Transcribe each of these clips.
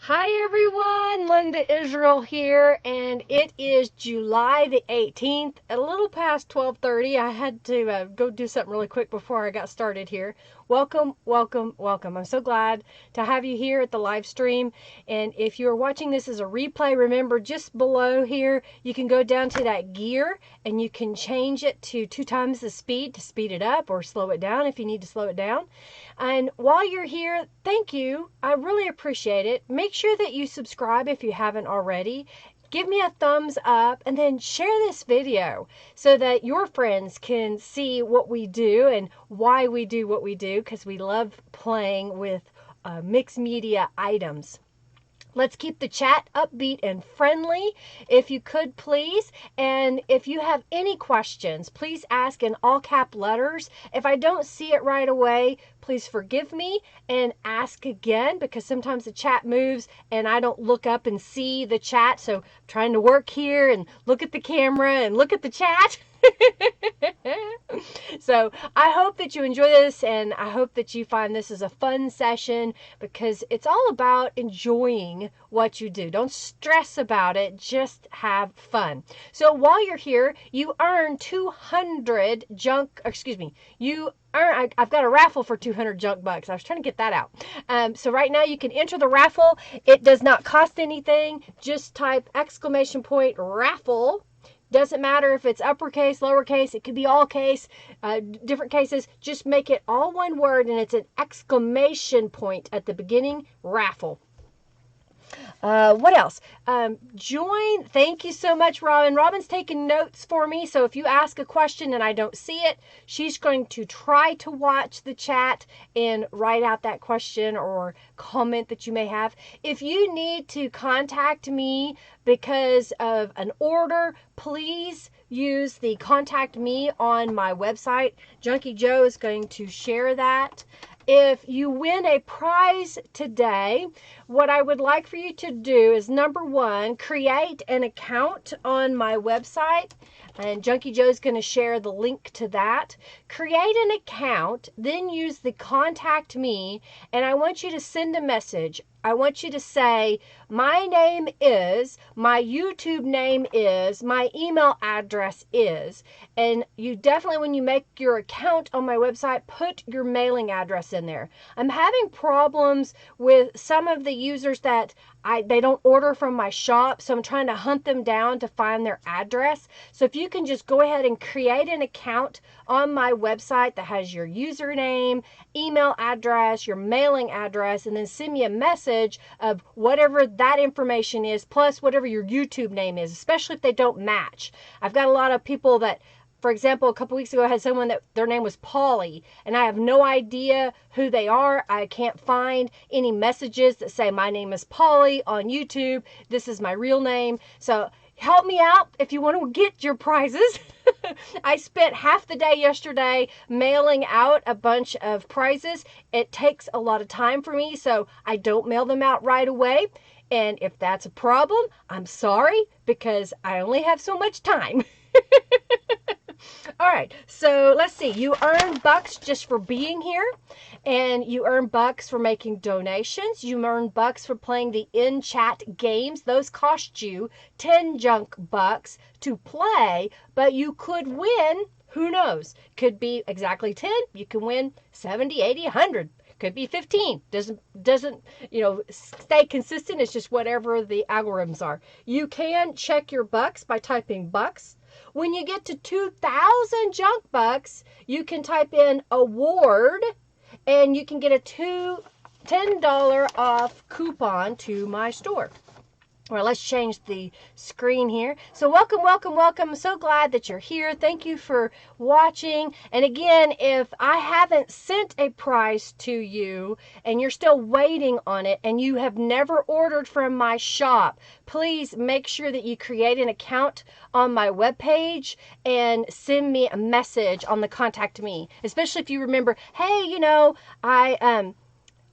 Hi everyone, Linda Israel here, and it is July the 18th, a little past 12:30. I had to go do something really quick before I got started here. Welcome, welcome, welcome. I'm so glad to have you here at the live stream. And if you're watching this as a replay, remember just below here, you can go down to that gear and you can change it to 2 times the speed to speed it up or slow it down if you need to slow it down. And while you're here, thank you. I really appreciate it. Make sure that you subscribe if you haven't already. Give me a thumbs up and then share this video so that your friends can see what we do and why we do what we do, because we love playing with mixed media items. Let's keep the chat upbeat and friendly, if you could, please. And if you have any questions, please ask in all cap letters. If I don't see it right away, please forgive me and ask again, because sometimes the chat moves and I don't look up and see the chat. So I'm trying to work here and look at the camera and look at the chat. So I hope that you enjoy this, and I hope that you find this is a fun session, because it's all about enjoying what you do. Don't stress about it, just have fun. So while you're here, you earn 200 junk, excuse me, you earn, I've got a raffle for 200 junk bucks. I was trying to get that out. So right now you can enter the raffle. It does not cost anything. Just type !raffle. Doesn't matter if it's uppercase, lowercase, it could be all case, different cases. Just make it all one word, and it's an exclamation point at the beginning, raffle. What else? Join. Thank you so much, Robin. Robin's taking notes for me. So if you ask a question and I don't see it, she's going to try to watch the chat and write out that question or comment that you may have. If you need to contact me because of an order, please use the contact me on my website. Junkie Joe is going to share that. If you win a prize today, what I would like for you to do is, number one, create an account on my website. And Junkie Joe's going to share the link to that. Create an account, then use the contact me, and I want you to send a message. I want you to say, my name is, my YouTube name is, my email address is. And you definitely, when you make your account on my website, put your mailing address in there. I'm having problems with some of the users that they don't order from my shop, so I'm trying to hunt them down to find their address. So if you can just go ahead and create an account on my website that has your username, email address, your mailing address, and then send me a message of whatever that information is, plus whatever your YouTube name is, especially if they don't match. I've got a lot of people that, for example, a couple weeks ago, I had someone that their name was Polly, and I have no idea who they are. I can't find any messages that say my name is Polly on YouTube. This is my real name. So help me out if you want to get your prizes. I spent half the day yesterday mailing out a bunch of prizes. It takes a lot of time for me, so I don't mail them out right away. And if that's a problem, I'm sorry, because I only have so much time. All right, so let's see. You earn bucks just for being here, and you earn bucks for making donations. You earn bucks for playing the in-chat games. Those cost you 10 junk bucks to play, but you could win, who knows? Could be exactly 10. You can win 70, 80, 100. Could be 15. Doesn't stay consistent. It's just whatever the algorithms are. You can check your bucks by typing bucks. When you get to 2,000 junk bucks, you can type in award, and you can get a $10 off coupon to my store. Well, let's change the screen here. So welcome, welcome, welcome. I'm so glad that you're here. Thank you for watching. And again, if I haven't sent a prize to you and you're still waiting on it and you have never ordered from my shop, please make sure that you create an account on my webpage and send me a message on the contact me. Especially if you remember, hey,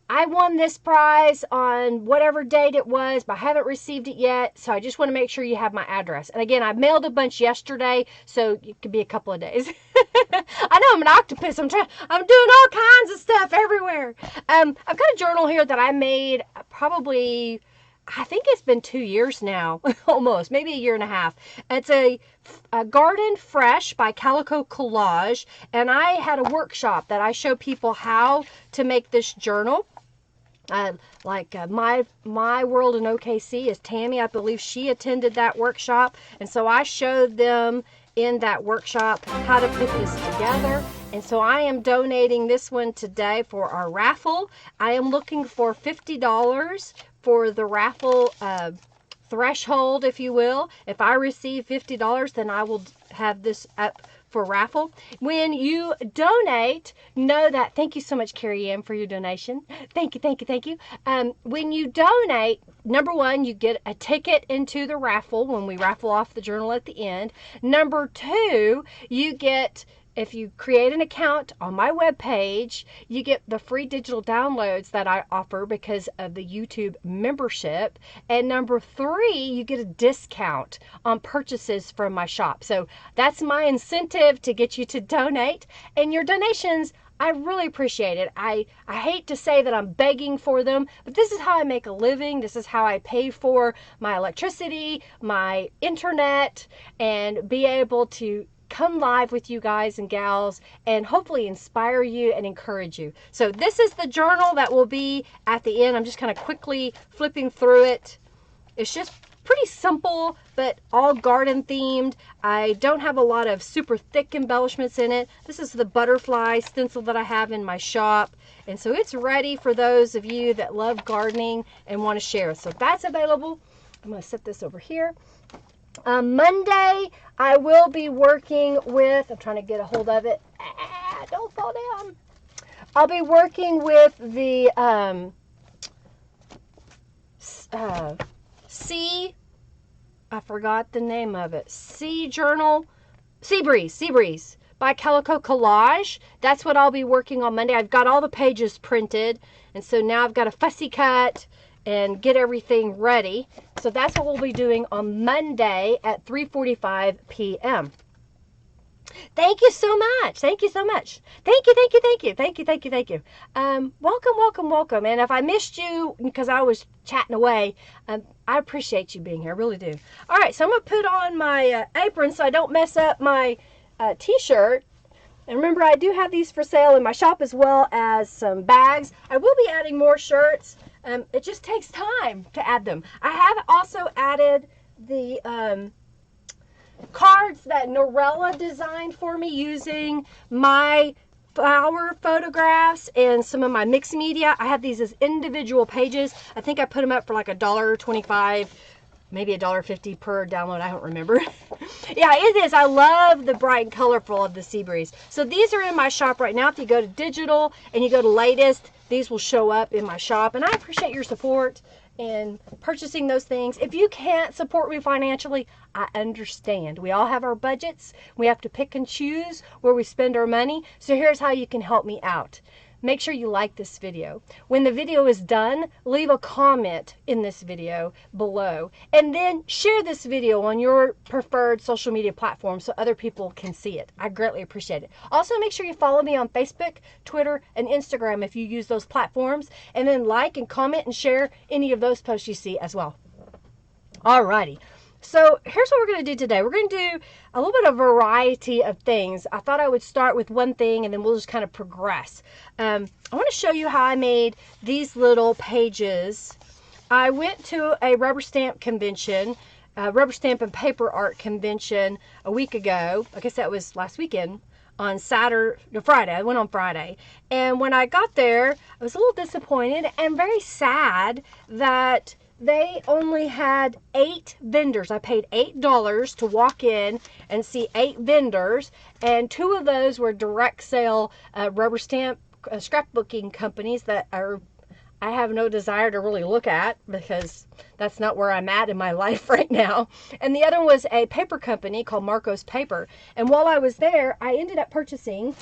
I won this prize on whatever date it was, but I haven't received it yet, so I just want to make sure you have my address. And again, I mailed a bunch yesterday, so it could be a couple of days. I know I'm an octopus. I'm doing all kinds of stuff everywhere. I've got a journal here that I made probably, I think it's been 2 years now, almost, maybe a year and a half. It's a Garden Fresh by Calico Collage, and I had a workshop that I show people how to make this journal. My World in OKC is Tammy. I believe she attended that workshop, and so I showed them in that workshop how to put this together. And so I am donating this one today for our raffle. I am looking for $50 for the raffle threshold, if you will. If I receive $50, then I will have this up for raffle. When you donate, know that, thank you so much, Carrie Ann, for your donation. Thank you, thank you, thank you. When you donate, number one, you get a ticket into the raffle when we raffle off the journal at the end. Number two, you get if you create an account on my webpage, you get the free digital downloads that I offer because of the YouTube membership. And number 3, you get a discount on purchases from my shop. So that's my incentive to get you to donate. And your donations, I really appreciate it. I hate to say that I'm begging for them, but this is how I make a living. This is how I pay for my electricity, my internet, and be able to come live with you guys and gals and hopefully inspire you and encourage you. So this is the journal that will be at the end. I'm just kind of quickly flipping through it. It's just pretty simple, but all garden themed. I don't have a lot of super thick embellishments in it. This is the butterfly stencil that I have in my shop. And so it's ready for those of you that love gardening and want to share. So that's available. I'm going to set this over here. Monday, I will be working with, I'm trying to get a hold of it. Don't fall down. I'll be working with the I forgot the name of it. Sea Breeze by Calico Collage. That's what I'll be working on Monday. I've got all the pages printed, and so now I've got to fussy cut and get everything ready. So that's what we'll be doing on Monday at 3:45 p.m. Thank you so much. Thank you so much. Thank you. Welcome. And if I missed you because I was chatting away, I appreciate you being here. I really do. All right, so I'm going to put on my apron so I don't mess up my t-shirt. And remember, I do have these for sale in my shop as well as some bags. I will be adding more shirts. It just takes time to add them. I have also added the cards that Norella designed for me using my flower photographs and some of my mixed media. I have these as individual pages. I think I put them up for like $1.25, maybe $1.50 per download. I don't remember. Yeah, it is. I love the bright and colorful of the Sea Breeze. So these are in my shop right now. If you go to digital and you go to latest, these will show up in my shop. And I appreciate your support in purchasing those things. If you can't support me financially, I understand. We all have our budgets. We have to pick and choose where we spend our money. So here's how you can help me out. Make sure you like this video. When the video is done, leave a comment in this video below. And then share this video on your preferred social media platform so other people can see it. I greatly appreciate it. Also, make sure you follow me on Facebook, Twitter, and Instagram if you use those platforms. And then like and comment and share any of those posts you see as well. Alrighty. So here's what we're going to do today. We're going to do a little bit of variety of things. I thought I would start with one thing and then we'll just kind of progress. I want to show you how I made these little pages. I went to a rubber stamp convention, rubber stamp and paper art convention a week ago. I guess that was last weekend on Friday. I went on Friday. And when I got there, I was a little disappointed and very sad that they only had 8 vendors. I paid $8 to walk in and see 8 vendors, and 2 of those were direct sale rubber stamp scrapbooking companies that I have no desire to really look at because that's not where I'm at in my life right now. And the other was a paper company called Marco's Paper. And while I was there, I ended up purchasing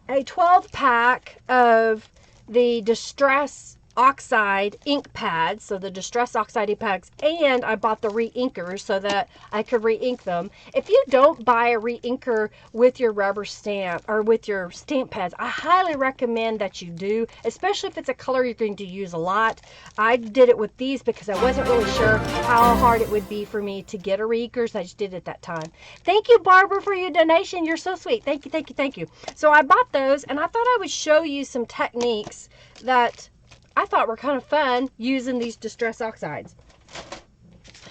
a 12-pack of the Distress Oxide ink pads, so the Distress Oxide ink pads, and I bought the re-inkers so that I could re-ink them. If you don't buy a re-inker with your rubber stamp or with your stamp pads, I highly recommend that you do, especially if it's a color you're going to use a lot. I did it with these because I wasn't really sure how hard it would be for me to get a re-inker, so I just did it at that time. Thank you, Barbara, for your donation. You're so sweet. Thank you. So I bought those, and I thought I would show you some techniques that I thought were kind of fun using these Distress Oxides.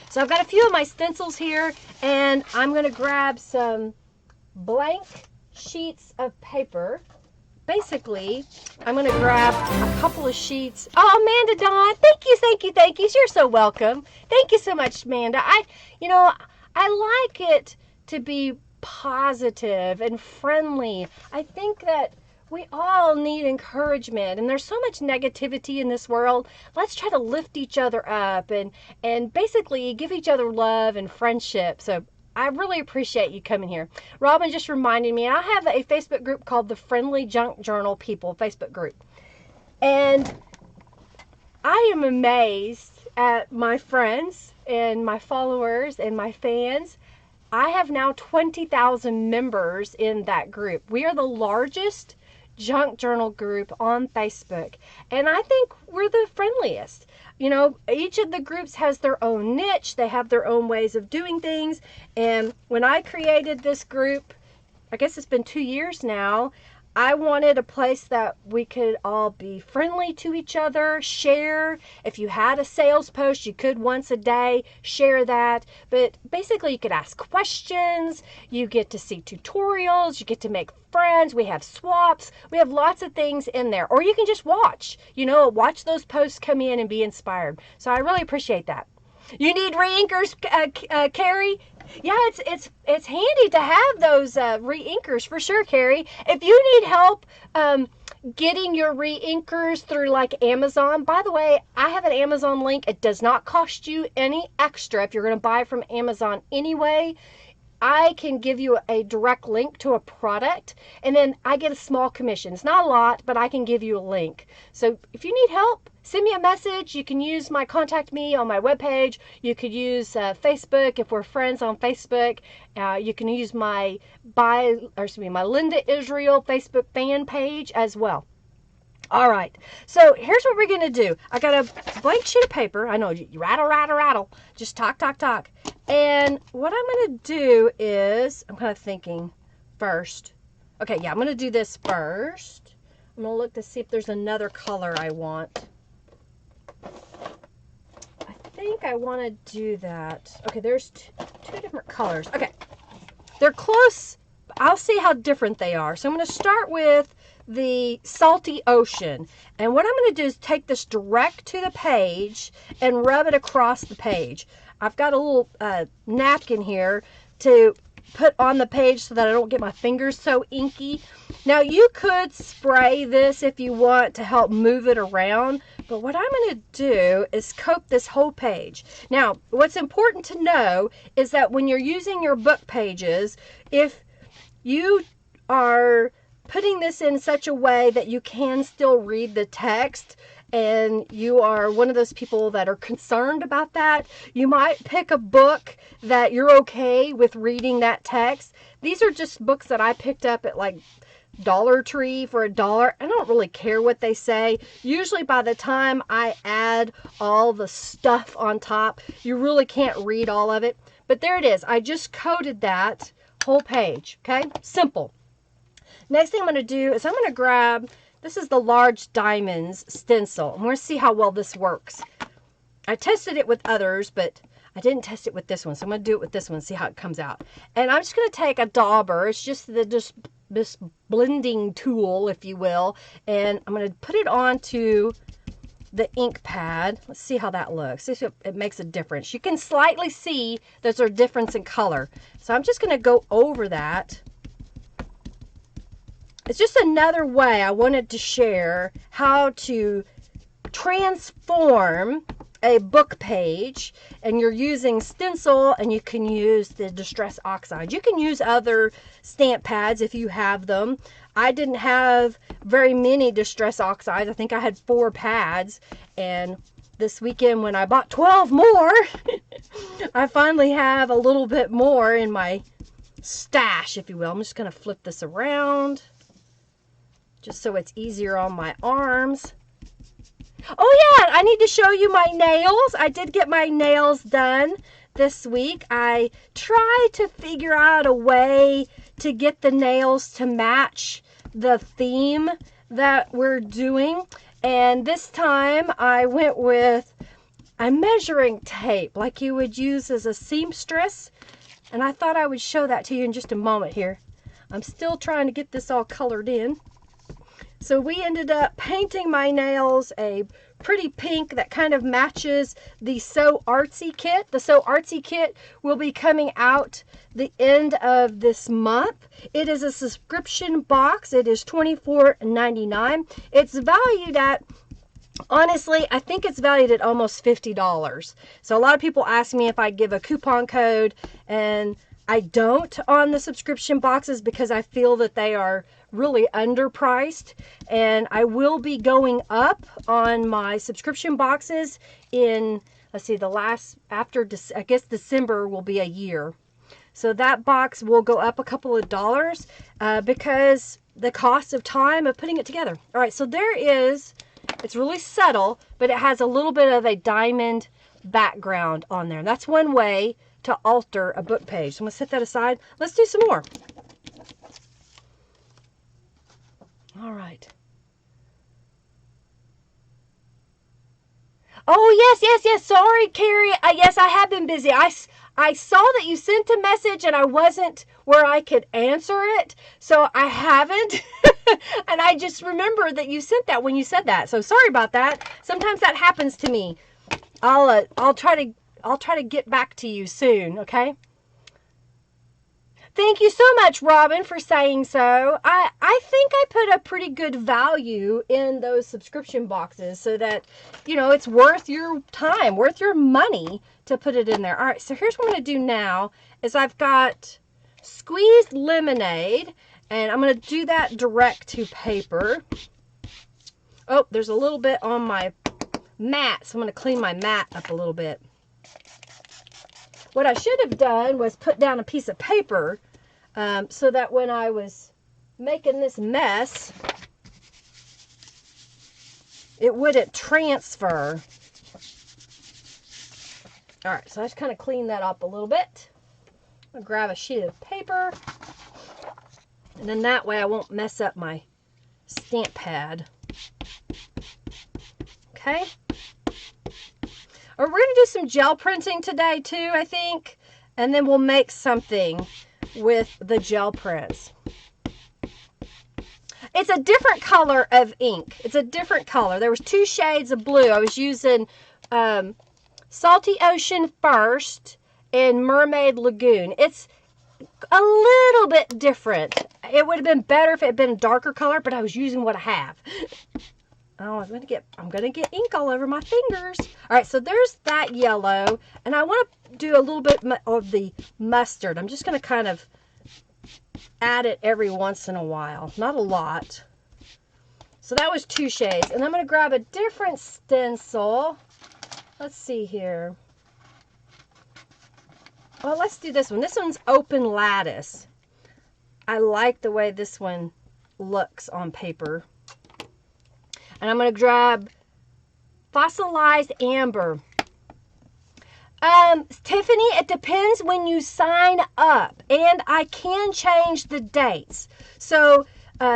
So I've got a few of my stencils here, and I'm going to grab some blank sheets of paper. Basically, I'm going to grab a couple of sheets. Oh, Amanda Dawn, thank you. You're so welcome. Thank you so much, Amanda. I like it to be positive and friendly. I think that we all need encouragement, and there's so much negativity in this world. Let's try to lift each other up and basically give each other love and friendship. So I really appreciate you coming here. Robin just reminded me, I have a Facebook group called the Friendly Junk Journal People Facebook group. And I am amazed at my friends and my followers and my fans. I have now 20,000 members in that group. We are the largest junk journal group on Facebook, and I think we're the friendliest. You know, each of the groups has their own niche. They have their own ways of doing things. And when I created this group, I guess it's been 2 years now, I wanted a place that we could all be friendly to each other, share. If you had a sales post, you could once a day share that. But basically, you could ask questions. You get to see tutorials. You get to make friends. We have swaps. We have lots of things in there. Or you can just watch. You know, watch those posts come in and be inspired. So I really appreciate that. You need re-inkers, Carrie? Yeah, it's handy to have those re-inkers for sure, Carrie. If you need help getting your re-inkers through like Amazon, by the way, I have an Amazon link. It does not cost you any extra if you're going to buy from Amazon anyway. I can give you a direct link to a product, and then I get a small commission. It's not a lot, but I can give you a link. So if you need help, send me a message. You can use my contact me on my webpage. You could use Facebook if we're friends on Facebook. You can use my Linda Israel Facebook fan page as well. All right, so here's what we're going to do. I got a blank sheet of paper. I know, you rattle, rattle, rattle. Just talk, talk, talk. And what I'm going to do is, I'm kind of thinking first. Okay, yeah, I'm going to do this first. I'm going to look to see if there's another color I want. I think I want to do that. Okay, there's two different colors. Okay, they're close. I'll see how different they are. So I'm going to start with the Salty Ocean. And what I'm going to do is take this direct to the page and rub it across the page. I've got a little napkin here to put on the page so that I don't get my fingers so inky. Now you could spray this if you want to help move it around, but what I'm going to do is coat this whole page. Now what's important to know is that when you're using your book pages, if you are putting this in such a way that you can still read the text, and you are one of those people that are concerned about that, you might pick a book that you're okay with reading that text. These are just books that I picked up at like Dollar Tree for $1. I don't really care what they say. Usually by the time I add all the stuff on top, you really can't read all of it. But there it is. I just coated that whole page. Okay? Simple. Next thing I'm going to do is I'm going to grab, this is the Large Diamonds stencil. I'm going to see how well this works. I tested it with others, but I didn't test it with this one. So I'm going to do it with this one and see how it comes out. And I'm just going to take a dauber. It's just this blending tool, if you will. And I'm going to put it onto the ink pad. Let's see how that looks. See if it makes a difference. You can slightly see there's a difference in color. So I'm just going to go over that. It's just another way I wanted to share how to transform a book page, and you're using stencil, and you can use the Distress Oxide. You can use other stamp pads if you have them. I didn't have very many Distress Oxides. I think I had 4 pads, and this weekend when I bought 12 more, I finally have a little bit more in my stash, if you will. I'm just going to flip this around just so it's easier on my arms. Oh yeah, I need to show you my nails. I did get my nails done this week. I tried to figure out a way to get the nails to match the theme that we're doing. And this time I went with a measuring tape like you would use as a seamstress. And I thought I would show that to you in just a moment here. I'm still trying to get this all colored in. So we ended up painting my nails a pretty pink that kind of matches the So Artsy kit. The So Artsy kit will be coming out the end of this month. It is a subscription box. It is $24.99. It's valued at, honestly, I think it's valued at almost $50. So a lot of people ask me if I give a coupon code, and I don't on the subscription boxes because I feel that they are really underpriced, and I will be going up on my subscription boxes in, let's see, I guess December will be a year. So that box will go up a couple of dollars because the cost of time of putting it together. All right, so it's really subtle, but it has a little bit of a diamond background on there. That's one way to alter a book page. So I'm going to set that aside. Let's do some more. All right. Oh, yes. Sorry, Carrie. Yes, I have been busy. I saw that you sent a message and I wasn't where I could answer it. So I haven't. And I just remembered that you sent that when you said that. So sorry about that. Sometimes that happens to me. I'll try to get back to you soon, okay? Thank you so much, Robin, for saying so. I think I put a pretty good value in those subscription boxes so that, it's worth your time, worth your money to put it in there. All right, so here's what I'm going to do now is I've got squeezed lemonade, and I'm going to do that direct to paper. Oh, there's a little bit on my mat, so I'm going to clean my mat up a little bit. What I should have done was put down a piece of paper so that when I was making this mess, it wouldn't transfer. All right, so I just kind of clean that up a little bit. I'm going to grab a sheet of paper, and then that way I won't mess up my stamp pad. Okay. Or we're going to do some gel printing today too, I think. And then we'll make something with the gel prints. It's a different color of ink. It's a different color. There was 2 shades of blue. I was using Salty Ocean First and Mermaid Lagoon. It's a little bit different. It would have been better if it had been a darker color, but I was using what I have. Oh, I'm gonna get ink all over my fingers. All right, so there's that yellow, and I want to do a little bit of the mustard. I'm just gonna kind of add it every once in a while, not a lot. So that was 2 shades, and I'm gonna grab a different stencil. Let's see here. Well, let's do this one. This one's Open Lattice. I like the way this one looks on paper. And I'm going to grab Fossilized Amber. Tiffany, it depends when you sign up. And I can change the dates. So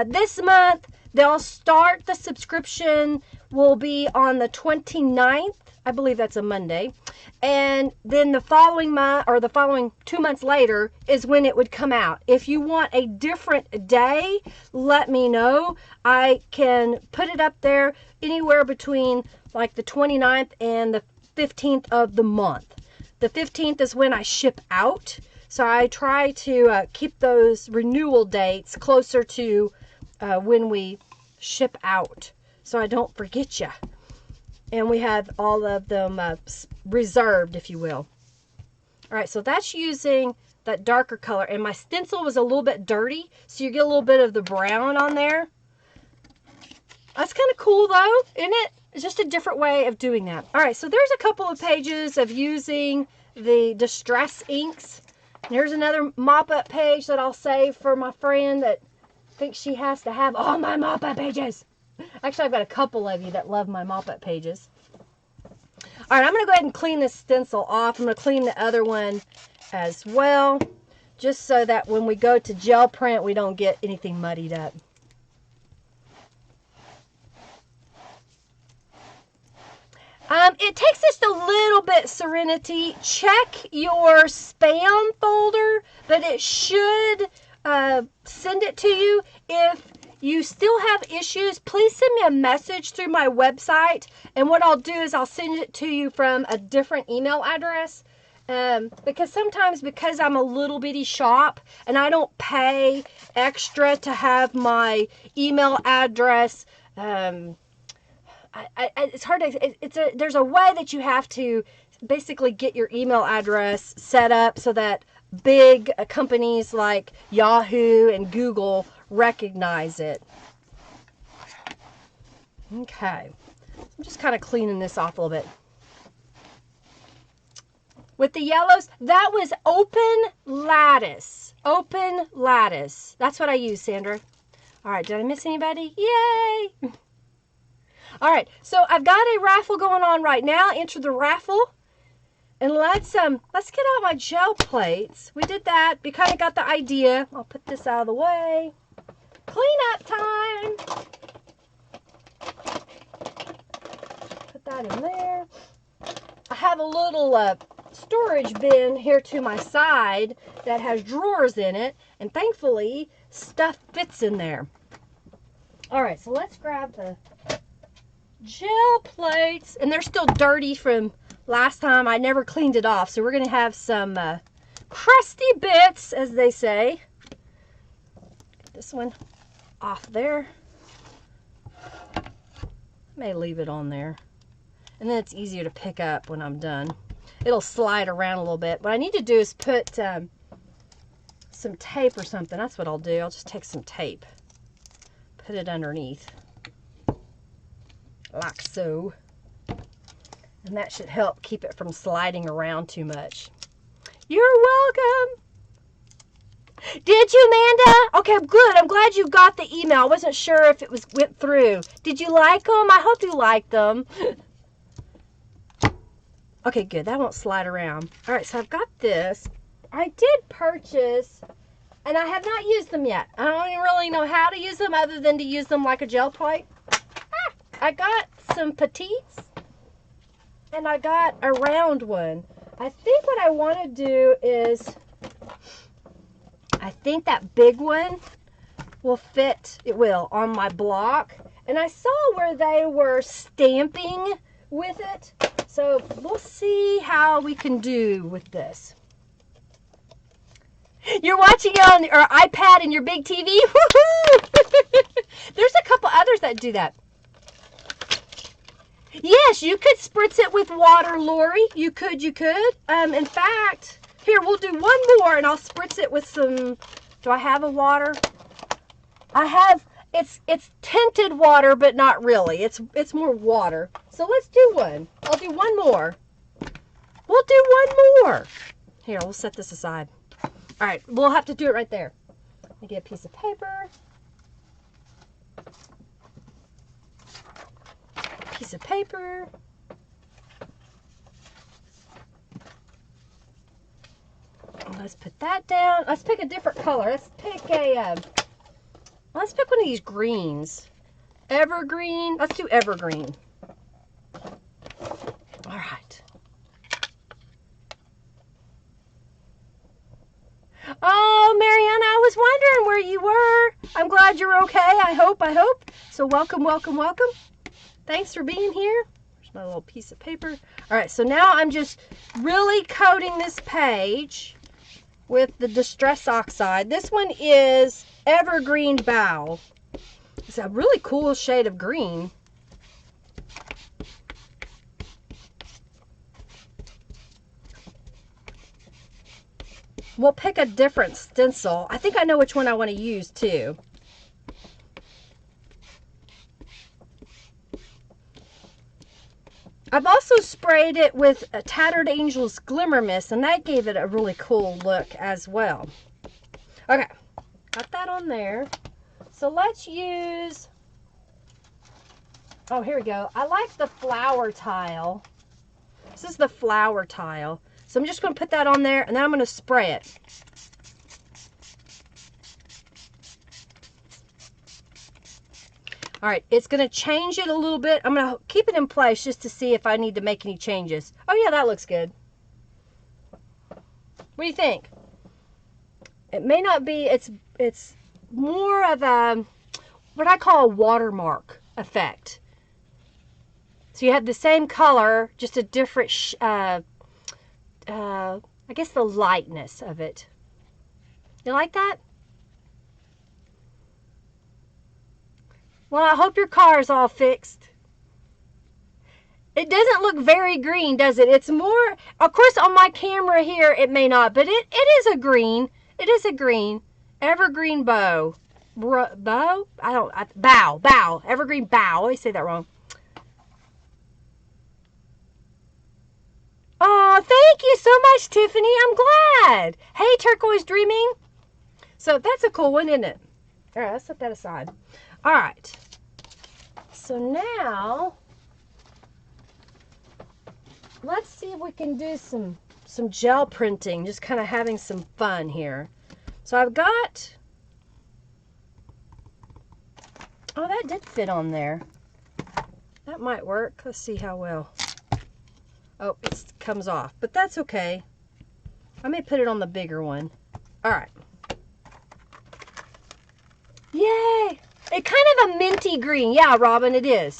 this month, they'll start the subscription will be on the 29th. I believe that's a Monday. And then the following month, or the following 2 months later, is when it would come out. If you want a different day, let me know. I can put it up there anywhere between like the 29th and the 15th of the month. The 15th is when I ship out. So I try to keep those renewal dates closer to when we ship out, so I don't forget you. And we have all of them reserved, if you will. All right, so that's using that darker color. And my stencil was a little bit dirty, so you get a little bit of the brown on there. That's kind of cool, though, isn't it? It's just a different way of doing that. All right, so there's a couple of pages of using the Distress inks. And here's another mop-up page that I'll save for my friend that thinks she has to have all my mop-up pages. Actually, I've got a couple of you that love my mop-up pages. All right, I'm going to go ahead and clean this stencil off. I'm going to clean the other one as well, just so that when we go to gel print, we don't get anything muddied up. It takes just a little bit, Serenity. Check your spam folder, but it should send it to you. If you still have issues, please send me a message through my website. And what I'll do is I'll send it to you from a different email address. Because sometimes, because I'm a little bitty shop and I don't pay extra to have my email address, it's hard to, there's a way that you have to basically get your email address set up so that big companies like Yahoo and Google recognize it. Okay, I'm just kind of cleaning this off a little bit. With the yellows, that was open lattice. Open lattice. That's what I use, Sandra. All right, did I miss anybody? Yay! All right, so I've got a raffle going on right now. Enter the raffle. And let's get out my gel plates. We did that. We kind of got the idea. I'll put this out of the way. Clean up time. Put that in there. I have a little storage bin here to my side that has drawers in it, and thankfully stuff fits in there. All right, so let's grab the gel plates, and they're still dirty from last time. I never cleaned it off, so we're gonna have some crusty bits, as they say. Get this one off there. May leave it on there, and then it's easier to pick up when I'm done. It'll slide around a little bit. What I need to do is put some tape or something. That's what I'll do. I'll just take some tape, put it underneath, like so. And that should help keep it from sliding around too much. You're welcome. Did you, Amanda? Okay, good. I'm glad you got the email. I wasn't sure if it went through. Did you like them? I hope you liked them. Okay, good. That won't slide around. All right, so I've got this. I did purchase, and I have not used them yet. I don't even really know how to use them other than to use them like a gel plate. I got some petites, and I got a round one. I think what I want to do is, I think that big one will fit, it will, on my block. And I saw where they were stamping with it. So we'll see how we can do with this. You're watching on your iPad and your big TV? Woohoo! There's a couple others that do that. Yes, you could spritz it with water, Lori. You could. In fact, here, we'll do one more and I'll spritz it with some, do I have a water? I have, it's tinted water, but not really. It's more water. So let's do one. I'll do one more. We'll do one more. Here, we'll set this aside. All right, we'll have to do it right there. Let me get a piece of paper. Piece of paper. Let's put that down. Let's pick a different color. Let's pick one of these greens. Evergreen. Let's do evergreen. All right. Oh, Marianne, I was wondering where you were. I'm glad you're okay. I hope. So welcome. Thanks for being here. There's my little piece of paper. All right, so now I'm just really coating this page with the Distress Oxide. This one is Evergreen Bow. It's a really cool shade of green. We'll pick a different stencil. I think I know which one I want to use too. I've also sprayed it with a Tattered Angels Glimmer Mists, and that gave it a really cool look as well. Okay, got that on there. So let's use, oh, here we go. I like the flower tile. This is the flower tile. So I'm just going to put that on there, and then I'm going to spray it. All right, it's going to change it a little bit. I'm going to keep it in place just to see if I need to make any changes. Oh, yeah, that looks good. What do you think? It may not be, it's more of a, what I call a watermark effect. So you have the same color, just a different, I guess the lightness of it. You like that? Well, I hope your car is all fixed. It doesn't look very green, does it? It's more, of course, on my camera here, it may not, but it is a green. It is a green. Evergreen bow. Bow? Bow. Evergreen bow. I always say that wrong. Oh, thank you so much, Tiffany. I'm glad. Hey, Turquoise Dreaming. So that's a cool one, isn't it? All right, let's set that aside. All right. So now, let's see if we can do some gel printing, just kind of having some fun here. So I've got, oh, that did fit on there. That might work. Let's see how well. Oh, it comes off, but that's okay. I may put it on the bigger one. All right. Yay! It's kind of a minty green. Yeah, Robin, it is.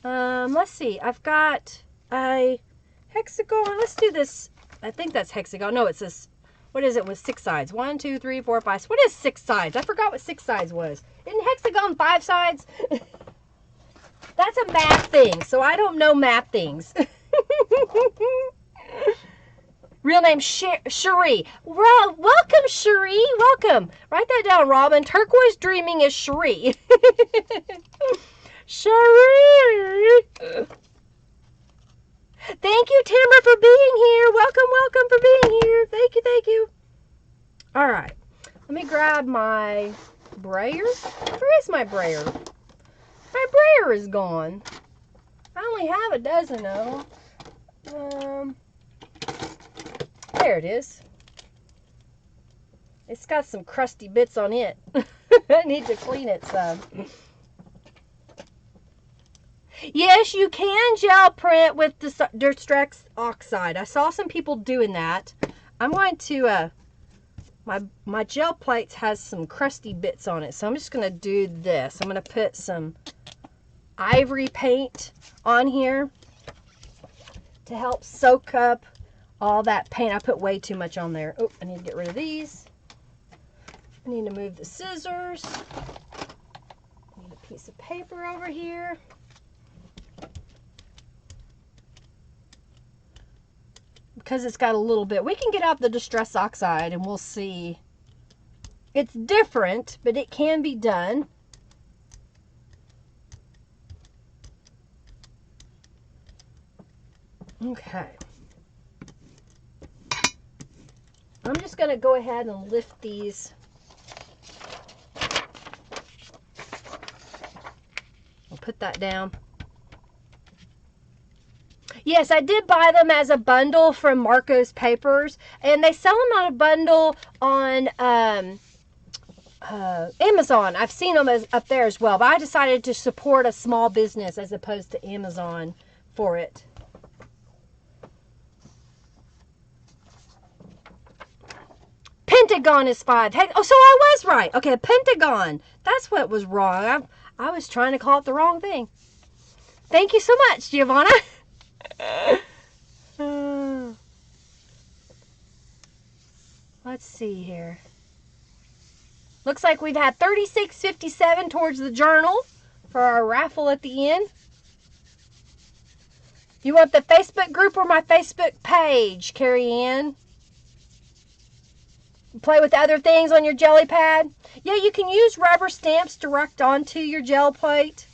Let's see. I've got a hexagon. Let's do this. I think that's hexagon. No, it's this. What is it with 6 sides? 1, 2, 3, 4, 5. What is 6 sides? I forgot what 6 sides was. Isn't hexagon 5 sides? That's a math thing, so I don't know math things. Real name Cherie. Well, welcome, Cherie. Welcome. Write that down, Robin. Turquoise Dreaming is Cherie. Cherie. Thank you, Tamara, for being here. Welcome for being here. Thank you. All right. Let me grab my brayer. Where is my brayer? My brayer is gone. I only have a dozen of them. There it is. It's got some crusty bits on it. I need to clean it some. Yes, you can gel print with Destash Oxide. I saw some people doing that. I'm going to, my gel plates has some crusty bits on it, so I'm just going to do this. I'm going to put some ivory paint on here to help soak up all that paint. I put way too much on there. Oh, I need to get rid of these. I need to move the scissors. I need a piece of paper over here. Because it's got a little bit. We can get out the Destash Oxide and we'll see. It's different, but it can be done. Okay. I'm just going to go ahead and lift these. I'll put that down. Yes, I did buy them as a bundle from Marco's Papers, and they sell them on a bundle on Amazon. I've seen them up there as well, but I decided to support a small business as opposed to Amazon for it. Pentagon is 5. Hey, oh, so I was right. Okay, pentagon. That's what was wrong. I was trying to call it the wrong thing. Thank you so much, Giovanna. Let's see here. Looks like we've had 36.57 towards the journal for our raffle at the end. You want the Facebook group or my Facebook page, Carrie Ann? Play with other things on your jelly pad? Yeah, you can use rubber stamps direct onto your gel plate.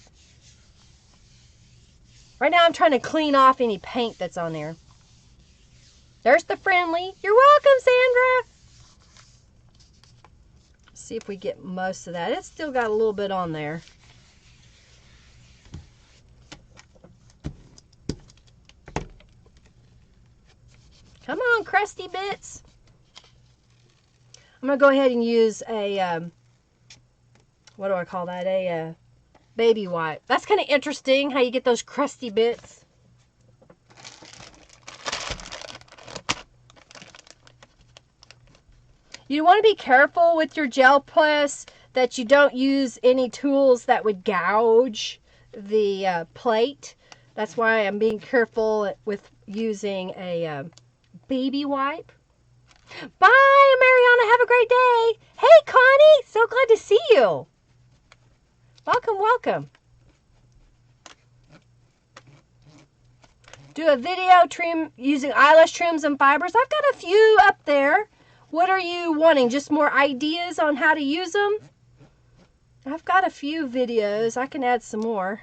Right now I'm trying to clean off any paint that's on there. There's the friendly. You're welcome, Sandra. Let's see if we get most of that. It's still got a little bit on there. Come on, crusty bits. I'm going to go ahead and use a, what do I call that? A baby wipe. That's kind of interesting how you get those crusty bits. You want to be careful with your gel press that you don't use any tools that would gouge the plate. That's why I'm being careful with using a baby wipe. Bye, Mariana. Have a great day. Hey, Connie. So glad to see you. Welcome. do a video trim using eyelash trims and fibers. I've got a few up there. What are you wanting? Just more ideas on how to use them? I've got a few videos. I can add some more.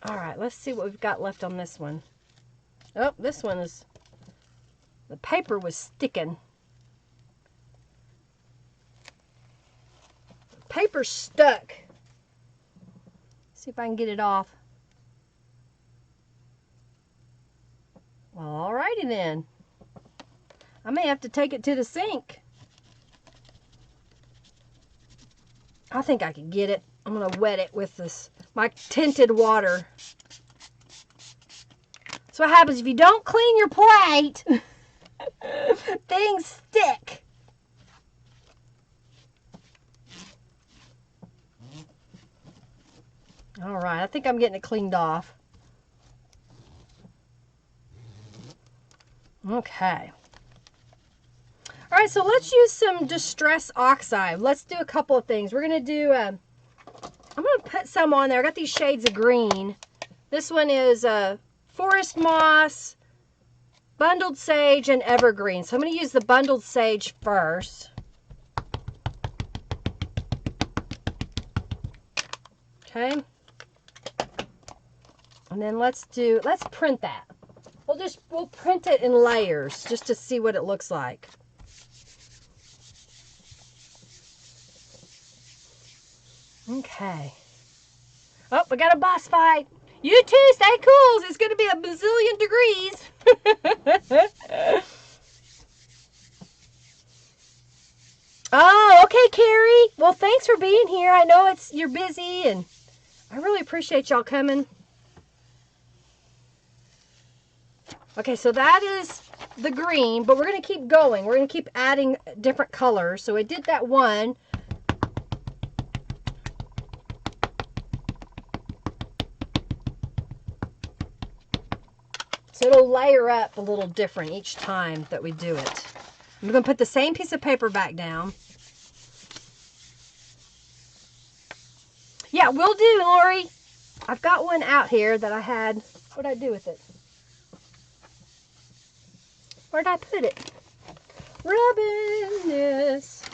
All right, let's see what we've got left on this one. Oh, this one is, the paper was sticking. Paper's stuck. See if I can get it off. Well, alrighty then. I may have to take it to the sink. I think I can get it. I'm going to wet it with this, my tinted water. So what happens if you don't clean your plate, things stick. All right, I think I'm getting it cleaned off. Okay. All right, so let's use some Distress Oxide. Let's do a couple of things. We're going to do, I'm going to put some on there. I got these shades of green. This one is Forest Moss, Bundled Sage, and Evergreen. So I'm going to use the Bundled Sage first. Okay. And then let's print that. We'll print it in layers just to see what it looks like. Okay. Oh, we got a boss fight. You too, stay cool. It's going to be a bazillion degrees. Oh, okay, Carrie. Well, thanks for being here. I know you're busy, and I really appreciate y'all coming. Okay, so that is the green, but we're going to keep going. We're going to keep adding different colors. So I did that one. So it'll layer up a little different each time that we do it. I'm going to put the same piece of paper back down. Yeah, will do, Lori. I've got one out here that I had. What did I do with it? Where'd I put it? Rubbing-ness.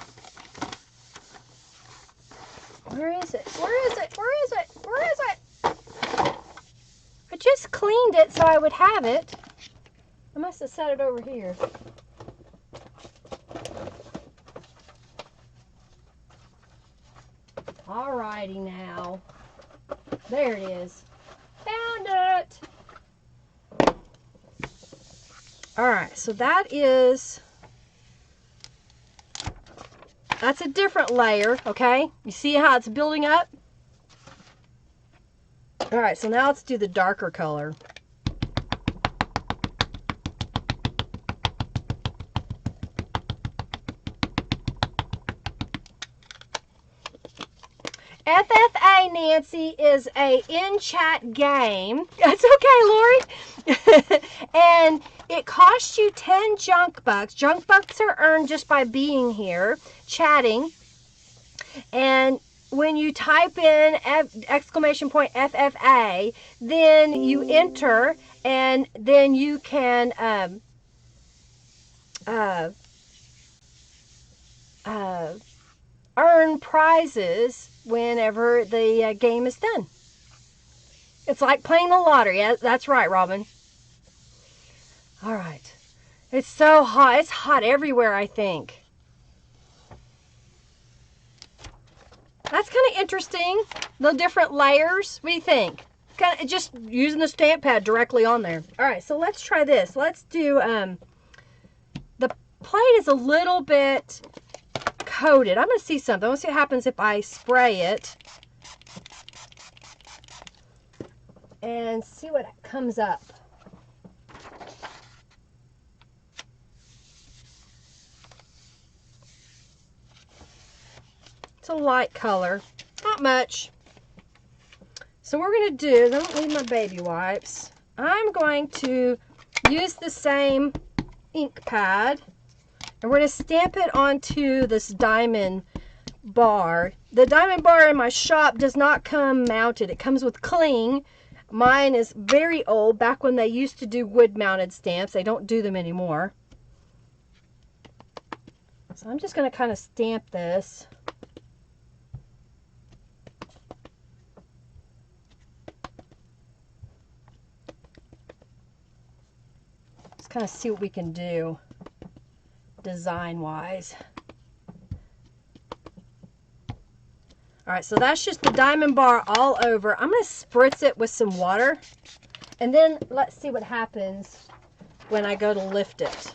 Where is it? Where is it? Where is it? Where is it? I just cleaned it so I would have it. I must have set it over here. Alrighty now. There it is. Found it. Alright, so that's a different layer, okay? You see how it's building up? Alright, so now let's do the darker color. FFA, Nancy, is a in-chat game. That's okay, Lori. And it costs you 10 junk bucks. Junk bucks are earned just by being here, chatting. And when you type in exclamation point FFA, then you enter, and then you can earn prizes whenever the game is done. It's like playing the lottery. Yeah, that's right, Robin. All right. It's so hot. It's hot everywhere, I think. That's kind of interesting. The different layers. What do you think? Kind of just using the stamp pad directly on there. All right, so let's try this. Let's do, the plate is a little bit coated. I'm going to see something. Let's see what happens if I spray it. And see what comes up. It's a light color. Not much. So what we're going to do, don't leave my baby wipes. I'm going to use the same ink pad. And we're going to stamp it onto this diamond bar. The diamond bar in my shop does not come mounted. It comes with cling. Mine is very old, back when they used to do wood-mounted stamps. They don't do them anymore. So I'm just going to kind of stamp this. Just kind of see what we can do design-wise. All right, so that's just the diamond bar all over. I'm going to spritz it with some water, and then let's see what happens when I go to lift it.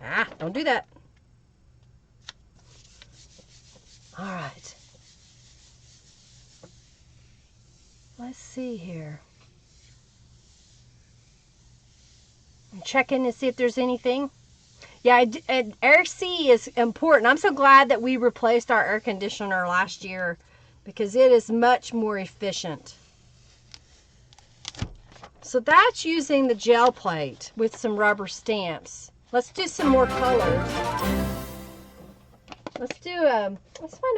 Ah, don't do that. All right. Let's see here. I'm checking to see if there's anything. Yeah, AC is important. I'm so glad that we replaced our air conditioner last year because it is much more efficient. So that's using the gel plate with some rubber stamps. Let's do some more colors. Let's find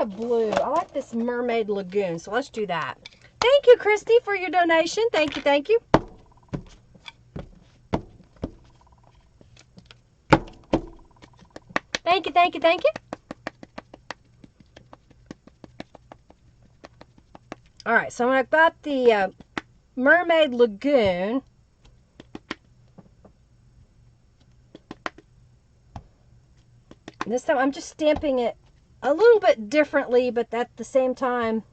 a blue. I like this Mermaid Lagoon, so let's do that. Thank you, Christy, for your donation. Thank you, thank you. Thank you, thank you, thank you. All right, so I've got the Mermaid Lagoon. This time I'm just stamping it a little bit differently, but at the same time,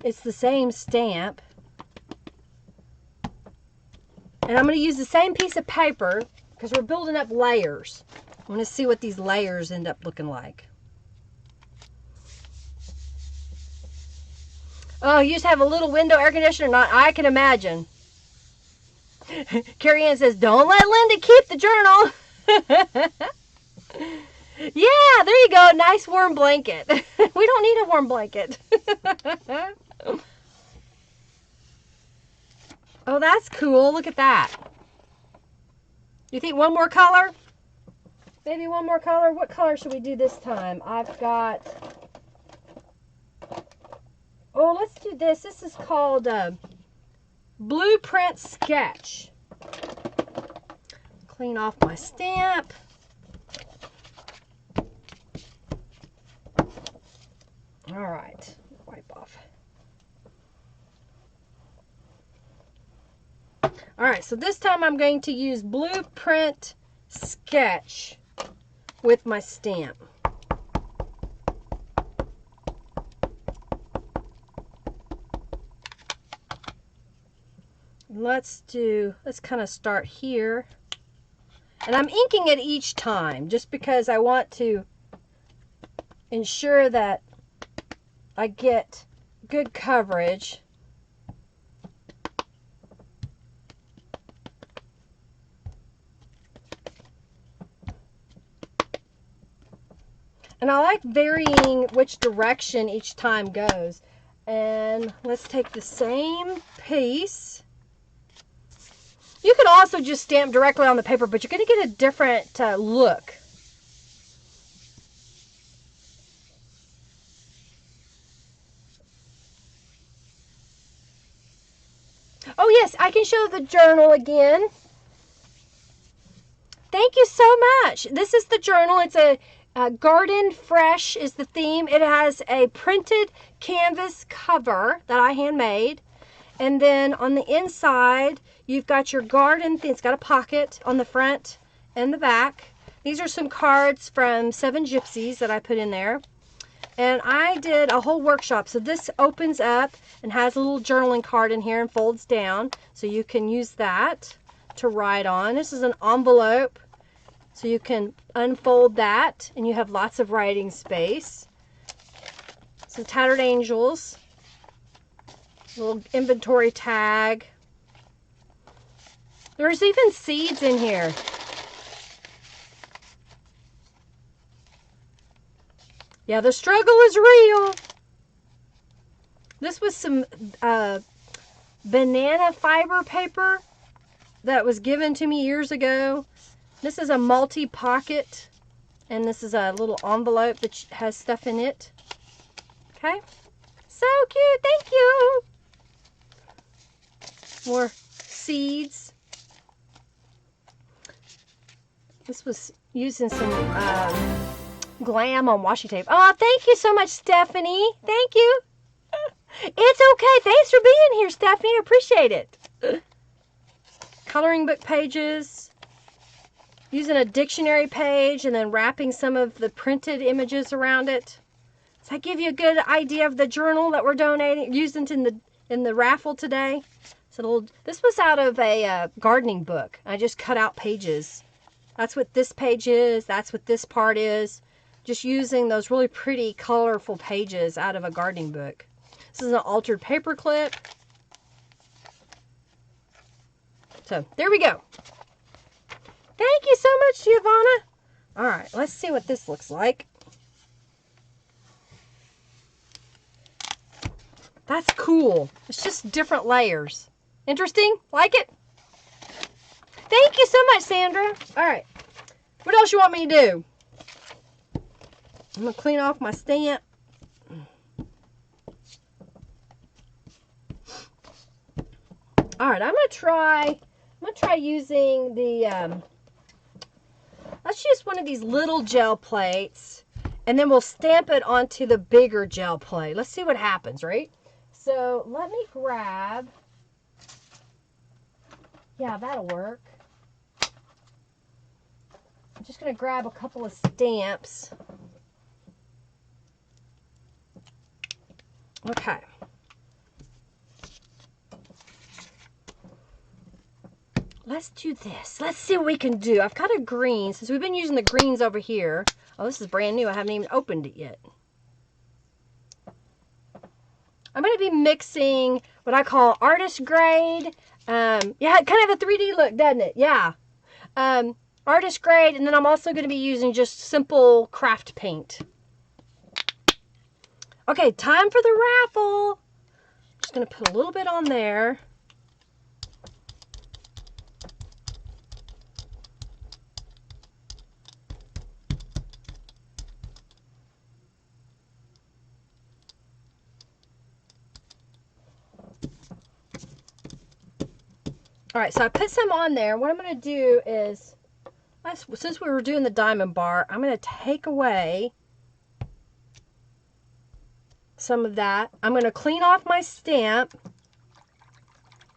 it's the same stamp. And I'm going to use the same piece of paper because we're building up layers. I'm going to see what these layers end up looking like. Oh, you just have a little window air conditioner? Not, I can imagine. Carrie Ann says, don't let Linda keep the journal. Yeah, there you go. Nice warm blanket. We don't need a warm blanket. Oh, that's cool. Look at that. You think one more color? Maybe one more color? What color should we do this time? I've got... Oh, let's do this. This is called Blueprint Sketch. Clean off my stamp. All right. Wipe off. All right, so this time I'm going to use Blueprint Sketch with my stamp. Let's kind of start here. And I'm inking it each time just because I want to ensure that I get good coverage. And I like varying which direction each time goes. And let's take the same piece. You could also just stamp directly on the paper, but you're going to get a different look. Oh yes, I can show the journal again. Thank you so much. This is the journal. It's a Garden Fresh is the theme. It has a printed canvas cover that I handmade. And then on the inside, you've got your garden thing. It's got a pocket on the front and the back. These are some cards from 7 Gypsies that I put in there. And I did a whole workshop. So this opens up and has a little journaling card in here and folds down. So you can use that to write on. This is an envelope. So you can unfold that and you have lots of writing space. Some Tattered Angels. Little inventory tag. There's even seeds in here. Yeah, the struggle is real. This was some banana fiber paper that was given to me years ago. This is a multi-pocket, and this is a little envelope that has stuff in it. Okay? So cute. Thank you. More seeds. This was using some glam on washi tape. Oh, thank you so much, Stephanie. Thank you. It's okay. Thanks for being here, Stephanie. I appreciate it. Coloring book pages. Using a dictionary page and then wrapping some of the printed images around it. Does that give you a good idea of the journal that we're donating, using in the raffle today? So this was out of a gardening book. I just cut out pages. That's what this page is. That's what this part is. Just using those really pretty, colorful pages out of a gardening book. This is an altered paper clip. So, there we go. Thank you so much, Giovanna. All right, let's see what this looks like. That's cool. It's just different layers. Interesting? Like it? Thank you so much, Sandra. All right. What else you want me to do? I'm going to clean off my stamp. All right, I'm going to try using the, let's use one of these little gel plates, and then we'll stamp it onto the bigger gel plate. Let's see what happens, right? So let me grab, yeah, that'll work. I'm just going to grab a couple of stamps. Okay. Let's do this. Let's see what we can do. I've got a green, since we've been using the greens over here. Oh, this is brand new. I haven't even opened it yet. I'm going to be mixing what I call artist grade. Yeah, it kind of have a 3D look, doesn't it? Yeah. Artist grade, and then I'm also going to be using just simple craft paint. Okay, time for the raffle. Just going to put a little bit on there. All right, so I put some on there. What I'm going to do is, since we were doing the diamond bar, I'm going to take away some of that. I'm going to clean off my stamp,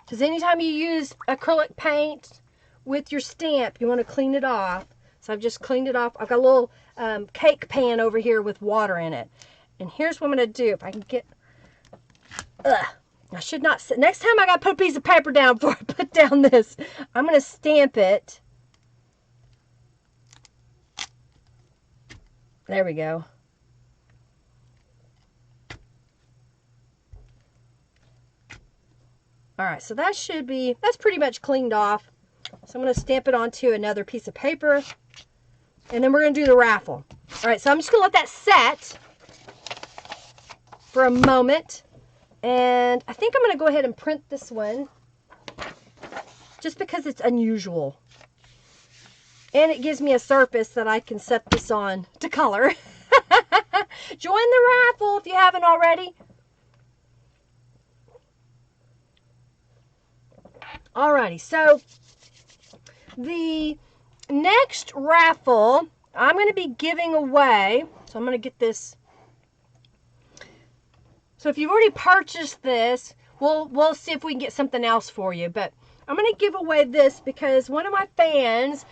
because anytime you use acrylic paint with your stamp, you want to clean it off. So I've just cleaned it off. I've got a little cake pan over here with water in it. And here's what I'm going to do. If I can get... I should not... Next time I got to put a piece of paper down before I put down this. I'm going to stamp it. There we go. Alright, so that should be... That's pretty much cleaned off. So I'm going to stamp it onto another piece of paper. And then we're going to do the raffle. Alright, so I'm just going to let that set for a moment. And I think I'm going to go ahead and print this one, just because it's unusual. And it gives me a surface that I can set this on to color. Join the raffle if you haven't already. Alrighty, so the next raffle I'm going to be giving away, so I'm going to get this. So if you've already purchased this, we'll see if we can get something else for you. But I'm going to give away this because one of my fans,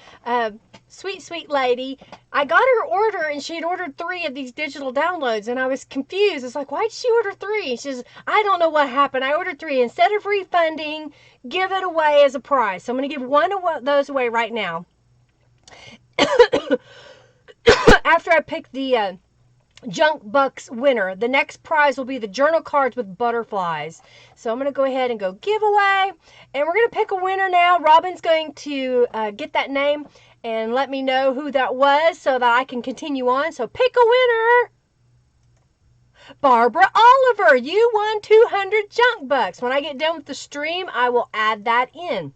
sweet lady, I got her order and she had ordered 3 of these digital downloads, and I was confused. It's like, why did she order 3? She says, I don't know what happened. I ordered 3. Instead of refunding, give it away as a prize. So I'm going to give one of those away right now. After I pick the... Junk Bucks winner. The next prize will be the journal cards with butterflies. So I'm going to go ahead and go giveaway. And we're going to pick a winner now. Robin's going to get that name and let me know who that was so that I can continue on. So pick a winner. Barbara Oliver, you won 200 Junk Bucks. When I get done with the stream, I will add that in.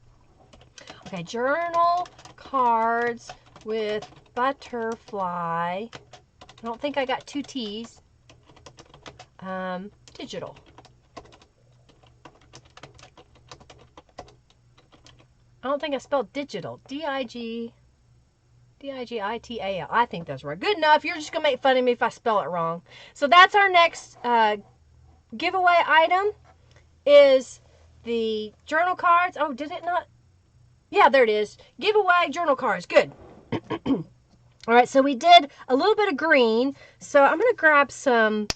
Okay, journal cards with butterfly. I don't think I got 2 T's. Digital. I don't think I spelled digital. D-I-G-I-T-A-L. I think that's right. Good enough. You're just going to make fun of me if I spell it wrong. So that's our next giveaway item is the journal cards. Oh, did it not? Yeah, there it is. Giveaway journal cards. Good. All right, so we did a little bit of green. So I'm going to grab some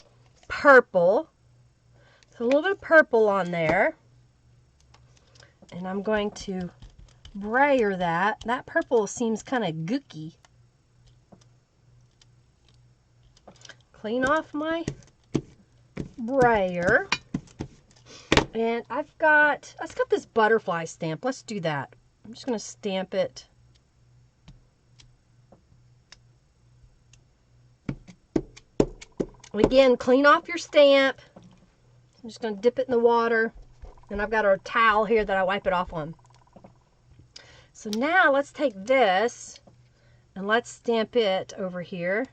purple. So a little bit of purple on there. And I'm going to brayer that. That purple seems kind of gooky. Clean off my brayer. And I've got this butterfly stamp. Let's do that. I'm just going to stamp it. Again, clean off your stamp. I'm just going to dip it in the water. And I've got a towel here that I wipe it off on. So now let's take this and let's stamp it over here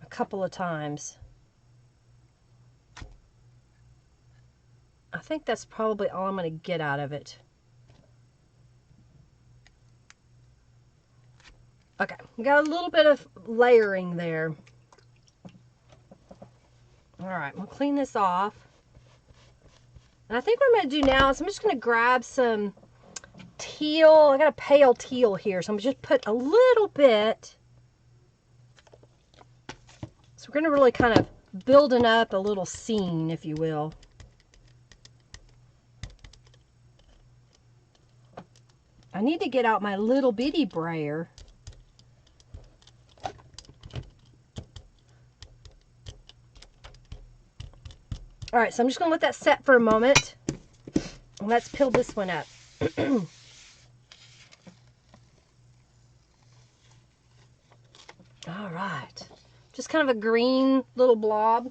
a couple of times. I think that's probably all I'm going to get out of it. Okay, we got a little bit of layering there. All right, we'll clean this off. And I think what I'm going to do now is I'm just going to grab some teal. I got a pale teal here, so I'm just put a little bit. So we're going to really kind of building up a little scene, if you will. I need to get out my little bitty brayer. All right, so I'm just going to let that set for a moment. And let's peel this one up. All right. Just kind of a green little blob.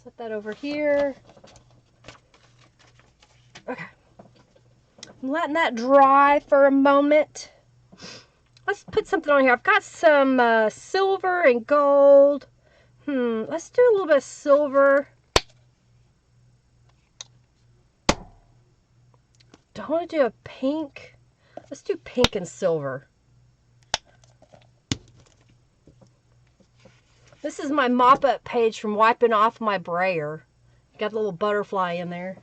Set that over here. Okay. I'm letting that dry for a moment. Let's put something on here. I've got some silver and gold. Let's do a little bit of silver. Do I want to do a pink? Let's do pink and silver. This is my mop-up page from wiping off my brayer. Got a little butterfly in there.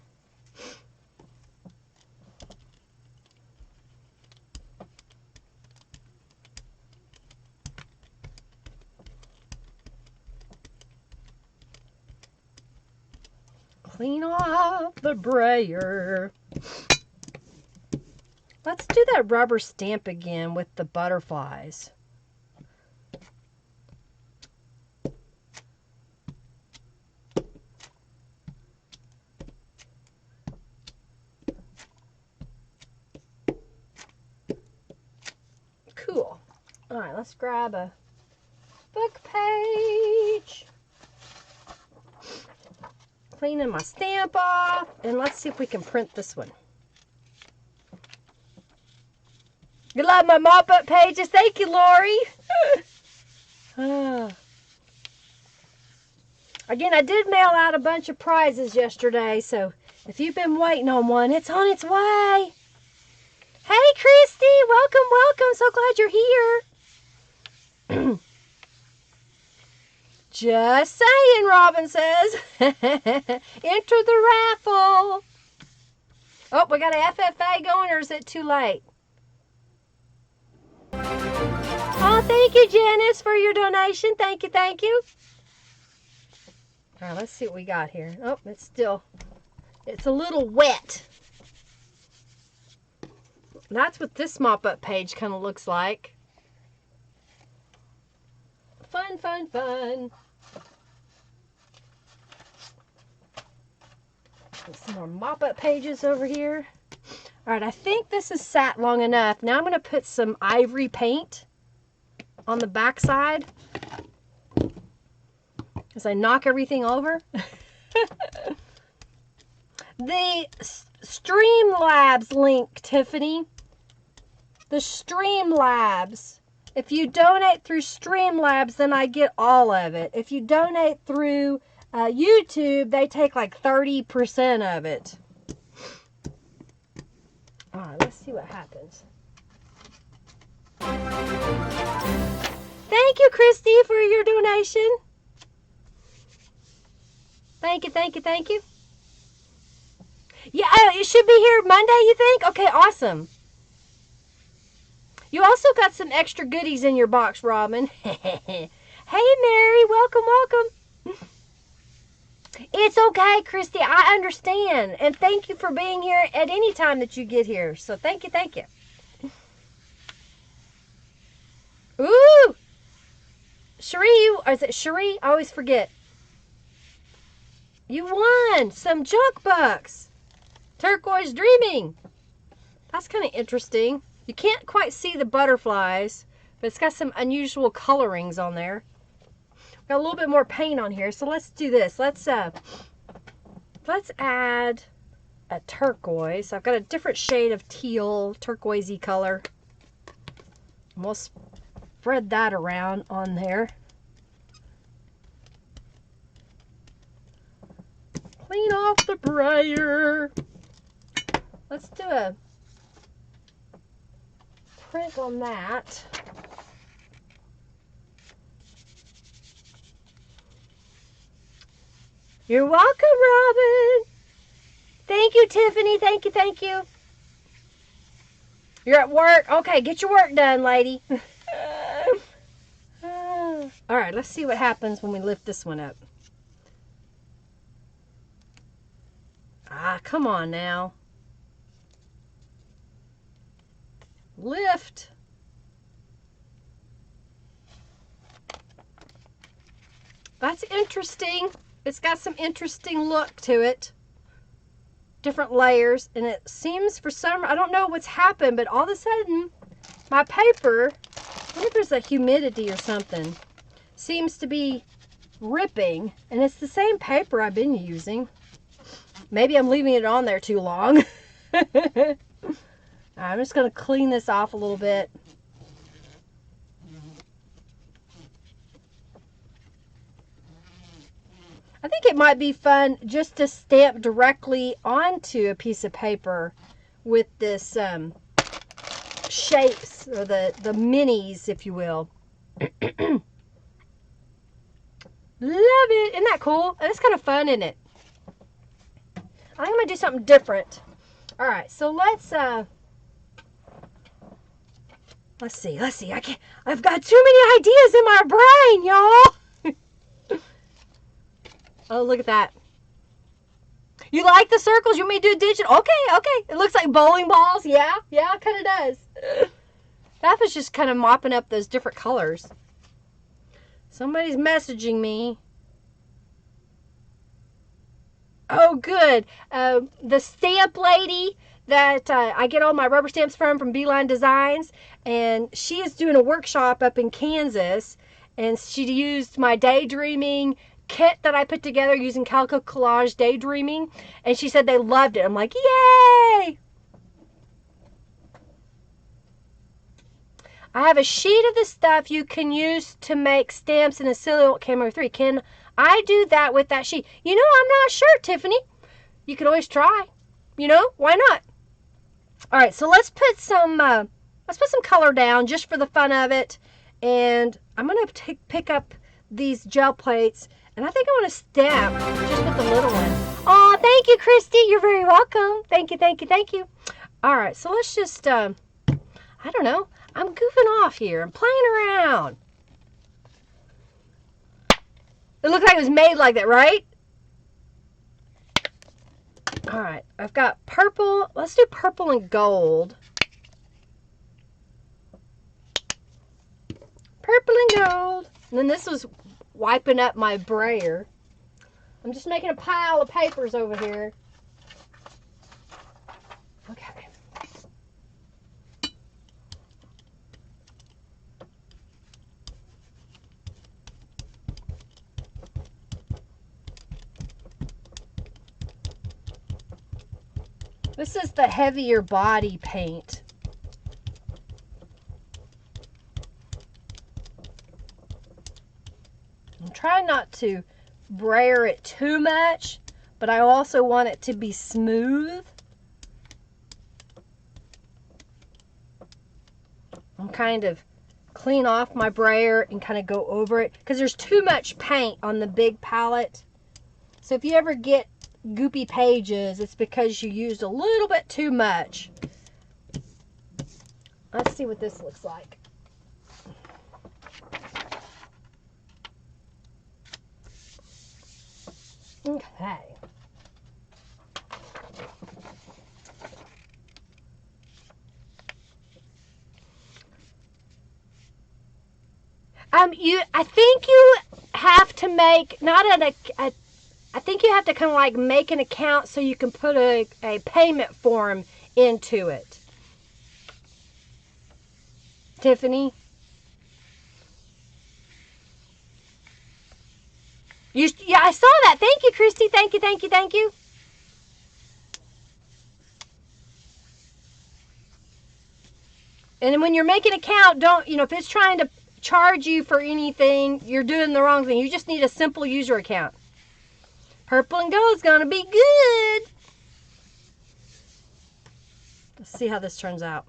Clean off the brayer. Let's do that rubber stamp again with the butterflies. Cool. All right, let's grab a book page. Cleaning my stamp off, and let's see if we can print this one. You love my mop-up pages? Thank you, Lori. Again, I did mail out a bunch of prizes yesterday, so if you've been waiting on one, it's on its way. Hey, Christy. Welcome, welcome. So glad you're here. Just saying, Robin says. Enter the raffle. Oh, we got an FFA going, or is it too late? Oh, thank you, Janice, for your donation. Thank you, thank you. All right, let's see what we got here. Oh, it's a little wet. That's what this mop-up page kind of looks like. Fun, fun, fun. Some more mop-up pages over here. All right, I think this has sat long enough. Now I'm going to put some ivory paint on the back side as I knock everything over. The Streamlabs link, Tiffany. The Streamlabs. If you donate through Streamlabs, then I get all of it. If you donate through YouTube, they take like 30% of it. Alright, let's see what happens. Thank you, Christy, for your donation. Thank you, thank you, thank you. Yeah, it should be here Monday, you think? Okay, awesome. You also got some extra goodies in your box, Robin. Hey, Mary, welcome, welcome. It's okay, Christy. I understand. And thank you for being here at any time that you get here. So thank you, thank you. Ooh! Cherie, or is it Cherie? I always forget. You won some junk bucks. Turquoise Dreaming. That's kind of interesting. You can't quite see the butterflies, but it's got some unusual colorings on there. Got a little bit more paint on here, so let's do this. Let's add a turquoise. I've got a different shade of teal, turquoisey color. And we'll spread that around on there. Clean off the brayer. Let's do a print on that. You're welcome, Robin. Thank you, Tiffany. Thank you, thank you. You're at work? Okay, get your work done, lady. All right, let's see what happens when we lift this one up. Ah, come on now. Lift. That's interesting. It's got some interesting look to it. Different layers. And it seems for some, I don't know what's happened, but all of a sudden, my paper, I wonder if there's a humidity or something, seems to be ripping. And it's the same paper I've been using. Maybe I'm leaving it on there too long. I'm just going to clean this off a little bit. I think it might be fun just to stamp directly onto a piece of paper with this shapes, or the minis, if you will. Love it. Isn't that cool? It's kind of fun, isn't it? I think I'm going to do something different. All right, so let's see. I've got too many ideas in my brain, y'all. Oh, look at that. You like the circles? You want me to do digital? Okay. It looks like bowling balls. Yeah, it kind of does. That was just kind of mopping up those different colors. Somebody's messaging me. Oh, good. The stamp lady that I get all my rubber stamps from Beeline Designs, and she is doing a workshop up in Kansas, and she used my daydreaming kit that I put together using Calico Collage Daydreaming, and she said they loved it. I'm like, yay! I have a sheet of the stuff you can use to make stamps in a Silhouette Camo 3. Can I do that with that sheet? You know, I'm not sure, Tiffany. You could always try. You know, why not? All right, so let's put some color down just for the fun of it, and I'm gonna pick up these gel plates. And I think I want to stamp just with the little one. Oh, thank you, Christy. You're very welcome. Thank you. All right, so let's just, I don't know. I'm goofing off here. I'm playing around. It looked like it was made like that, right? All right, I've got purple. Let's do purple and gold. Purple and gold. And then this was wiping up my brayer. I'm just making a pile of papers over here. Okay. This is the heavier body paint. I'm trying not to brayer it too much, but I also want it to be smooth. kind of clean off my brayer and kind of go over it because there's too much paint on the big palette. So if you ever get goopy pages, it's because you used a little bit too much. Let's see what this looks like. Okay. I think you have to make, I think you have to kind of like make an account so you can put a payment form into it. Tiffany? Yeah, I saw that. Thank you, Christy. Thank you, thank you, thank you. And then when you're making an account, don't, if it's trying to charge you for anything, you're doing the wrong thing. You just need a simple user account. Purple and gold is going to be good. Let's see how this turns out.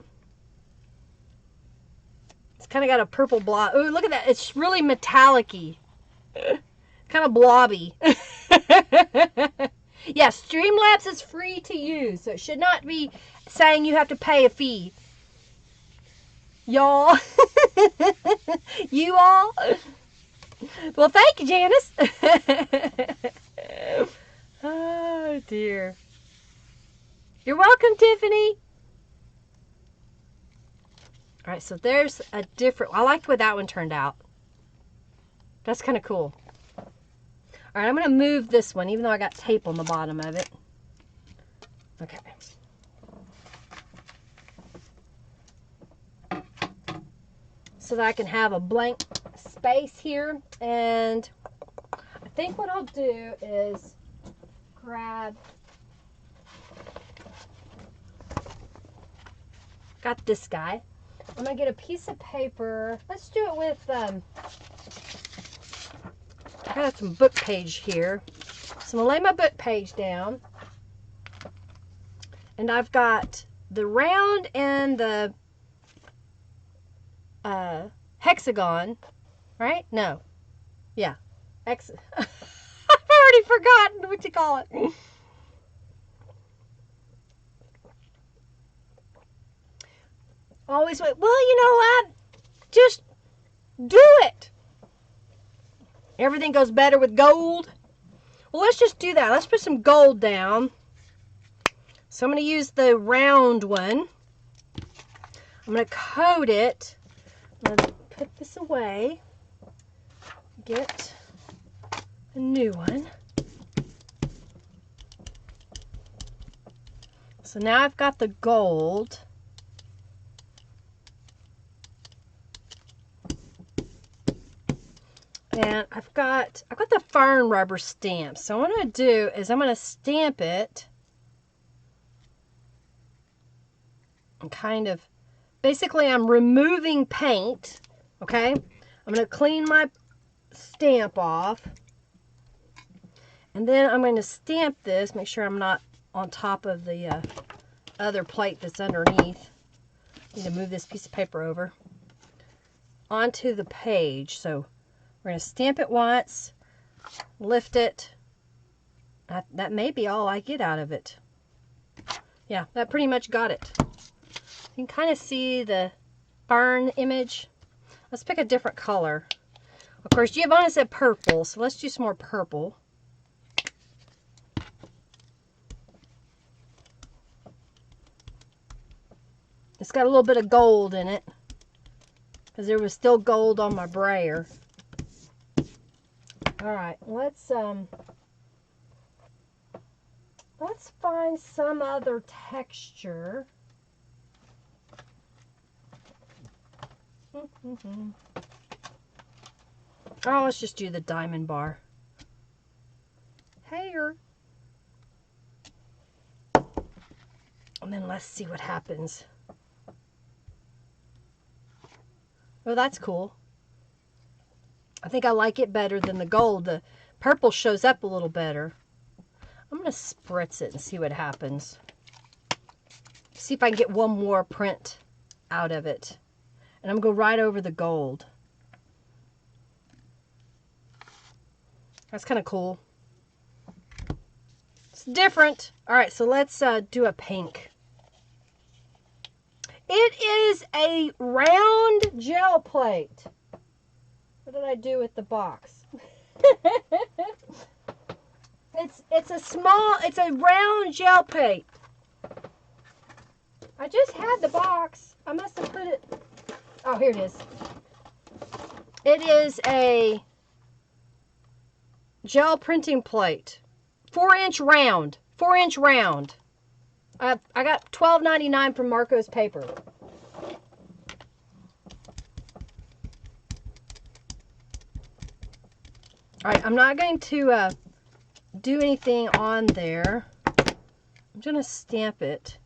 It's kind of got a purple blob. Oh, look at that. It's really metallic-y. Kind of blobby. Yeah, Streamlabs is free to use, so it should not be saying you have to pay a fee. Y'all. You all. Well, thank you, Janice. Oh, dear. You're welcome, Tiffany. All right, so there's a different... I like the way that one turned out. That's kind of cool. All right, I'm going to move this one, even though I got tape on the bottom of it. Okay. So that I can have a blank space here. And I think what I'll do is grab... Got this guy. I'm going to get a piece of paper. Let's do it with... I got some book page here. So I'm going to lay my book page down. And I've got the round and the hexagon. Right? No. Yeah. I've already forgotten what you call it. Always wait. Well, you know what? Just do it. Everything goes better with gold. Well, let's just do that. Let's put some gold down. So I'm going to use the round one. I'm going to coat it. I'm going to put this away. Get a new one. So now I've got the gold. And I've got the fern rubber stamp. So what I'm going to do is I'm going to stamp it and kind of, basically I'm removing paint, okay? I'm going to clean my stamp off. And then I'm going to stamp this, make sure I'm not on top of the other plate that's underneath. I need to move this piece of paper over onto the page. So we're going to stamp it once, lift it. That may be all I get out of it. Yeah, that pretty much got it. You can kind of see the fern image. Let's pick a different color. Of course, Giovanna said purple, so let's do some more purple. It's got a little bit of gold in it, because there was still gold on my brayer. All right, let's find some other texture. Oh, let's just do the diamond bar. Here. And then let's see what happens. Oh, that's cool. I think I like it better than the gold. The purple shows up a little better. I'm going to spritz it and see what happens. See if I can get one more print out of it. And I'm going to go right over the gold. That's kind of cool. It's different. All right, so let's do a pink. It is a round gel plate. What did I do with the box? It's a round gel plate. I just had the box. I must have put it, oh, here it is. It is a gel printing plate. 4-inch round. 4-inch round. I got $12.99 from Marco's Paper. Alright, I'm not going to do anything on there. I'm going to stamp it.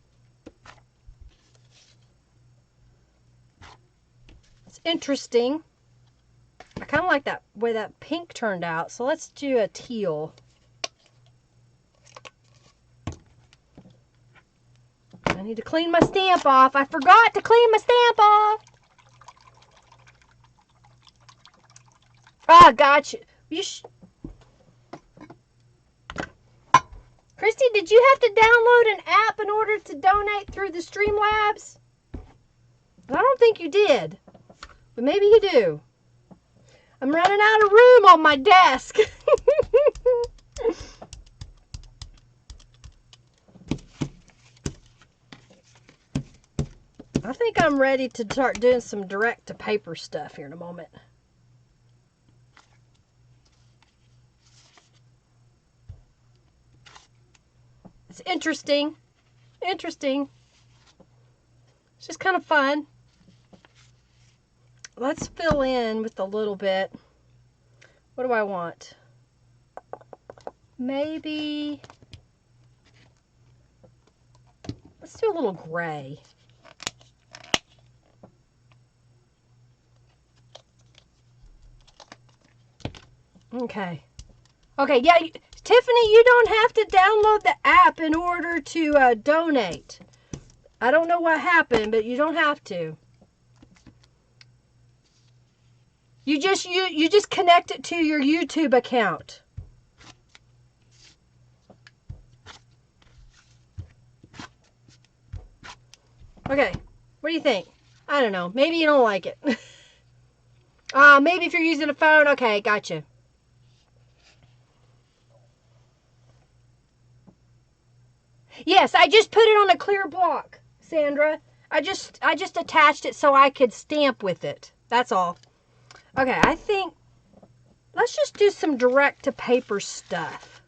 It's interesting. I kind of like that way that pink turned out, so let's do a teal. I need to clean my stamp off. I forgot to clean my stamp off. Ah, gotcha. Christy, did you have to download an app in order to donate through the Streamlabs? I don't think you did, but maybe you do. I'm running out of room on my desk. I think I'm ready to start doing some direct-to-paper stuff here in a moment. It's interesting. Interesting. It's just kind of fun. Let's fill in with a little bit. What do I want? Maybe... let's do a little gray. Okay. Okay, yeah, Tiffany, you don't have to download the app in order to donate. I don't know what happened, but you don't have to. You just connect it to your YouTube account. Okay, what do you think? I don't know. Maybe you don't like it. Maybe if you're using a phone. Okay, gotcha. Yes, I just put it on a clear block, Sandra. I just attached it so I could stamp with it. That's all. Okay, I think let's just do some direct-to-paper stuff.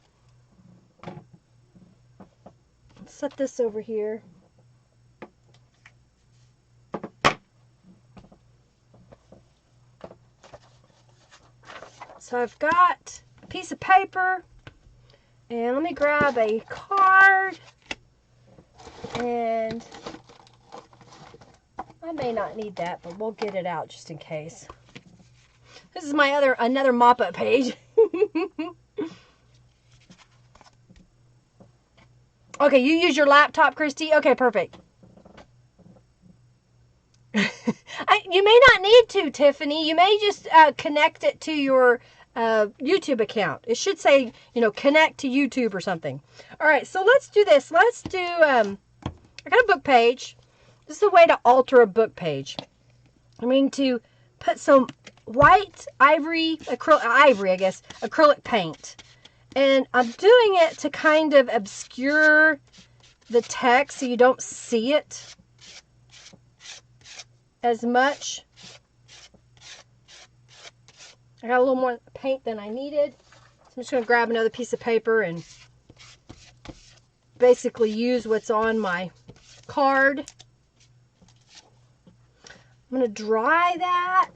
Let's set this over here. So I've got a piece of paper, and let me grab a card, and I may not need that, but we'll get it out just in case. This is my another mop-up page. Okay, you use your laptop, Christy? Okay, perfect. You may not need to, Tiffany. You may just connect it to your YouTube account. It should say, connect to YouTube or something. All right, so let's do this. Let's do, I got a book page. This is a way to alter a book page. I'm going to put some white acrylic paint. And I'm doing it to kind of obscure the text so you don't see it as much. I got a little more paint than I needed. So I'm just going to grab another piece of paper and basically use what's on my card. I'm going to dry that.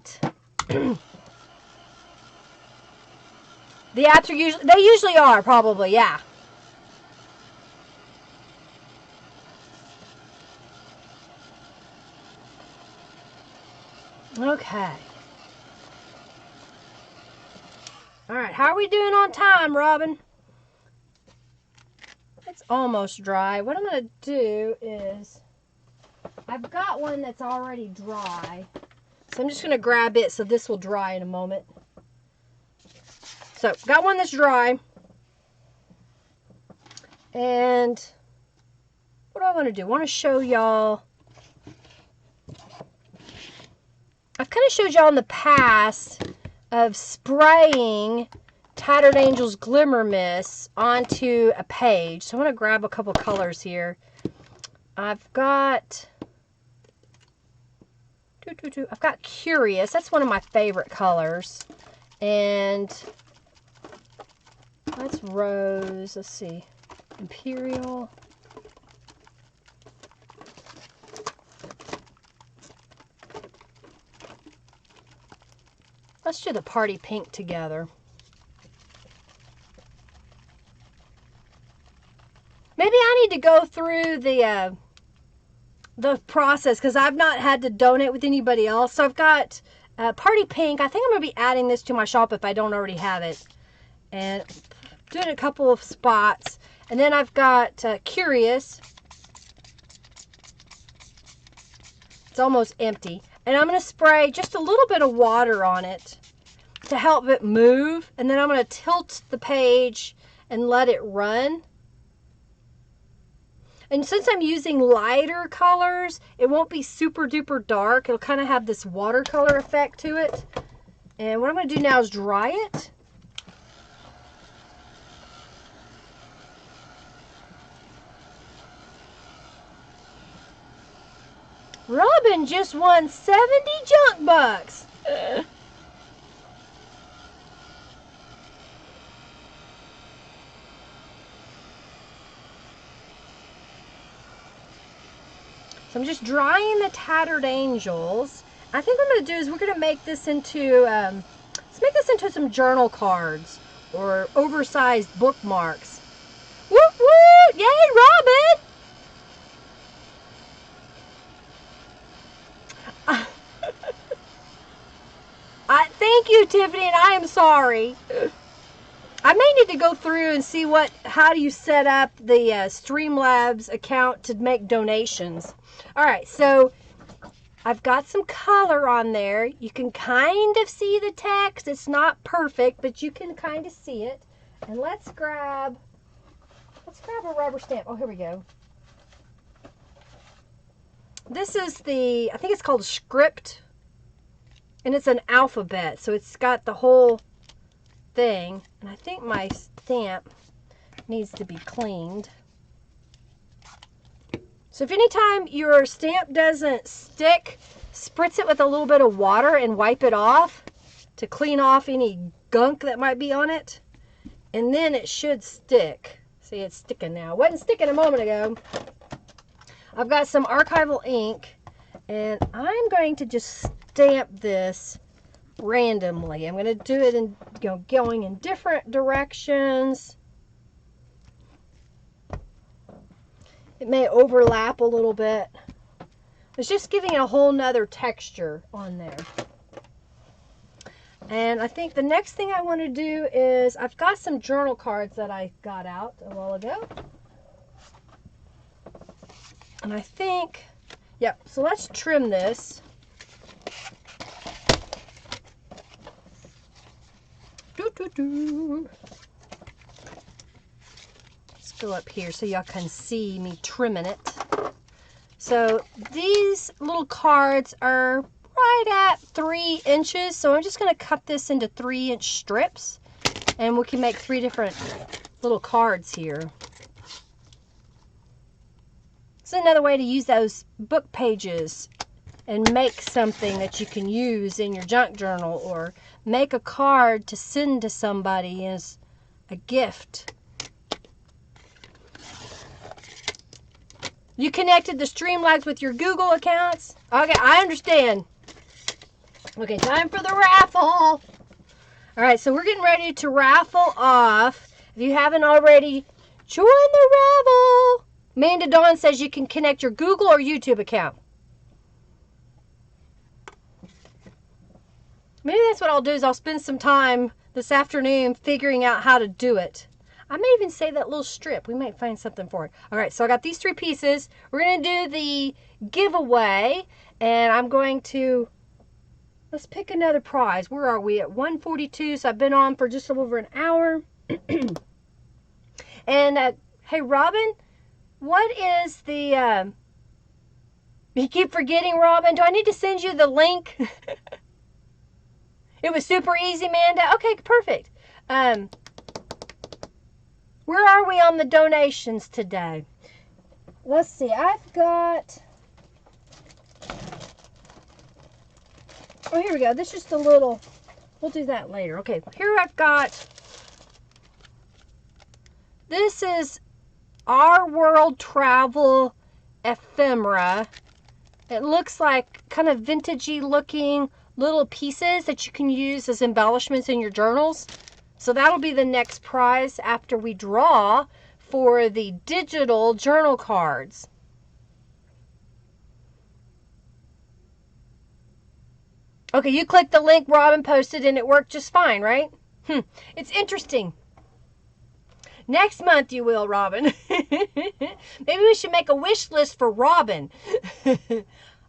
The apps are they usually are, probably, yeah. Okay. All right, how are we doing on time, Robin? It's almost dry. What I'm going to do is, I've got one that's already dry. So I'm just going to grab it so this will dry in a moment. So got one that's dry. And what do I want to do? I want to show y'all. I've kind of showed y'all in the past of spraying Tattered Angels Glimmer Mists onto a page. So I'm going to grab a couple colors here. I've got Curious. That's one of my favorite colors. And that's Rose. Let's see. Imperial. Let's do the Party Pink together. Maybe I need to go through the process because I've not had to donate with anybody else. So I've got Party Pink. I think I'm going to be adding this to my shop if I don't already have it. And doing a couple of spots. And then I've got Curious. It's almost empty. And I'm going to spray just a little bit of water on it to help it move. And then I'm going to tilt the page and let it run. And since I'm using lighter colors, it won't be super duper dark. It'll kind of have this watercolor effect to it. And what I'm going to do now is dry it. Robin just won 70 junk bucks. So I'm just drying the Tattered Angels. I think what I'm going to do is we're going to make this into, let's make this into some journal cards or oversized bookmarks. Woo woo! Yay, Robin! Thank you, Tiffany, and I am sorry. I may need to go through and see how do you set up the Streamlabs account to make donations. All right, so I've got some color on there. You can kind of see the text. It's not perfect, but you can kind of see it. And let's grab a rubber stamp. Oh, here we go. This is I think it's called a script. And it's an alphabet, so it's got the whole thing. And I think my stamp needs to be cleaned. So if anytime your stamp doesn't stick, spritz it with a little bit of water and wipe it off to clean off any gunk that might be on it. And then it should stick. See, it's sticking now. It wasn't sticking a moment ago. I've got some archival ink, and I'm going to just stamp this randomly. I'm going to do it in going in different directions. It may overlap a little bit. It's just giving a whole nother texture on there. And I think the next thing I want to do is I've got some journal cards that I got out a while ago. And I think, yep, so let's trim this. Let's go up here so y'all can see me trimming it. So these little cards are right at 3 inches. So I'm just going to cut this into 3-inch strips. And we can make 3 different little cards here. It's another way to use those book pages and make something that you can use in your junk journal, or make a card to send to somebody as a gift. You connected the Streamlabs with your Google accounts? Okay, I understand. Okay, time for the raffle. All right, so we're getting ready to raffle off. If you haven't already, join the raffle. Amanda Dawn says you can connect your Google or YouTube account. Maybe that's what I'll do, is I'll spend some time this afternoon figuring out how to do it. I may even save that little strip. We might find something for it. All right, so I got these 3 pieces. We're going to do the giveaway, and I'm going to Let's pick another prize. Where are we? At 1:42, so I've been on for just over an hour. And, hey, Robin, what is the, you keep forgetting, Robin. Do I need to send you the link? It was super easy, Manda. Okay, perfect. Where are we on the donations today? Let's see. I've got... Oh, here we go. This is just a little... We'll do that later. Okay, here I've got... This is Our World Travel ephemera. It looks like kind of vintagey looking little pieces that you can use as embellishments in your journals. So that'll be the next prize after we draw for the digital journal cards. Okay, you clicked the link Robin posted and it worked just fine, right? It's interesting. Next month you will, Robin. Maybe we should make a wish list for Robin.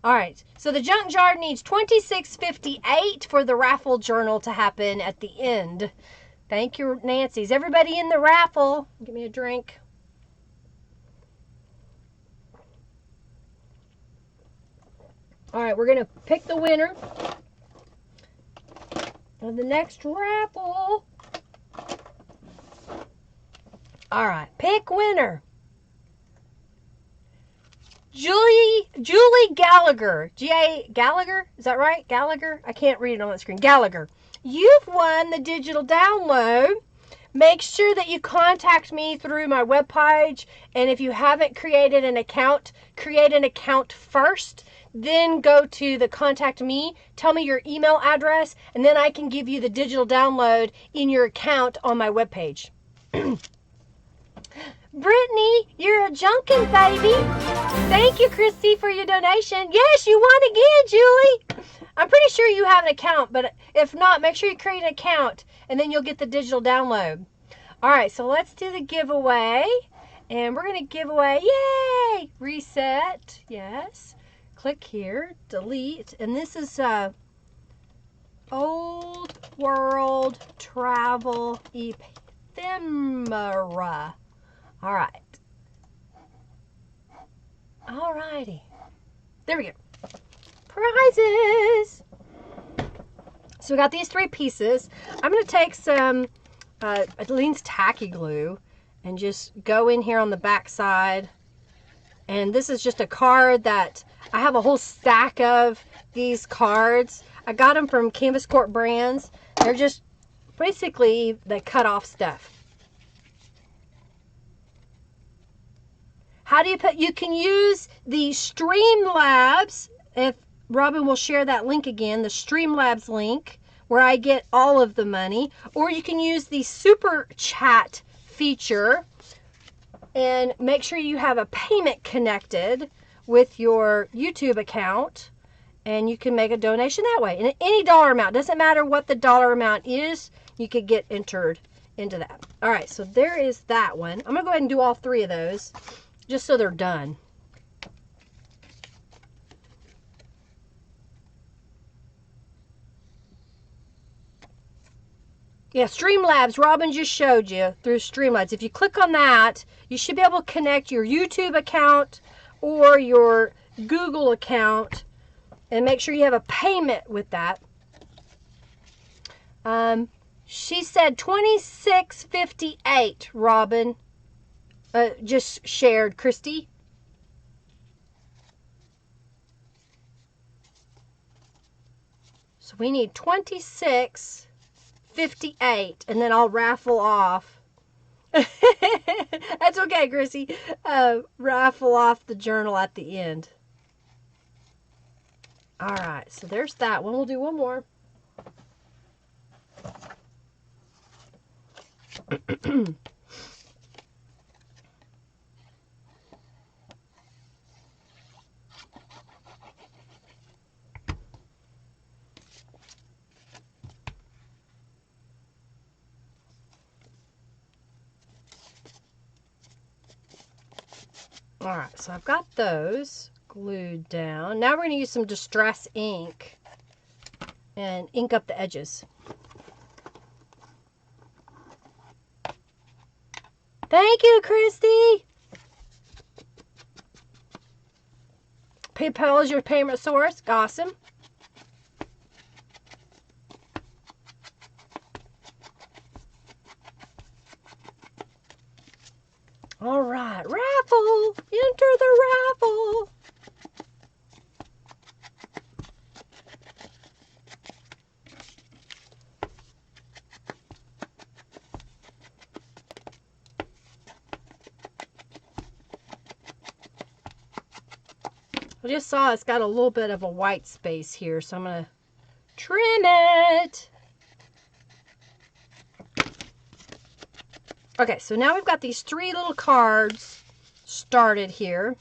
All right, so the junk jar needs $26.58 for the raffle journal to happen at the end. Thank you, Nancy. Is everybody in the raffle? Give me a drink. All right, we're going to pick the winner of the next raffle. All right, pick winner. Julie Gallagher. G.A. Gallagher? Is that right? Gallagher? I can't read it on the screen. Gallagher. You've won the digital download. Make sure that you contact me through my webpage. And if you haven't created an account, create an account first. Then go to the contact me. Tell me your email address. And then I can give you the digital download in your account on my webpage. Brittany, you're a junkin' baby. Thank you, Christy, for your donation. Yes, you won again, Julie. I'm pretty sure you have an account, but if not, make sure you create an account, and then you'll get the digital download. All right, so let's do the giveaway, and we're going to give away, yay, reset, yes. Click here, delete, and this is Old World Travel ephemera. All right. All righty. There we go. Prizes. So we got these 3 pieces. I'm going to take some Adeline's tacky glue and just go in here on the back side. And this is just a card that I have a whole stack of these cards. I got them from Canvas Corp Brands. They're just basically the cut off stuff. How do you put, you can use the Streamlabs, if Robin will share that link again, the Streamlabs link, where I get all of the money, or you can use the Super Chat feature, and make sure you have a payment connected with your YouTube account, and you can make a donation that way. And any dollar amount, doesn't matter what the dollar amount is, you could get entered into that. All right, so there is that one. I'm going to go ahead and do all 3 of those, just so they're done. Yeah, Streamlabs, Robin just showed you through Streamlabs. If you click on that, you should be able to connect your YouTube account or your Google account and make sure you have a payment with that. She said $26.58, Robin. Just shared, Christy. So we need $26.58, and then I'll raffle off. That's okay, Chrissy. Raffle off the journal at the end. All right, so there's that one. We'll do one more. All right, so I've got those glued down. Now we're going to use some Distress ink. and ink up the edges. Thank you, Christy. PayPal is your payment source. Awesome. All right, raffle. Enter the raffle. I just saw it's got a little bit of a white space here, so I'm going to trim it. Okay, so now we've got these 3 little cards started here.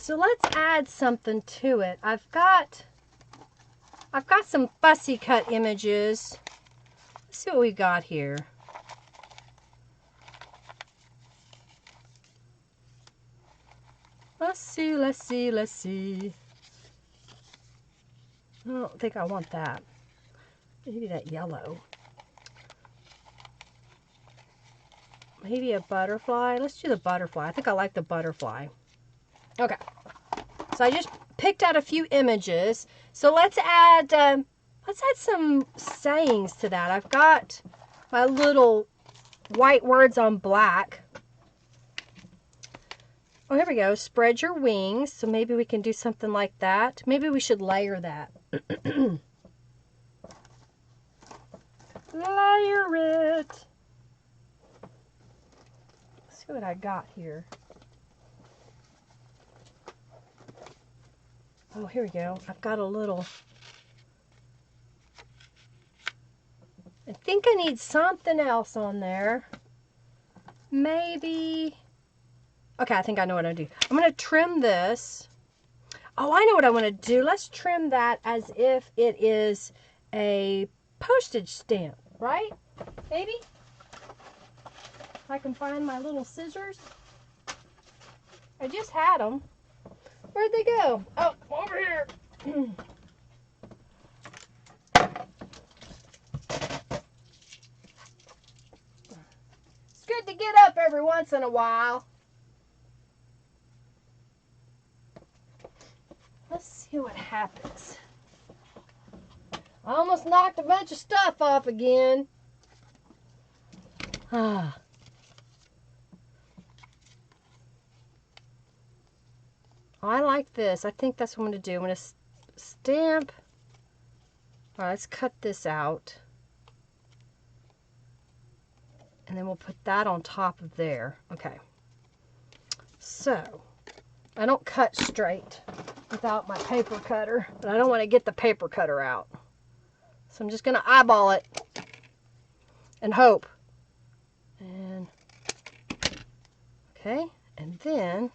So let's add something to it. I've got some fussy cut images. Let's see what we got here. Let's see. I don't think I want that. Maybe that yellow. Maybe a butterfly. Let's do the butterfly. I think I like the butterfly. Okay. So I just picked out a few images. So let's add some sayings to that. I've got my little white words on black. Oh, here we go. Spread your wings. So maybe we can do something like that. Maybe we should layer that. Layer it. Let's see what I got here. Oh, here we go. I've got a little... I think I need something else on there. Maybe... Okay, I think I know what I'm going to do. I'm going to trim this. Oh, I know what I want to do. Let's trim that as if it is a postage stamp, right? Maybe? If I can find my little scissors. I just had them. Where'd they go? Oh, over here. It's good to get up every once in a while. Let's see what happens. I almost knocked a bunch of stuff off again. I like this. I think that's what I'm going to do. I'm going to stamp. All right, let's cut this out. And then we'll put that on top of there. Okay. So, I don't cut straight without my paper cutter, but I don't want to get the paper cutter out. So I'm just going to eyeball it and hope. And okay, and then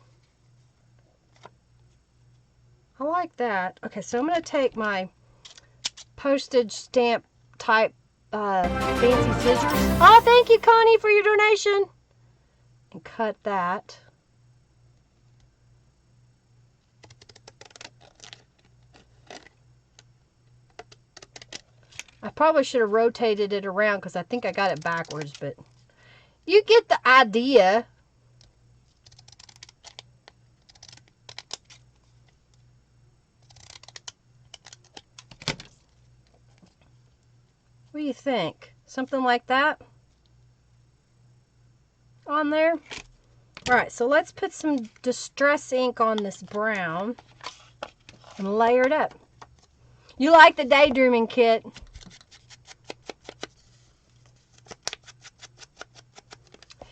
I like that. Okay, so I'm going to take my postage stamp type fancy scissors. Oh, thank you, Connie, for your donation. And cut that. I probably should have rotated it around because I think I got it backwards, but you get the idea. What do you think? Something like that on there? All right, so let's put some distress ink on this brown and layer it up. You like the daydreaming kit?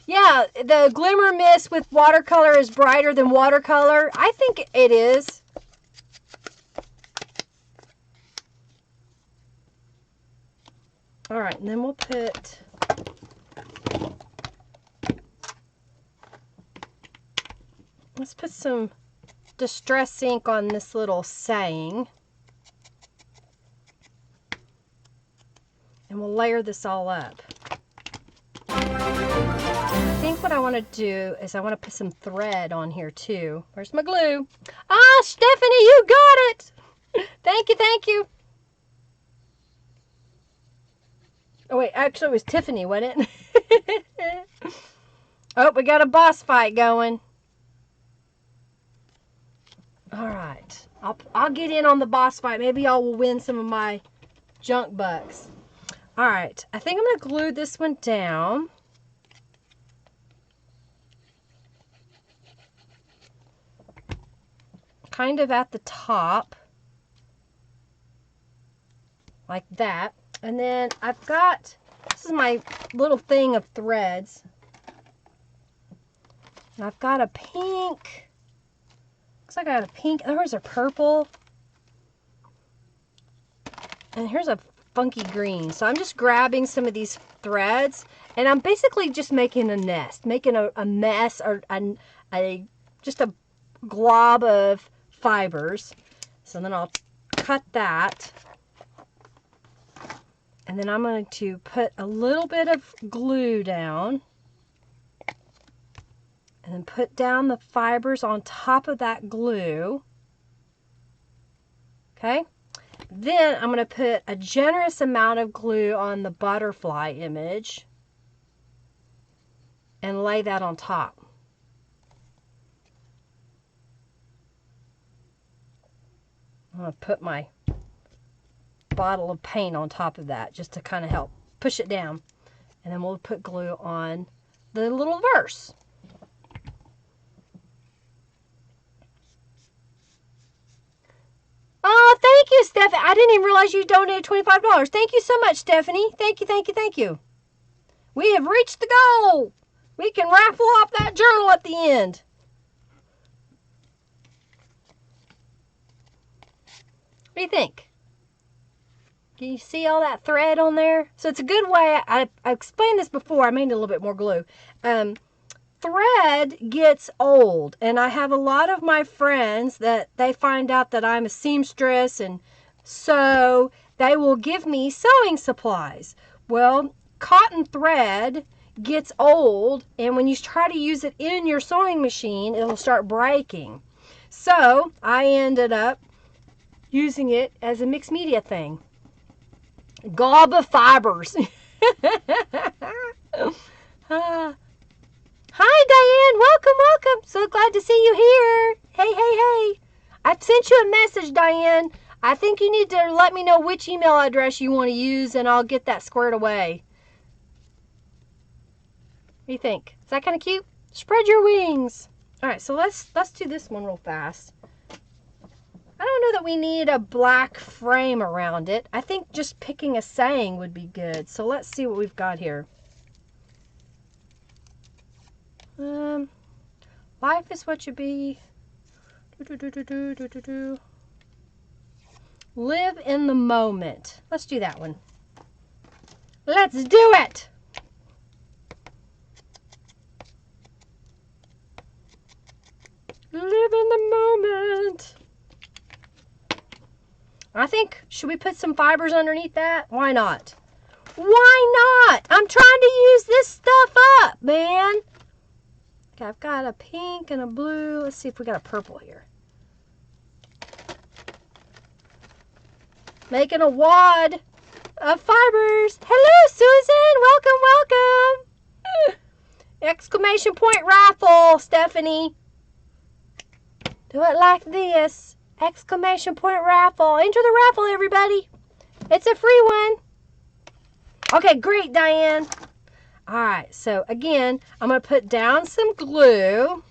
Yeah, the glimmer mist with watercolor is brighter than watercolor. I think it is. All right, and then we'll put... Let's put some distress ink on this little saying. And we'll layer this all up. I think what I want to do is I want to put some thread on here too. Where's my glue? Ah, Stephanie, you got it! Thank you, thank you. Oh, wait, actually, it was Tiffany, wasn't it? Oh, we got a boss fight going. All right. I'll get in on the boss fight. Maybe I will win some of my junk bucks. All right. I think I'm going to glue this one down. Kind of at the top. Like that. And then I've got, this is my little thing of threads. And I've got a pink. Looks like I got a pink. There's a purple. And here's a funky green. So I'm just grabbing some of these threads. And I'm basically just making a nest. Making a mess or just a glob of fibers. So then I'll cut that. And then I'm going to put a little bit of glue down. And then put down the fibers on top of that glue. Okay. Then I'm going to put a generous amount of glue on the butterfly image. And lay that on top. I'm going to put my bottle of paint on top of that just to kind of help push it down. And then we'll put glue on the little verse. Oh, thank you, Stephanie. I didn't even realize you donated $25. Thank you so much, Stephanie. Thank you, thank you, thank you. We have reached the goal. We can raffle off that journal at the end. What do you think? Can you see all that thread on there? So it's a good way. I explained this before. I made a little bit more glue. Thread gets old, and I have a lot of my friends that they find out that I'm a seamstress, and so they will give me sewing supplies. Well, cotton thread gets old, and when you try to use it in your sewing machine, it'll start breaking. So I ended up using it as a mixed media thing. Glob of fibers. Hi, Diane. Welcome, welcome. So glad to see you here. Hey, hey, hey. I've sent you a message, Diane. I think you need to let me know which email address you want to use, and I'll get that squared away. What do you think? Is that kind of cute? Spread your wings. All right, so let's do this one real fast. I don't know that we need a black frame around it. I think just picking a saying would be good. So let's see what we've got here. Life is what you be. Live in the moment. Let's do that one. Let's do it. Live in the moment. I think, should we put some fibers underneath that? Why not? Why not? I'm trying to use this stuff up, man. Okay, I've got a pink and a blue. Let's see if we got a purple here. Making a wad of fibers. Hello, Susan. Welcome, welcome. Exclamation point raffle, Stephanie. Do it like this. Exclamation point raffle. Enter the raffle, everybody. It's a free one. Okay, great, Diane. All right, so again, I'm going to put down some glue.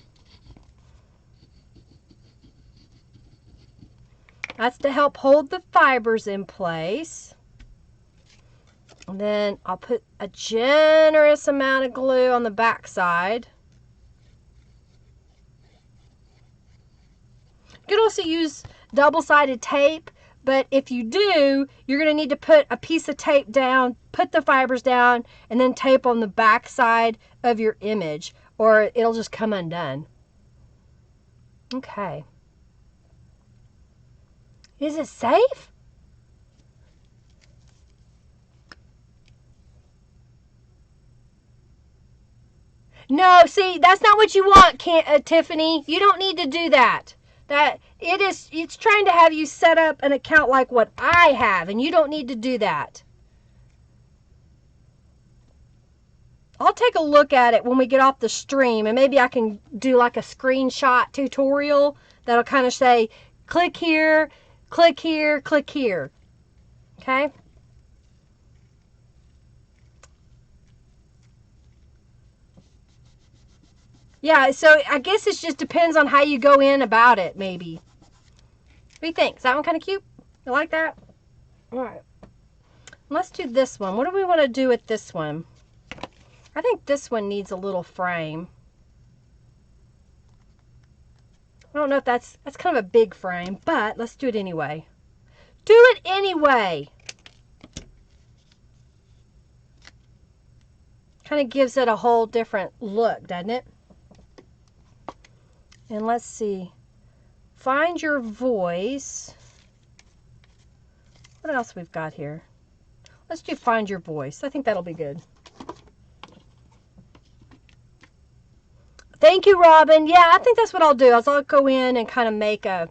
That's to help hold the fibers in place. And then I'll put a generous amount of glue on the back side. You could also use double-sided tape, but if you do, you're going to need to put a piece of tape down, put the fibers down, and then tape on the back side of your image, or it'll just come undone. Okay. Is it safe? No, see, that's not what you want, Tiffany. You don't need to do that. It's trying to have you set up an account like what I have, and you don't need to do that. I'll take a look at it when we get off the stream, and maybe I can do like a screenshot tutorial that'll kind of say, click here, click here, click here. Okay? Yeah, so I guess it just depends on how you go in about it, maybe. What do you think? Is that one kind of cute? You like that? All right. Let's do this one. What do we want to do with this one? I think this one needs a little frame. I don't know if that's kind of a big frame, but let's do it anyway. Do it anyway! Kind of gives it a whole different look, doesn't it? And let's see. Find your voice. What else we've got here? Let's do find your voice. I think that'll be good. Thank you, Robin. Yeah, I think that's what I'll do. I'll go in and kind of make a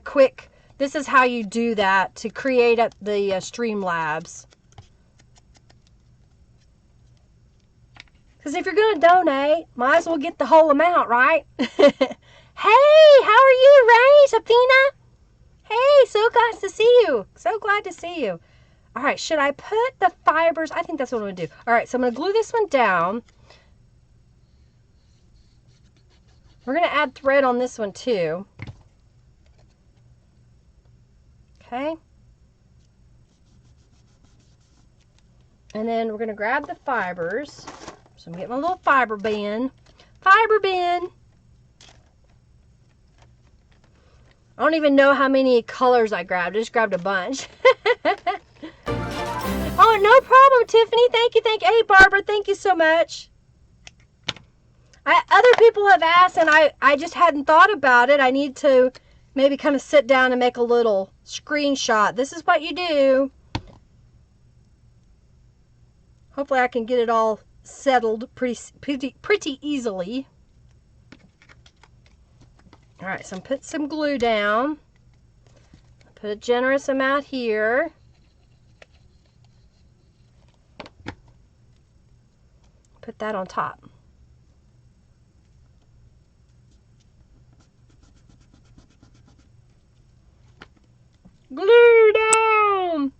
quick, this is how you do that to create the Streamlabs. Because if you're going to donate, might as well get the whole amount, right? Hey, how are you, Ray, Safina? Hey, so glad to see you. So glad to see you. All right, should I put the fibers? I think that's what I'm going to do. All right, so I'm going to glue this one down. We're going to add thread on this one too. Okay. And then we're going to grab the fibers. So I'm getting my little fiber bin. Fiber bin. I don't even know how many colors I grabbed. I just grabbed a bunch. Oh, no problem, Tiffany. Thank you. Thank you. Hey, Barbara. Thank you so much. Other people have asked, and I just hadn't thought about it. I need to maybe kind of sit down and make a little screenshot. This is what you do. Hopefully I can get it all settled pretty easily. All right, so I'm putting some glue down. Put a generous amount here. Put that on top. Glue down!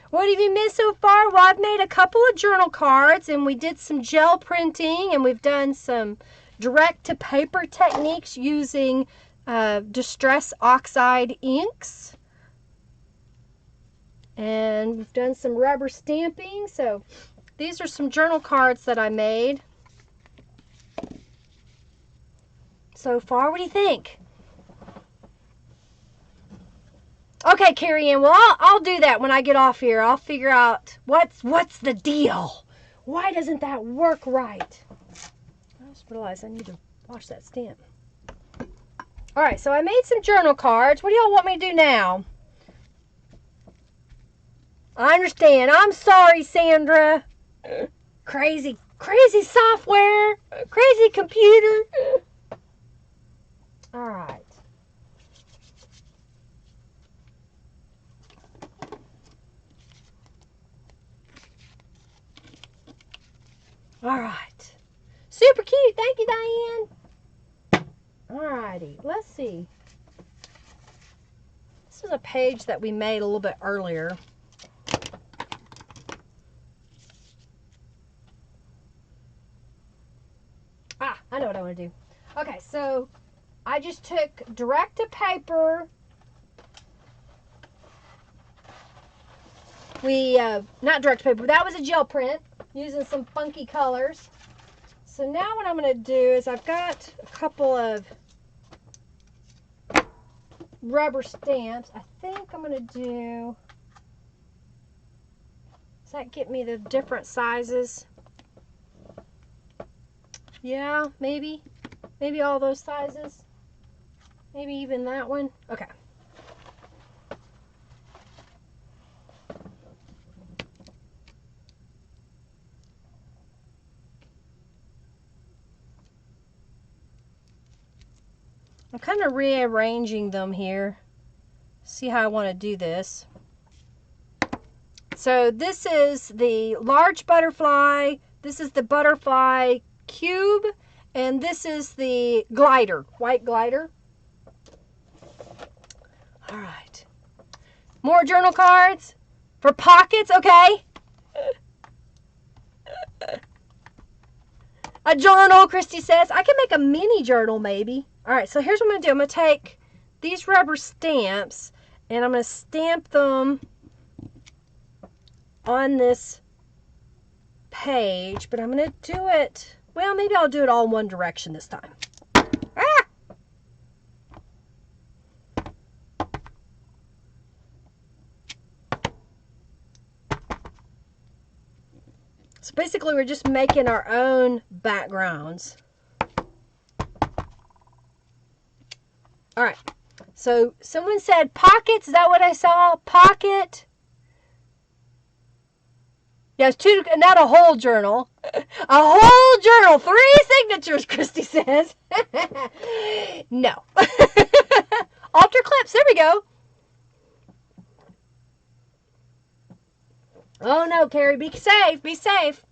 What have you missed so far? Well, I've made a couple of journal cards, and we did some gel printing, and we've done some direct-to-paper techniques using Distress Oxide inks. And we've done some rubber stamping. So these are some journal cards that I made so far. What do you think? Okay, Carrie Ann, well, I'll do that when I get off here. I'll figure out what's the deal. Why doesn't that work right? I just realized I need to wash that stamp. All right, so I made some journal cards. What do y'all want me to do now? I understand. I'm sorry, Sandra. Crazy software. Crazy computer. All right. All right. Super cute. Thank you, Diane. All righty. Let's see. This is a page that we made a little bit earlier. I know what I want to do. Okay, so I just took direct to paper. Not direct to paper, that was a gel print using some funky colors. So now what I'm going to do is I've got a couple of rubber stamps. I think I'm going to do, does that get me the different sizes? Yeah, maybe all those sizes. Maybe even that one. Okay. I'm kind of rearranging them here. See how I want to do this. So this is the large butterfly. This is the butterfly cube, and this is the glider, white glider. All right. More journal cards for pockets, okay? A journal, Christy says. I can make a mini journal maybe. All right, so here's what I'm going to do. I'm going to take these rubber stamps and I'm going to stamp them on this page, but I'm going to do it, well, maybe I'll do it all in one direction this time. Ah! So basically we're just making our own backgrounds. All right, so someone said pockets, is that what I saw? Pocket. Yes, two, not a whole journal. A whole journal, 3 signatures, Christy says. No. Alter clips, there we go. Oh no, Carrie, be safe, be safe.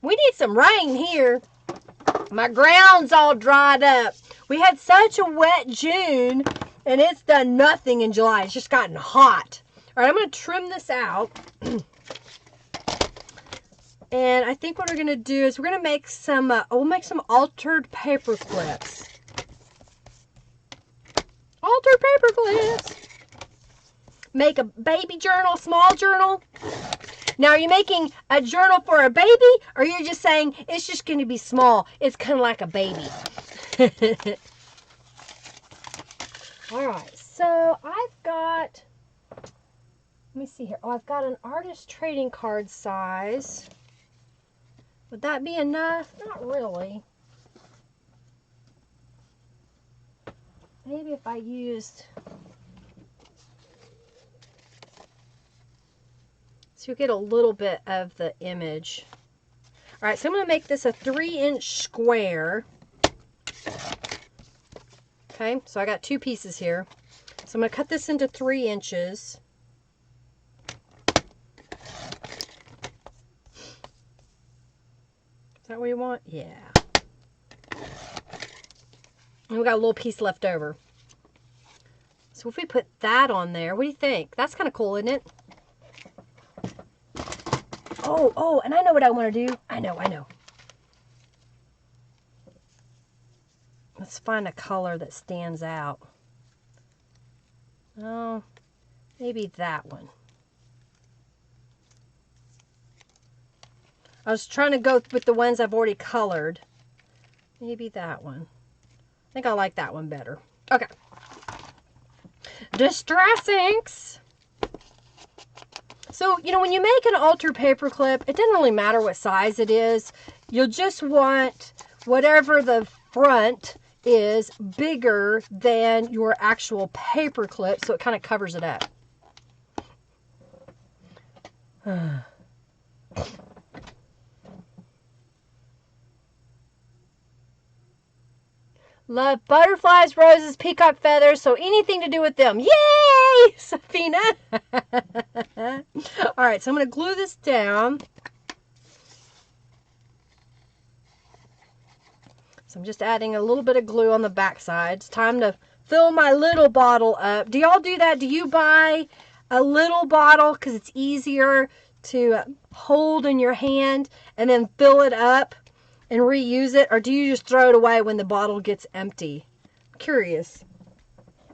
We need some rain here. My ground's all dried up. We had such a wet June, and it's done nothing in July. It's just gotten hot. All right, I'm going to trim this out. And I think what we're going to do is we're going to make some, we'll make some altered paper clips. Altered paper clips. Make a baby journal, small journal. Now, are you making a journal for a baby, or you're just saying it's just going to be small? It's kind of like a baby. All right, so I've got, let me see here. Oh, I've got an artist trading card size. Would that be enough? Not really. Maybe if I used, so you get a little bit of the image. All right, so I'm going to make this a 3-inch square. Okay, so I got 2 pieces here. So I'm going to cut this into 3 inches. Is that what you want? Yeah. And we got a little piece left over. So if we put that on there, what do you think? That's kind of cool, isn't it? Oh, and I know what I want to do. I know. Let's find a color that stands out. Oh, maybe that one. I was trying to go with the ones I've already colored. Maybe that one. I think I like that one better. Okay. Distress inks. So, you know, when you make an altered paper clip, it doesn't really matter what size it is. You'll just want whatever the front is bigger than your actual paper clip, so it kind of covers it up. Love butterflies, roses, peacock feathers, so anything to do with them. Yay, Safina! All right, so I'm going to glue this down. So I'm just adding a little bit of glue on the back side. It's time to fill my little bottle up. Do y'all do that? Do you buy a little bottle because it's easier to hold in your hand and then fill it up and reuse it, or do you just throw it away when the bottle gets empty? I'm curious.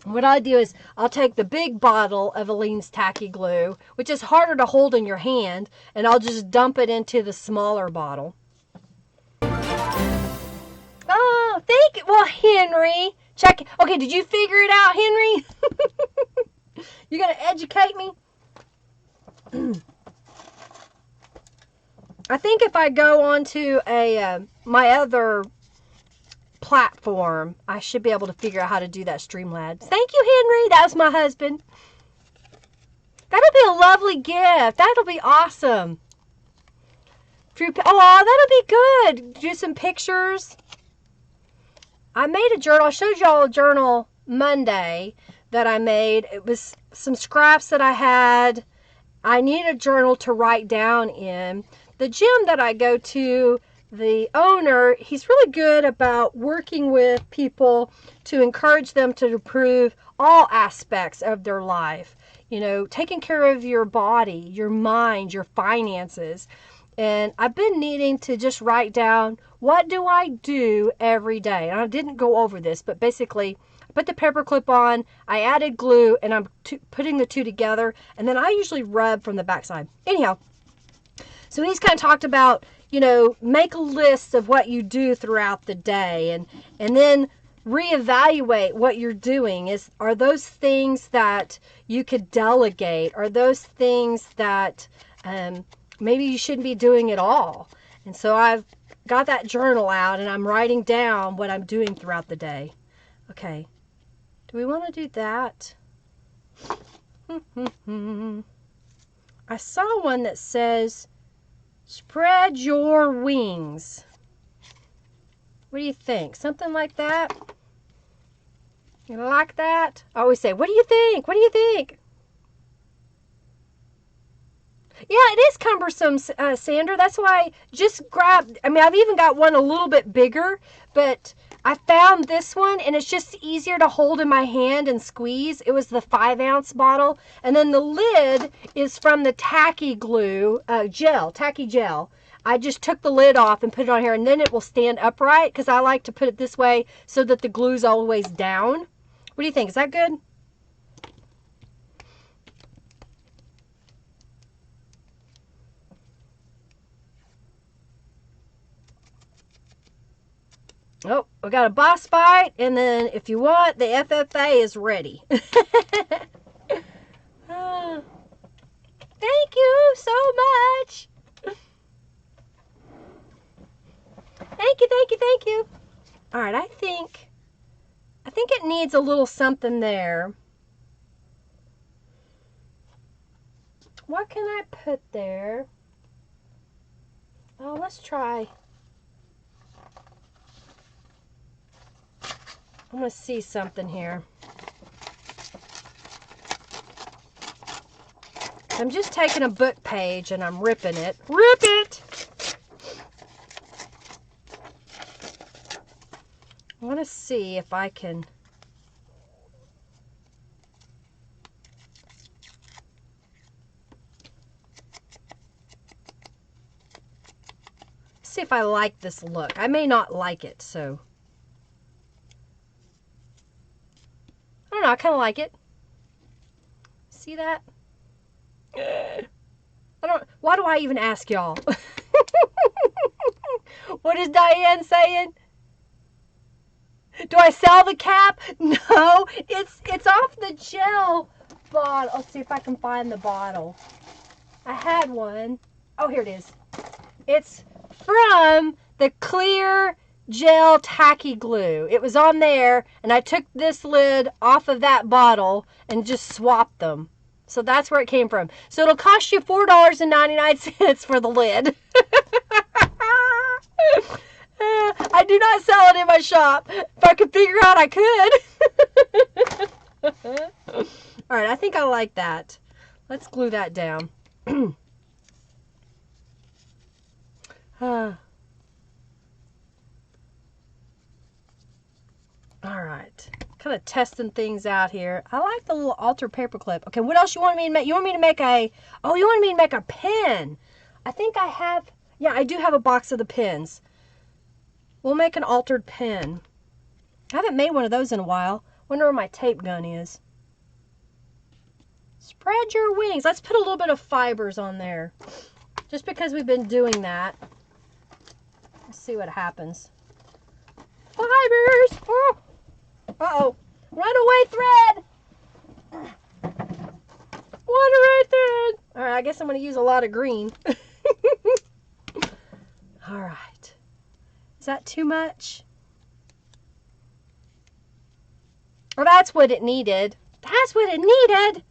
What I do is I'll take the big bottle of Aleene's Tacky Glue, which is harder to hold in your hand, and I'll just dump it into the smaller bottle. Oh, thank you. Well, Henry, check. Okay, did you figure it out, Henry? You gonna educate me? I think if I go onto my other platform, I should be able to figure out how to do that Streamlabs. Thank you, Henry. That was my husband. That'll be a lovely gift. That'll be awesome. Oh, that'll be good. Do some pictures. I made a journal. I showed y'all a journal Monday that I made. It was some scraps that I had. I need a journal to write down in. the gym that I go to, the owner, he's really good about working with people to encourage them to improve all aspects of their life. You know, taking care of your body, your mind, your finances. And I've been needing to just write down, what do I do every day? And I didn't go over this, but basically, I put the paperclip on, I added glue, and I'm putting the two together, and then I usually rub from the backside. Anyhow, so he's kind of talked about, you know, make a list of what you do throughout the day, and then reevaluate what you're doing. Are those things that you could delegate? Are those things that maybe you shouldn't be doing at all? And so I've got that journal out and I'm writing down what I'm doing throughout the day. Okay, do we want to do that? I saw one that says, spread your wings. What do you think? Something like that? You like that? I always say, what do you think? What do you think? Yeah, it is cumbersome, Sandra. That's why I just grabbed, I mean, I've even got one a little bit bigger, but I found this one, and it's just easier to hold in my hand and squeeze. It was the 5-ounce bottle, and then the lid is from the tacky glue, tacky gel. I just took the lid off and put it on here, and then it will stand upright, because I like to put it this way so that the glue's always down. What do you think? Is that good? Oh, we got a boss fight, and then if you want, the FFA is ready. Thank you so much. Thank you, thank you, thank you. All right, I think it needs a little something there. What can I put there? Oh, let's try. I want to see something here. I'm just taking a book page and I'm ripping it. Rip it! I want to see if I can... see if I like this look. I may not like it, so... I don't know, I kind of like it. See that? Why do I even ask y'all? What is Diane saying? Do I sell the cap? No, it's off the gel bottle. Let's see if I can find the bottle. I had one. Oh, here it is. It's from the clear gel tacky glue. It was on there, and I took this lid off of that bottle and just swapped them. So that's where it came from. So it'll cost you $4.99 for the lid. I do not sell it in my shop. If I could figure out, I could. All right, I think I like that. Let's glue that down. All right, kind of testing things out here. I like the little altar paper clip. Okay, what else you want me to make? You want me to make a, oh, you want me to make a pen. I think I have, yeah, I do have a box of the pens. We'll make an altered pen. I haven't made one of those in a while. Wonder where my tape gun is. Spread your wings. Let's put a little bit of fibers on there. Just because we've been doing that. Let's see what happens. Fibers! Oh. Uh-oh. Runaway thread! Runaway thread! Alright, I guess I'm going to use a lot of green. Alright. Is that too much? Oh, that's what it needed. That's what it needed!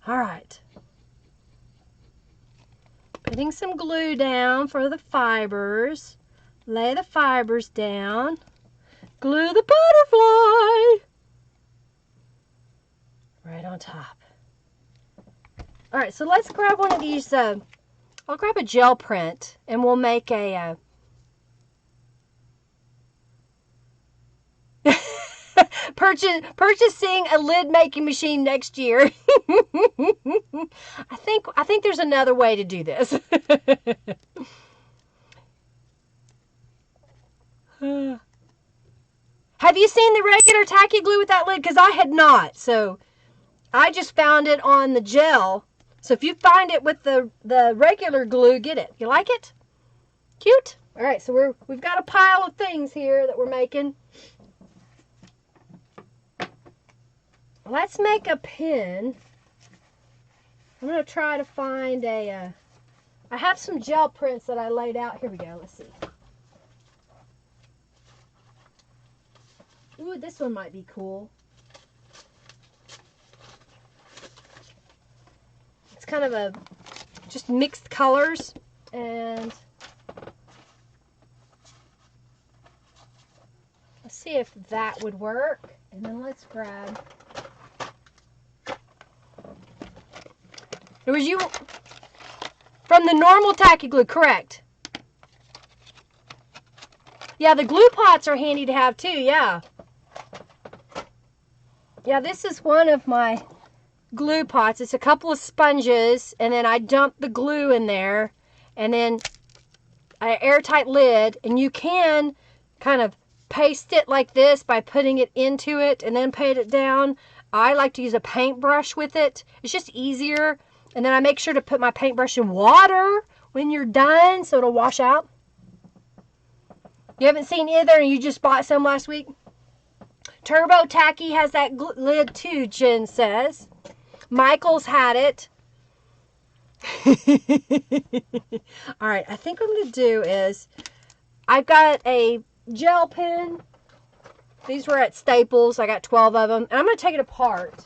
Alright. Putting some glue down for the fibers. Lay the fibers down. Glue the butterfly right on top. All right, so let's grab one of these I'll grab a gel print and we'll make a purchasing a lid making machine next year. I think there's another way to do this. Have you seen the regular tacky glue with that lid? Because I had not. So I just found it on the gel. So if you find it with the regular glue, get it. You like it? Cute? All right, so we've got a pile of things here that we're making. Let's make a pin. I'm going to try to find I have some gel prints that I laid out. Here we go. Let's see. Ooh, this one might be cool. It's kind of just mixed colors, and let's see if that would work. And then let's grab. It was you from the normal tacky glue, correct? Yeah, the glue pots are handy to have too, yeah. Yeah, this is one of my glue pots. It's a couple of sponges, and then I dump the glue in there, and then an airtight lid, and you can kind of paste it like this by putting it into it and then paint it down. I like to use a paintbrush with it. It's just easier. And then I make sure to put my paintbrush in water when you're done so it'll wash out. You haven't seen either and you just bought some last week? Turbo Tacky has that lid too, Jen says. Michael's had it. All right, I think what I'm going to do is I've got a gel pen. These were at Staples. I got 12 of them. And I'm going to take it apart.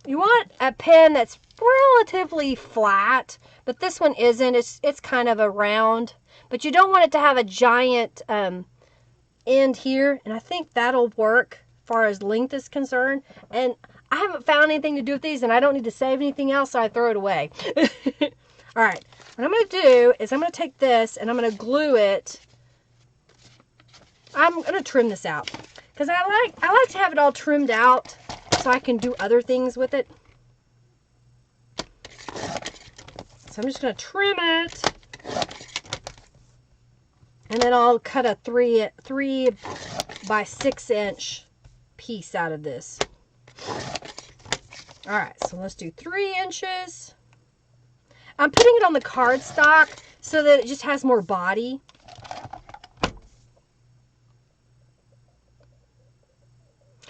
You want a pen that's relatively flat, but this one isn't. It's kind of a round, but you don't want it to have a giant end here, and I think that'll work as far as length is concerned. And I haven't found anything to do with these, and I don't need to save anything else, so I throw it away. All right, what I'm going to do is I'm going to take this and I'm going to glue it. I'm going to trim this out because I like to have it all trimmed out so I can do other things with it. So I'm just going to trim it, and then I'll cut a 3 by 6 inch piece out of this. All right, so let's do 3 inches. I'm putting it on the cardstock so that it just has more body.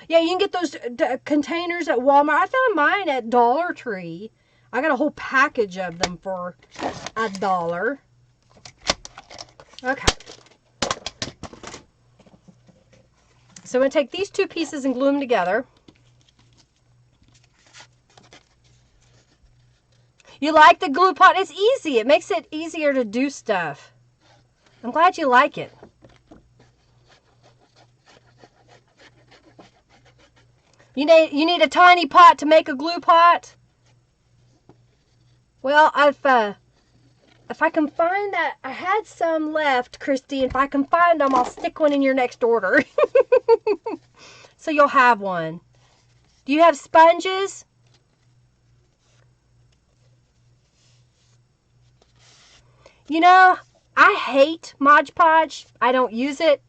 Yeah, you can get those containers at Walmart. I found mine at Dollar Tree. I got a whole package of them for $1. Okay. So I'm going to take these two pieces and glue them together. You like the glue pot? It's easy. It makes it easier to do stuff. I'm glad you like it. You need a tiny pot to make a glue pot? Well, if I can find that, I had some left, Christy. If I can find them, I'll stick one in your next order. So you'll have one. Do you have sponges? You know, I hate Mod Podge. I don't use it.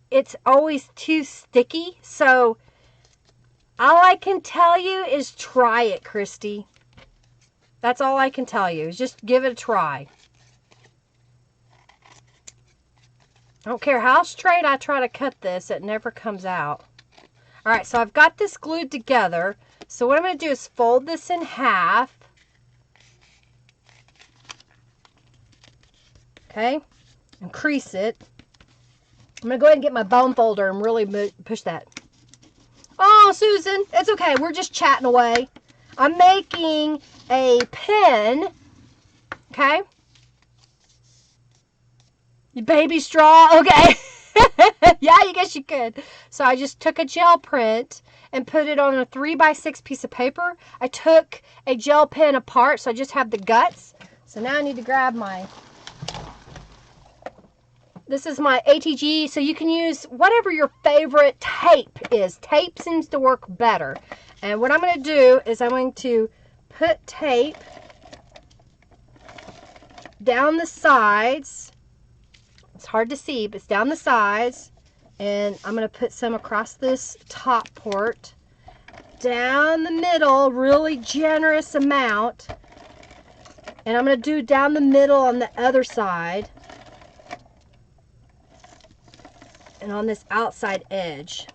It's always too sticky. So all I can tell you is try it, Christy. That's all I can tell you, is just give it a try. I don't care how straight I try to cut this, it never comes out. All right, so I've got this glued together. So what I'm going to do is fold this in half. Okay, and crease it. I'm going to go ahead and get my bone folder and really push that. Oh, Susan, it's okay. We're just chatting away. I'm making a pen. Okay. Baby straw. Okay. Yeah, I guess you could. So I just took a gel print and put it on a 3 by 6 piece of paper. I took a gel pen apart, so I just have the guts. So now I need to grab my, this is my ATG, so you can use whatever your favorite tape is. Tape seems to work better. And what I'm going to do is I'm going to put tape down the sides. It's hard to see, but it's down the sides. And I'm going to put some across this top port. Down the middle, really generous amount. And I'm going to do down the middle on the other side. And on this outside edge.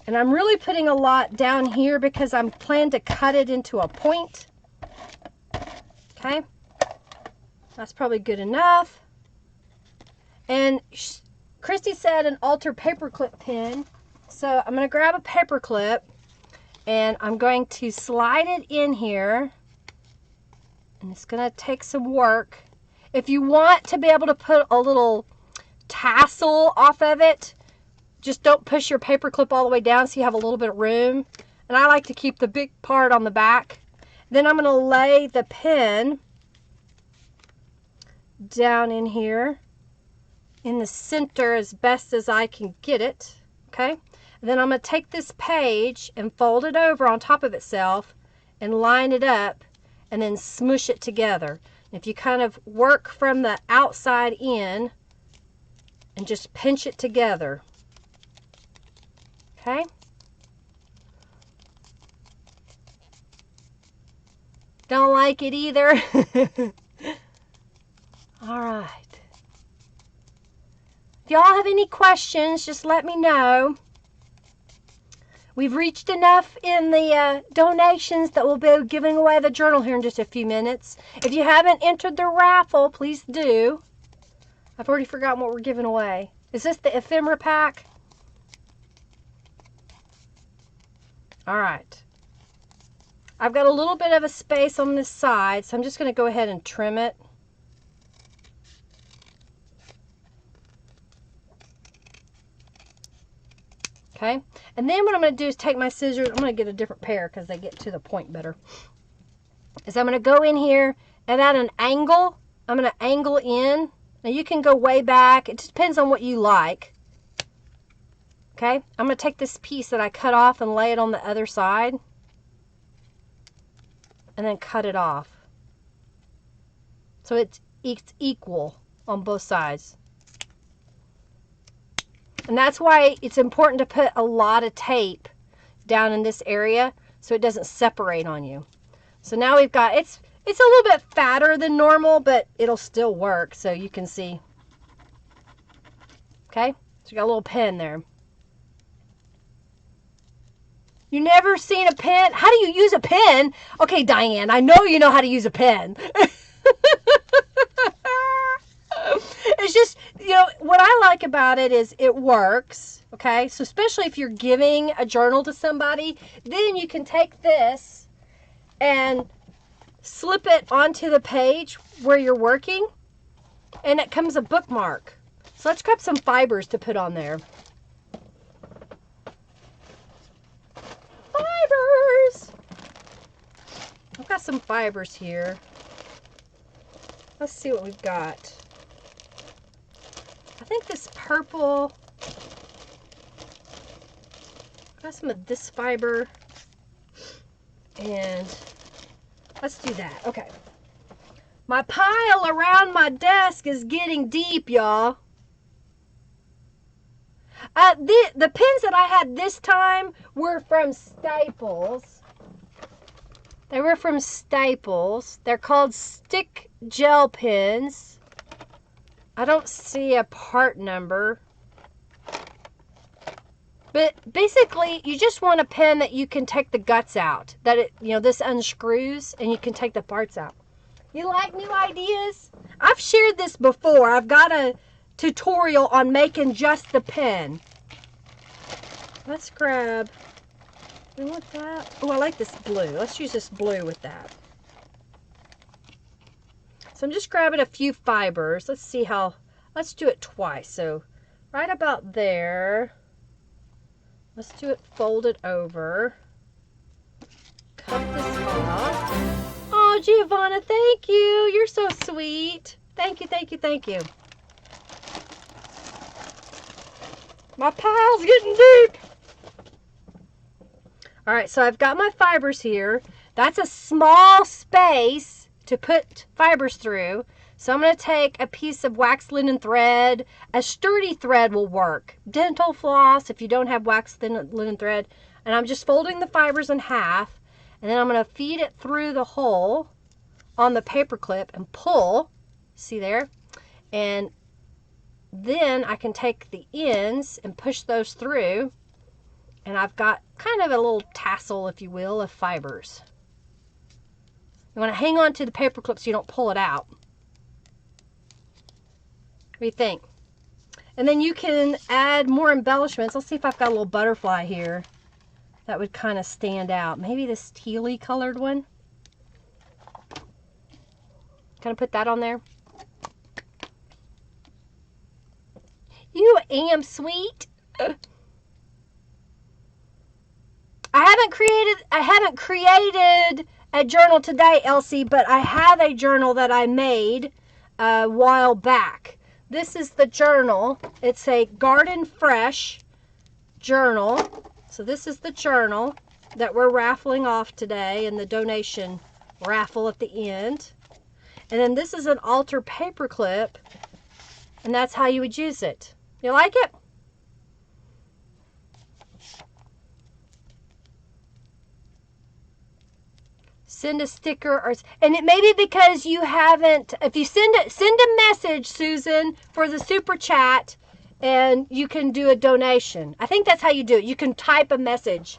And I'm really putting a lot down here because I'm planning to cut it into a point. Okay. That's probably good enough. And Christy said an altar paperclip pin. So I'm going to grab a paperclip and I'm going to slide it in here. And it's going to take some work. If you want to be able to put a little tassel off of it, just don't push your paper clip all the way down so you have a little bit of room. And I like to keep the big part on the back. Then I'm going to lay the pen down in here in the center as best as I can get it. Okay, and then I'm going to take this page and fold it over on top of itself and line it up and then smush it together. If you kind of work from the outside in and just pinch it together. Okay? Don't like it either. All right. If y'all have any questions, just let me know. We've reached enough in the donations that we'll be giving away the journal here in just a few minutes. If you haven't entered the raffle, please do. I've already forgotten what we're giving away. Is this the ephemera pack? All right. I've got a little bit of a space on this side, so I'm just going to go ahead and trim it. Okay, and then what I'm going to do is take my scissors. I'm going to get a different pair because they get to the point better. Is I'm going to go in here and at an angle, I'm going to angle in. Now you can go way back. It just depends on what you like. Okay, I'm going to take this piece that I cut off and lay it on the other side. And then cut it off. So it's equal on both sides. And that's why it's important to put a lot of tape down in this area so it doesn't separate on you. So now we've got, it's a little bit fatter than normal, but it'll still work so you can see. Okay, so you got a little pen there. You never seen a pen? How do you use a pen? Okay, Diane, I know you know how to use a pen. It's just, you know, what I like about it is it works, okay? So especially if you're giving a journal to somebody, then you can take this and slip it onto the page where you're working, and it comes a bookmark. So let's grab some fibers to put on there. Fibers! I've got some fibers here. Let's see what we've got. I think this purple, got some of this fiber, and let's do that. Okay. My pile around my desk is getting deep, y'all. The pens that I had this time were from Staples. They were from Staples. They're called stick gel pens. I don't see a part number. But basically, you just want a pen that you can take the guts out. That it, you know, this unscrews and you can take the parts out. You like new ideas? I've shared this before. I've got a tutorial on making just the pen. Let's grab, you want that? Oh, I like this blue. Let's use this blue with that. So I'm just grabbing a few fibers. Let's see how, let's do it twice. So right about there. Let's do it folded over. Cut this off. Oh, Oh, Giovanna, thank you. You're so sweet. Thank you, thank you, thank you. My pile's getting deep. All right, so I've got my fibers here. That's a small space to put fibers through. So I'm going to take a piece of wax linen thread. A sturdy thread will work. Dental floss if you don't have wax linen thread. And I'm just folding the fibers in half. And then I'm going to feed it through the hole on the paper clip and pull. See there? And then I can take the ends and push those through. And I've got kind of a little tassel, if you will, of fibers. You want to hang on to the paper clip so you don't pull it out. What do you think? And then you can add more embellishments. Let's see if I've got a little butterfly here that would kind of stand out. Maybe this tealy colored one. Kind of put that on there. You am sweet. I haven't created a journal today, Elsie, but I have a journal that I made a while back. This is the journal. It's a Garden Fresh journal. So this is the journal that we're raffling off today in the donation raffle at the end. And then this is an altar paper clip, and that's how you would use it. You like it? Send a sticker, and it may be because you haven't. If you send a message, Susan, for the super chat, and you can do a donation. I think that's how you do it. You can type a message.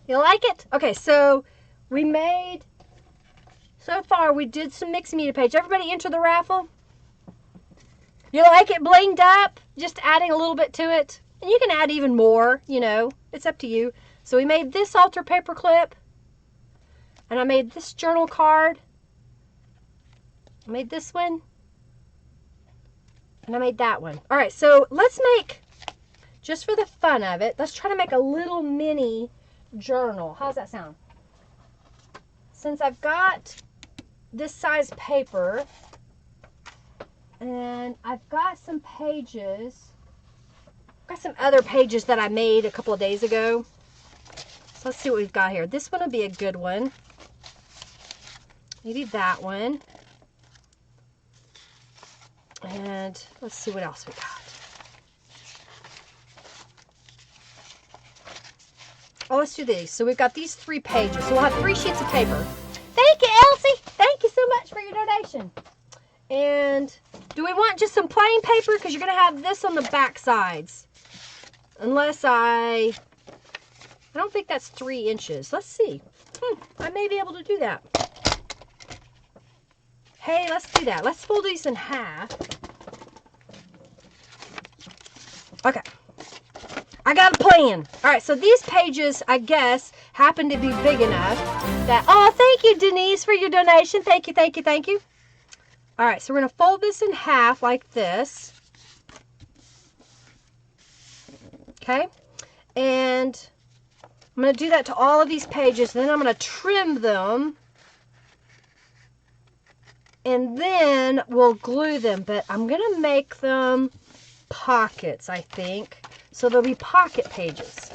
You like it? Okay, so we made. So far, we did some mixed media page. Everybody enter the raffle. You like it blinged up? Just adding a little bit to it, and you can add even more. You know, it's up to you. So we made this altar paper clip. And I made this journal card. I made this one. And I made that one. All right, so let's make, just for the fun of it, let's try to make a little mini journal. How's that sound? Since I've got this size paper, and I've got some pages, I've got some other pages that I made a couple of days ago. So let's see what we've got here. This one will be a good one. Maybe that one. And let's see what else we got. Oh, let's do these. So we've got these 3 pages. So we'll have 3 sheets of paper. Thank you, Elsie. Thank you so much for your donation. And do we want just some plain paper? Because you're going to have this on the back sides. Unless I don't think that's 3 inches. Let's see. I may be able to do that. Hey, let's do that. Let's fold these in half. Okay. I got a plan. All right, so these pages, I guess, happen to be big enough that... Oh, thank you, Denise, for your donation. Thank you, thank you, thank you. All right, so we're going to fold this in half like this. Okay. And I'm going to do that to all of these pages. Then I'm going to trim them. And then we'll glue them, but I'm going to make them pockets, I think. So there'll be pocket pages.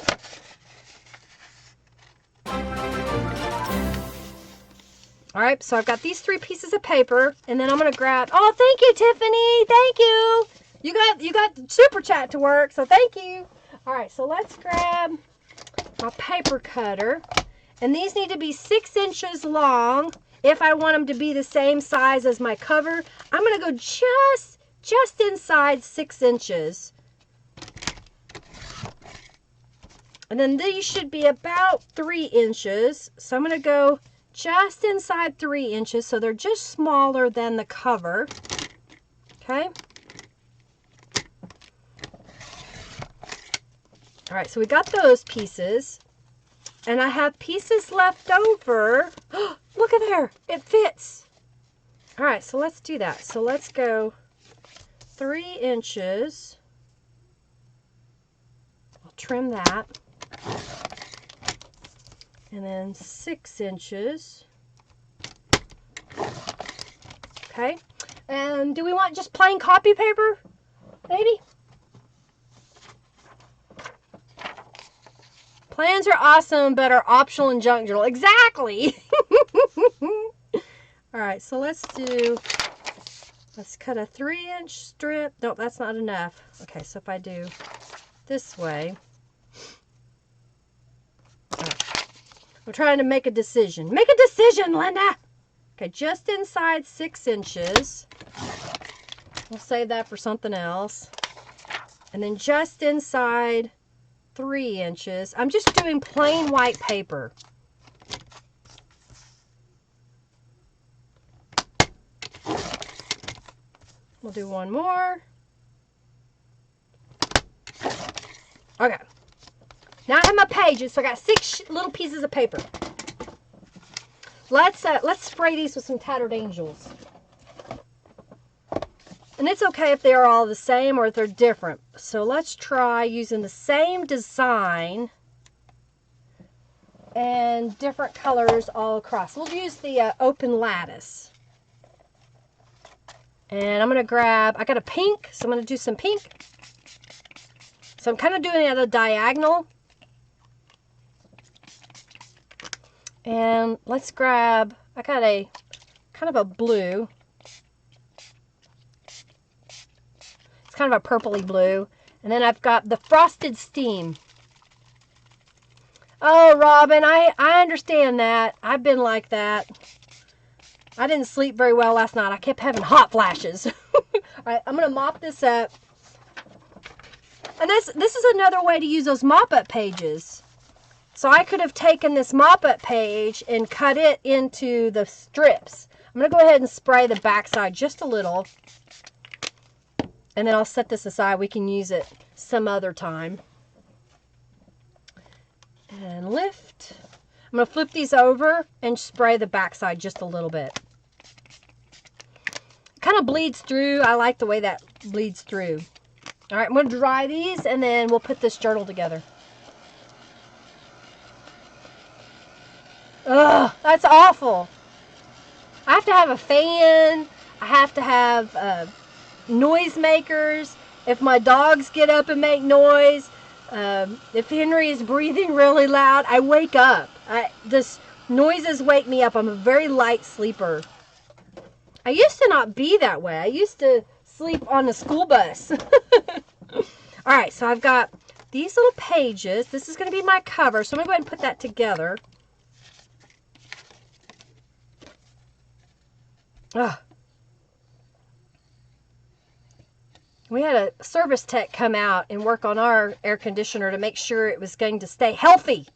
All right, so I've got these 3 pieces of paper, and then I'm going to grab, oh, thank you, Tiffany. Thank you. You got super chat to work, so thank you. All right, so let's grab my paper cutter. And these need to be 6 inches long. If I want them to be the same size as my cover, I'm going to go just inside 6 inches. And then these should be about 3 inches. So I'm going to go just inside 3 inches. So they're just smaller than the cover. Okay. All right, so we got those pieces. And I have pieces left over. Look at there. It fits. All right, so let's do that. So let's go 3 inches. I'll trim that. And then 6 inches. Okay. And do we want just plain copy paper? Maybe? Plans are awesome, but are optional in junk journal. Exactly! Alright, so let's cut a 3-inch strip. No, that's not enough. Okay, so if I do this way. Right. I'm trying to make a decision. Make a decision, Linda! Okay, just inside 6 inches. We'll save that for something else. And then just inside 3 inches. I'm just doing plain white paper. We'll do one more. Okay. Now I have my pages, so I got 6 little pieces of paper. Let's spray these with some Tattered Angels. And it's okay if they are all the same or if they're different. So let's try using the same design and different colors all across. We'll use the open lattice. And I'm going to grab, I got a pink, so I'm going to do some pink. So I'm kind of doing it at a diagonal. And let's grab, I got a kind of a blue. It's kind of a purpley blue. And then I've got the Frosted Steam. Oh, Robin, I understand that. I've been like that. I didn't sleep very well last night. I kept having hot flashes. All right, I'm going to mop this up. And this is another way to use those mop-up pages. So I could have taken this mop-up page and cut it into the strips. I'm going to go ahead and spray the backside just a little. And then I'll set this aside. We can use it some other time. And lift. I'm going to flip these over and spray the backside just a little bit. Kind of bleeds through. I like the way that bleeds through. All right, I'm going to dry these and then we'll put this journal together. Ugh, that's awful. I have to have a fan. I have to have noise makers. If my dogs get up and make noise, if Henry is breathing really loud, I wake up. Just noises wake me up. I'm a very light sleeper. I used to not be that way. I used to sleep on the school bus. All right, so I've got these little pages. This is going to be my cover, so I'm going to go ahead and put that together. Ugh. We had a service tech come out and work on our air conditioner to make sure it was going to stay healthy.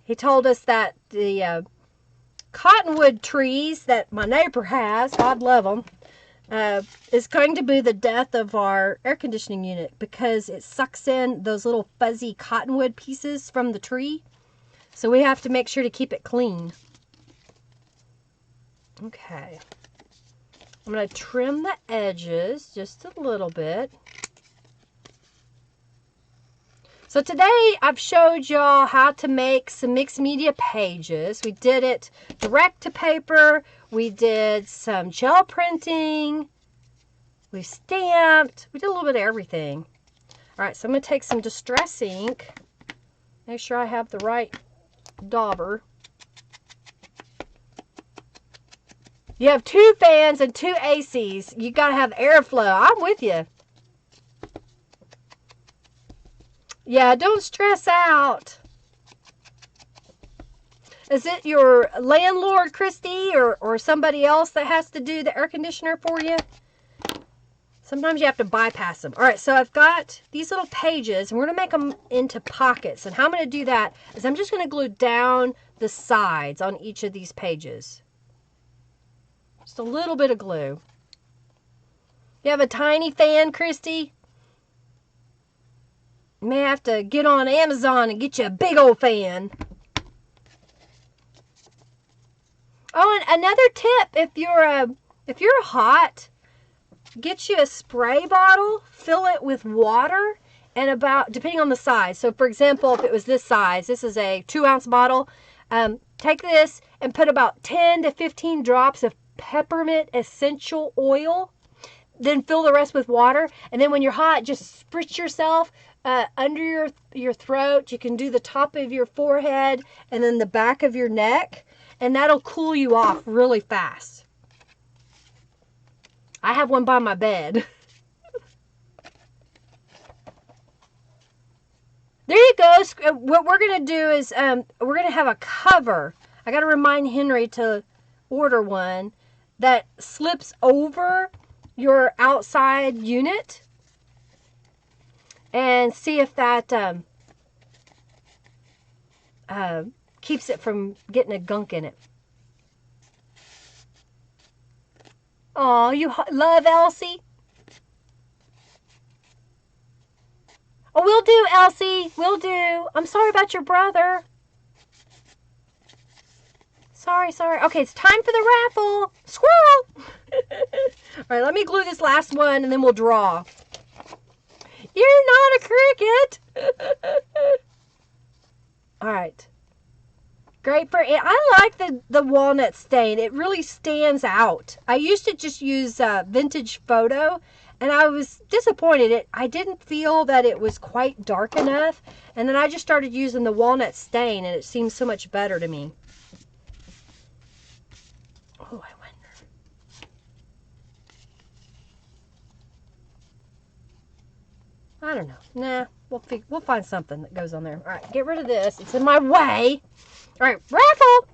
He told us that the cottonwood trees that my neighbor has, God love them, is going to be the death of our air conditioning unit because it sucks in those little fuzzy cottonwood pieces from the tree. So we have to make sure to keep it clean. Okay. I'm going to trim the edges just a little bit. So today I've showed y'all how to make some mixed media pages. We did it direct to paper. We did some gel printing. We stamped. We did a little bit of everything. All right, so I'm going to take some Distress ink. Make sure I have the right dauber. You have 2 fans and 2 ACs. You got to have airflow. I'm with you. Yeah, don't stress out. Is it your landlord, Christy, or somebody else that has to do the air conditioner for you? Sometimes you have to bypass them. All right, so I've got these little pages, and we're going to make them into pockets. And how I'm going to do that is I'm just going to glue down the sides on each of these pages. Just a little bit of glue. You have a tiny fan, Christy? You may have to get on Amazon and get you a big old fan. Oh, and another tip, if you're hot, get you a spray bottle, fill it with water, and about, depending on the size. So for example, if it was this size, this is a 2-ounce bottle, take this and put about 10 to 15 drops of peppermint essential oil. Then fill the rest with water. And then when you're hot, just spritz yourself under your throat. You can do the top of your forehead and then the back of your neck. And that'll cool you off really fast. I have one by my bed. There you go. What we're going to do is we're going to have a cover. I got to remind Henry to order one that slips over your outside unit and see if that keeps it from getting a gunk in it. Oh, you love Elsie? Oh, we'll do, Elsie. We'll do. I'm sorry about your brother. Sorry. Okay, it's time for the raffle. Squirrel! All right, let me glue this last one and then we'll draw. You're not a cricket. All right. Great for it. I like the walnut stain. It really stands out. I used to just use vintage photo and I was disappointed. I didn't feel that it was quite dark enough. And then I just started using the walnut stain and it seems so much better to me. Oh, I wonder. I don't know. Nah, we'll find something that goes on there. All right, get rid of this. It's in my way. All right, Raffle.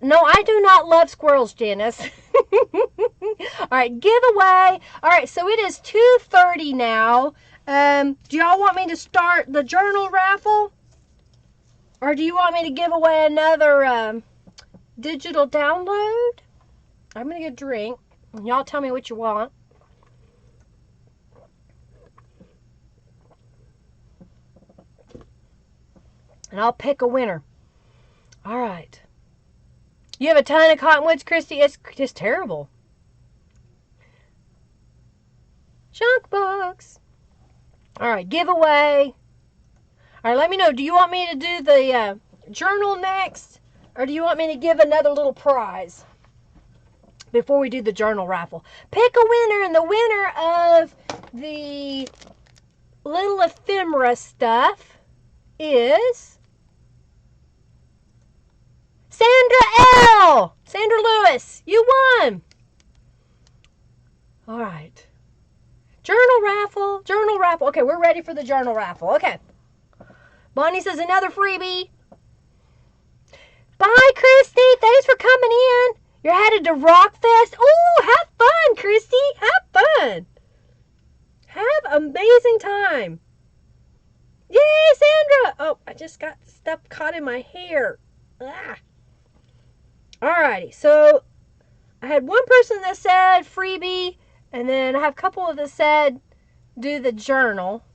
No, I do not love squirrels, Janice. All right, giveaway. All right, so it is 2:30 now. Do y'all want me to start the journal raffle? Or do you want me to give away another digital download? I'm going to get a drink. And y'all tell me what you want. And I'll pick a winner. All right. You have a ton of cottonwoods, Christy? It's just terrible. Junk box. All right, giveaway. All right, let me know. Do you want me to do the journal next? Or do you want me to give another little prize before we do the journal raffle? Pick a winner, and the winner of the little ephemera stuff is Sandra L. Sandra Lewis, you won. All right. Journal raffle. Okay, we're ready for the journal raffle. Okay. Bonnie says another freebie. Bye, Christy. Thanks for coming in. You're headed to Rockfest. Oh, have fun, Christy. Have fun. Have amazing time. Yay, Sandra. Oh, I just got stuff caught in my hair. Ah. Alrighty, so I had one person that said freebie, and then I have a couple that said do the journal.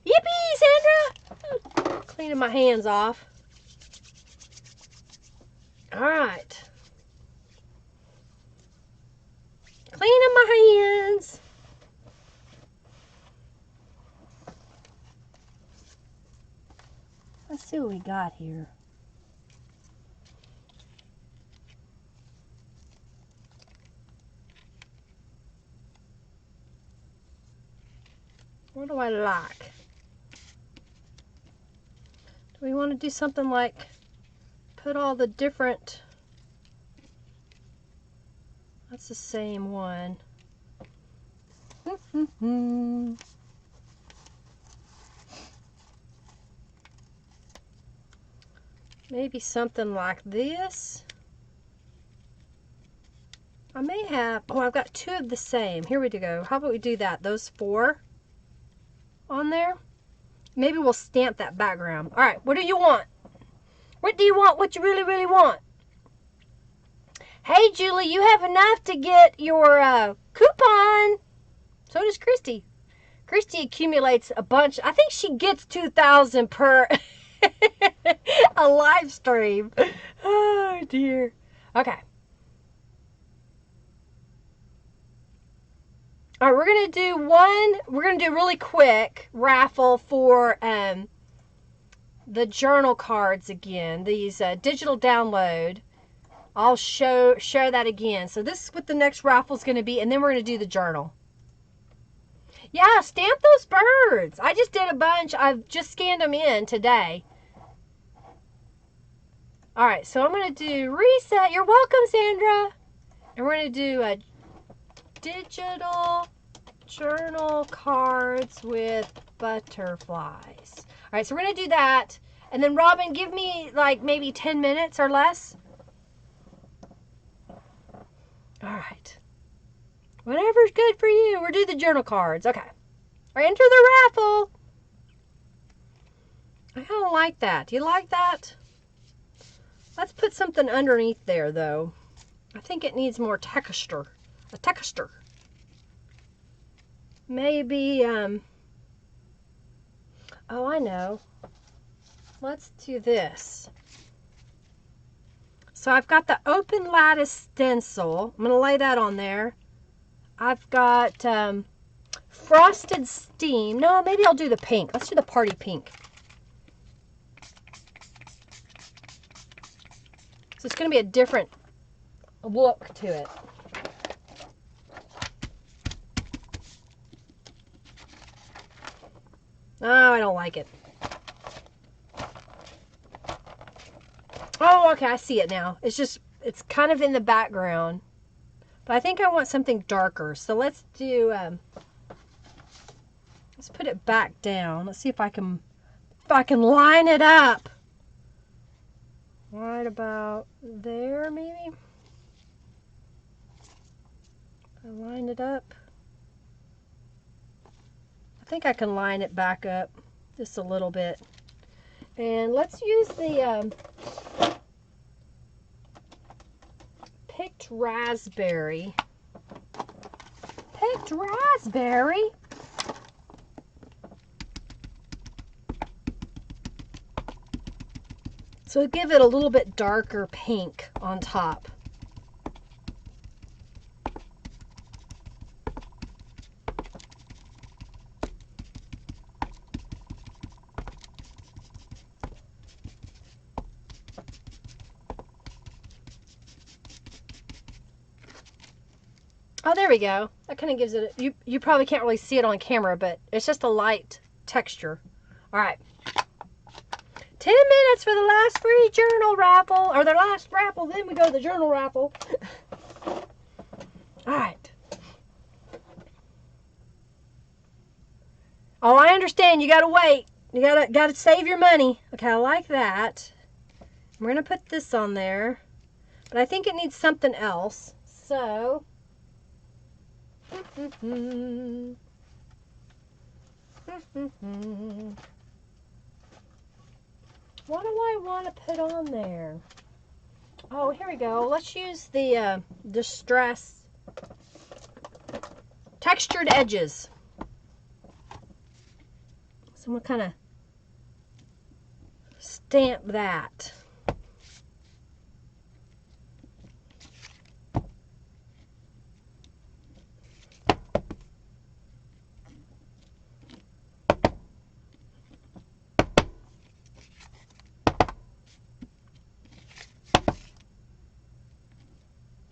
Yippee, Sandra! Cleaning my hands off. Alright. Cleaning my hands. Let's see what we got here. What do I like? Do we want to do something like put all the different... That's the same one. Maybe something like this. I may have... Oh, I've got two of the same. Here we go. How about we do that? Those four on there. Maybe we'll stamp that background. All right, what do you want? What do you want? What you really, really want? Hey, Julie, you have enough to get your coupon. So does Christy. Christy accumulates a bunch. I think she gets 2,000 per a live stream. Oh, dear. Okay. All right, we're going to do really quick raffle for the journal cards again. These digital download. I'll share that again. So this is what the next raffle is going to be, and then we're going to do the journal. Yeah, stamp those birds. I just did a bunch. I've just scanned them in today. All right, so I'm going to do reset. You're welcome, Sandra. And we're going to do a digital journal cards with butterflies. All right, so we're going to do that. And then, Robin, give me like maybe 10 minutes or less. All right. Whatever's good for you. We'll do the journal cards. Okay. Or enter the raffle. I kind of like that. Do you like that? Let's put something underneath there, though. I think it needs more texture. A texture. Maybe, oh, I know. Let's do this. So I've got the open lattice stencil. I'm going to lay that on there. I've got frosted steam. No, maybe I'll do the pink. Let's do the party pink. So it's going to be a different look to it. Oh, I don't like it. Oh, okay, I see it now. It's kind of in the background. But I think I want something darker. So let's do, let's put it back down. Let's see if I can line it up. Right about there, maybe? I line it up. I think I can line it back up just a little bit. And let's use the picked raspberry. Picked raspberry? So give it a little bit darker pink on top. Oh, there we go. That kind of gives it, you probably can't really see it on camera, but it's just a light texture. All right. 10 minutes for the last free journal raffle, or the last raffle, then we go to the journal raffle. All right. Oh, I understand. You gotta wait. You gotta save your money. Okay, I like that. We're gonna put this on there, but I think it needs something else. So. What do I want to put on there? Oh, here we go. Let's use the Distress Textured Edges. So I'm going to kind of stamp that.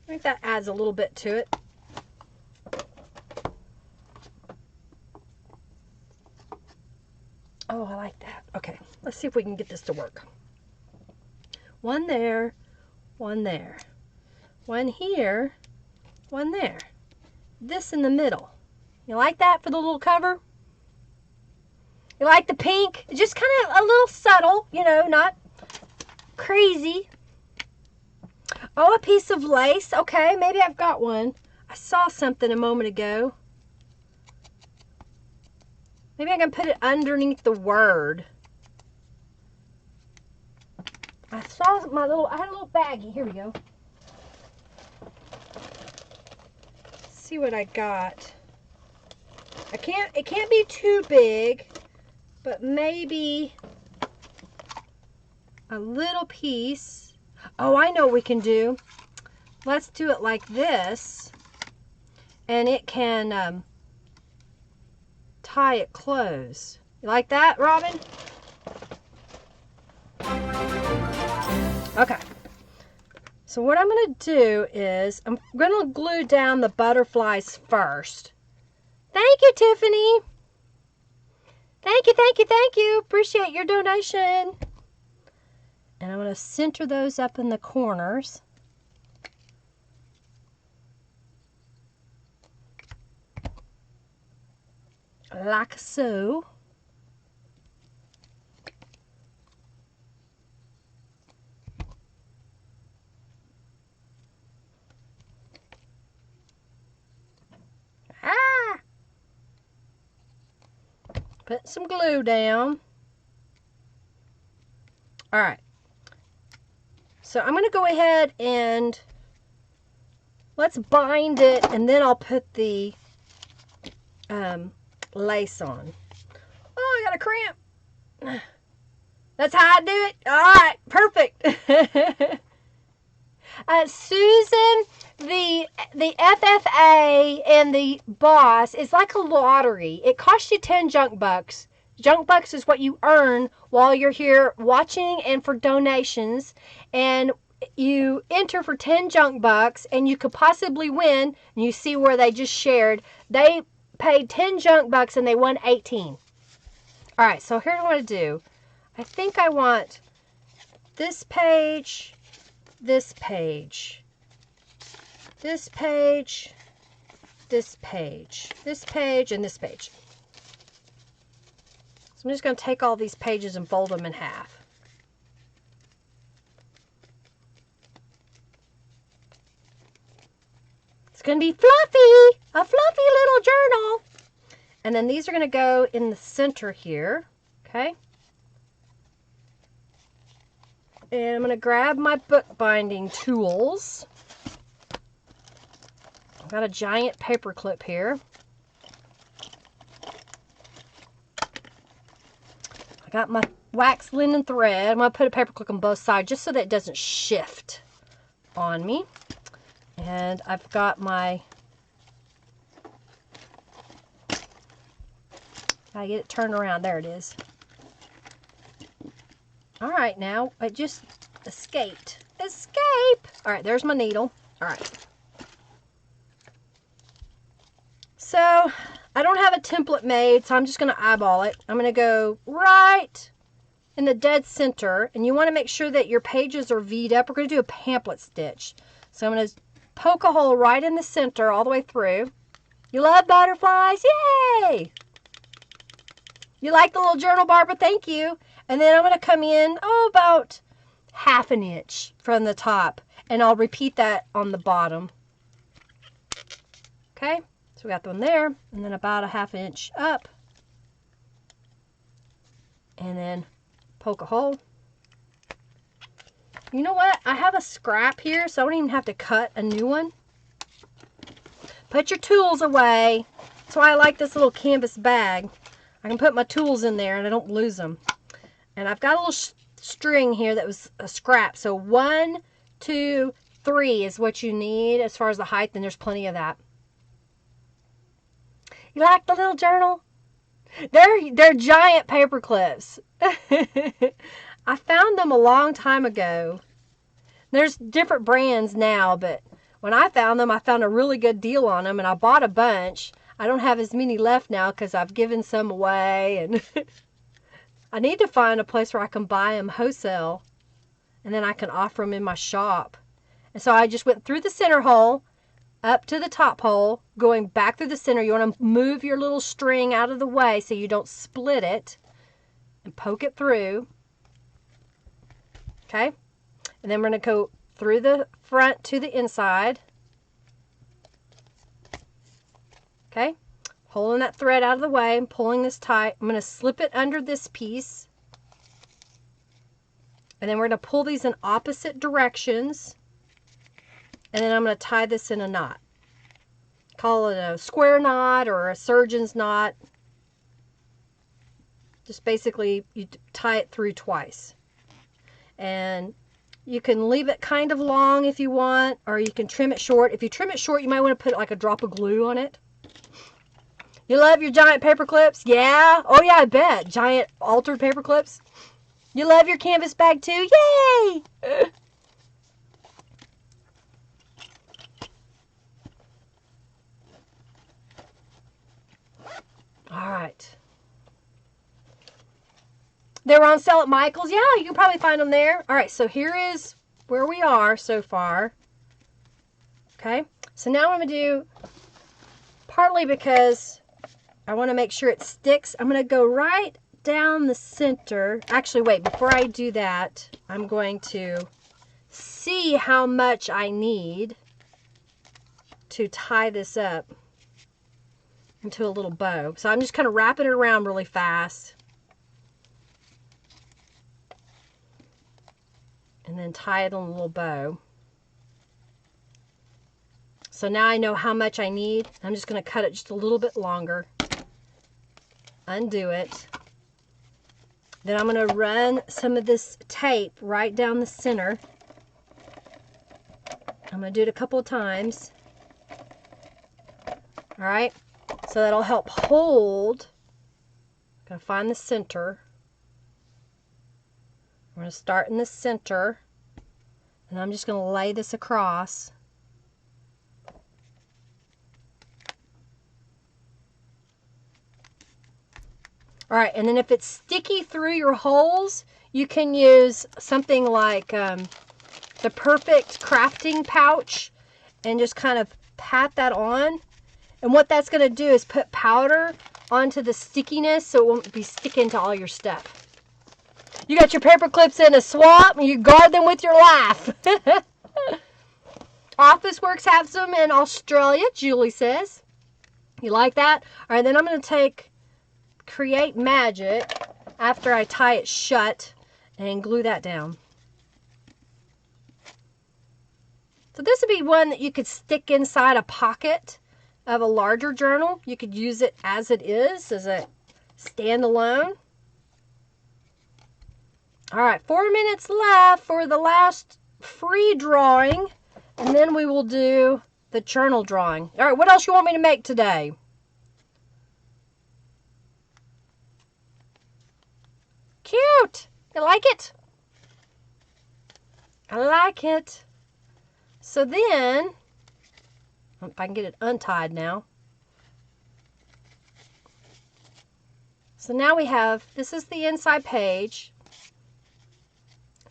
I think that adds a little bit to it. Oh, I like that. Okay, let's see if we can get this to work. One there, one there, one here, one there. This in the middle. You like that for the little cover? You like the pink? Just kind of a little subtle, you know, not crazy. Oh, a piece of lace. Okay, maybe I've got one. I saw something a moment ago. Maybe I can put it underneath the word. I saw I had a little baggie. Here we go. Let's see what I got. It can't be too big, but maybe a little piece. Oh, I know what we can do. Let's do it like this, and it can tie it close. You like that, Robin? Okay. So what I'm going to do is I'm going to glue down the butterflies first. Thank you, Tiffany. Thank you, thank you, thank you. Appreciate your donation. And I'm going to center those up in the corners. Like so. Ah! Put some glue down. All right. So I'm going to go ahead and let's bind it, and then I'll put the lace on. Oh, I got a cramp. That's how I do it. All right, perfect. Susan, the FFA and the boss is like a lottery. It costs you 10 junk bucks. Junk bucks is what you earn while you're here watching and for donations. And you enter for 10 junk bucks and you could possibly win. And you see where they just shared. They paid 10 junk bucks and they won 18. All right, so here's what I do. I think I want this page, this page, this page, this page, this page, and this page. So I'm just going to take all these pages and fold them in half. It's going to be fluffy, a fluffy little journal. And then these are going to go in the center here, okay? And I'm going to grab my bookbinding tools. I've got a giant paper clip here. I got my wax linen thread. I'm going to put a paper clip on both sides just so that it doesn't shift on me. And I've got my... I get it turned around. There it is. All right, now it just escaped. Escape! All right, there's my needle. All right. So I don't have a template made, so I'm just going to eyeball it. I'm going to go right in the dead center, and you want to make sure that your pages are V'd up. We're going to do a pamphlet stitch. So I'm going to poke a hole right in the center all the way through. You love butterflies? Yay! You like the little journal, Barbara? Thank you. And then I'm going to come in, about ½ an inch from the top. And I'll repeat that on the bottom. Okay? So we got the one there. And then about ½ inch up. And then poke a hole. You know what? I have a scrap here, so I don't even have to cut a new one. Put your tools away. That's why I like this little canvas bag. I can put my tools in there and I don't lose them. And I've got a little string here that was a scrap. So 1, 2, 3 is what you need as far as the height, and there's plenty of that. You like the little journal? They're giant paper clips. I found them a long time ago. There's different brands now, but when I found them, I found a really good deal on them, and I bought a bunch. I don't have as many left now because I've given some away, and I need to find a place where I can buy them wholesale, and then I can offer them in my shop. And so I just went through the center hole, up to the top hole, going back through the center. You want to move your little string out of the way so you don't split it, and poke it through. Okay? And then we're going to go through the front to the inside. Okay? Pulling that thread out of the way and pulling this tight. I'm going to slip it under this piece. And then we're going to pull these in opposite directions. And then I'm going to tie this in a knot. Call it a square knot or a surgeon's knot. Just basically you tie it through twice. And you can leave it kind of long if you want, or you can trim it short. If you trim it short, you might want to put like a drop of glue on it. You love your giant paper clips? Yeah? Oh yeah, I bet. Giant altered paper clips. You love your canvas bag too? Yay! They were on sale at Michael's. Yeah, you can probably find them there. All right, so here is where we are so far. Okay, so now I'm going to do, partly because I want to make sure it sticks, I'm going to go right down the center. Actually, wait, before I do that, I'm going to see how much I need to tie this up into a little bow. So I'm just kind of wrapping it around really fast. And then tie it on a little bow. So now I know how much I need. I'm just going to cut it just a little bit longer. Undo it. Then I'm going to run some of this tape right down the center. I'm going to do it a couple of times. All right, so that'll help hold. I'm going to find the center. I'm going to start in the center, and I'm just going to lay this across. All right, and then if it's sticky through your holes, you can use something like the Perfect crafting pouch and just kind of pat that on. And what that's going to do is put powder onto the stickiness so it won't be sticking to all your stuff. You got your paper clips in a swamp and you guard them with your life. Officeworks have some in Australia, Julie says. You like that? All right, then I'm going to take Create Magic after I tie it shut and glue that down. So this would be one that you could stick inside a pocket of a larger journal. You could use it as it is, as a standalone. All right, 4 minutes left for the last free drawing, and then we will do the journal drawing. All right, what else you want me to make today? Cute. You like it? I like it. So then, if I can get it untied now. So now we have, this is the inside page.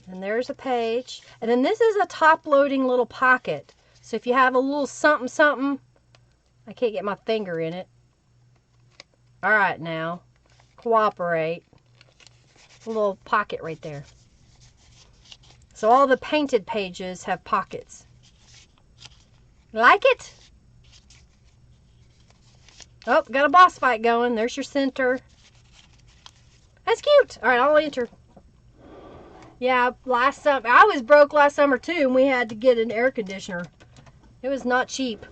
And there's a page. And then this is a top-loading little pocket. So if you have a little something, something, I can't get my finger in it. All right now, cooperate. A little pocket right there. So all the painted pages have pockets. Like it? Oh, got a boss fight going. There's your center. That's cute. All right, I'll enter. Yeah, last summer, I was broke last summer too, and we had to get an air conditioner. It was not cheap.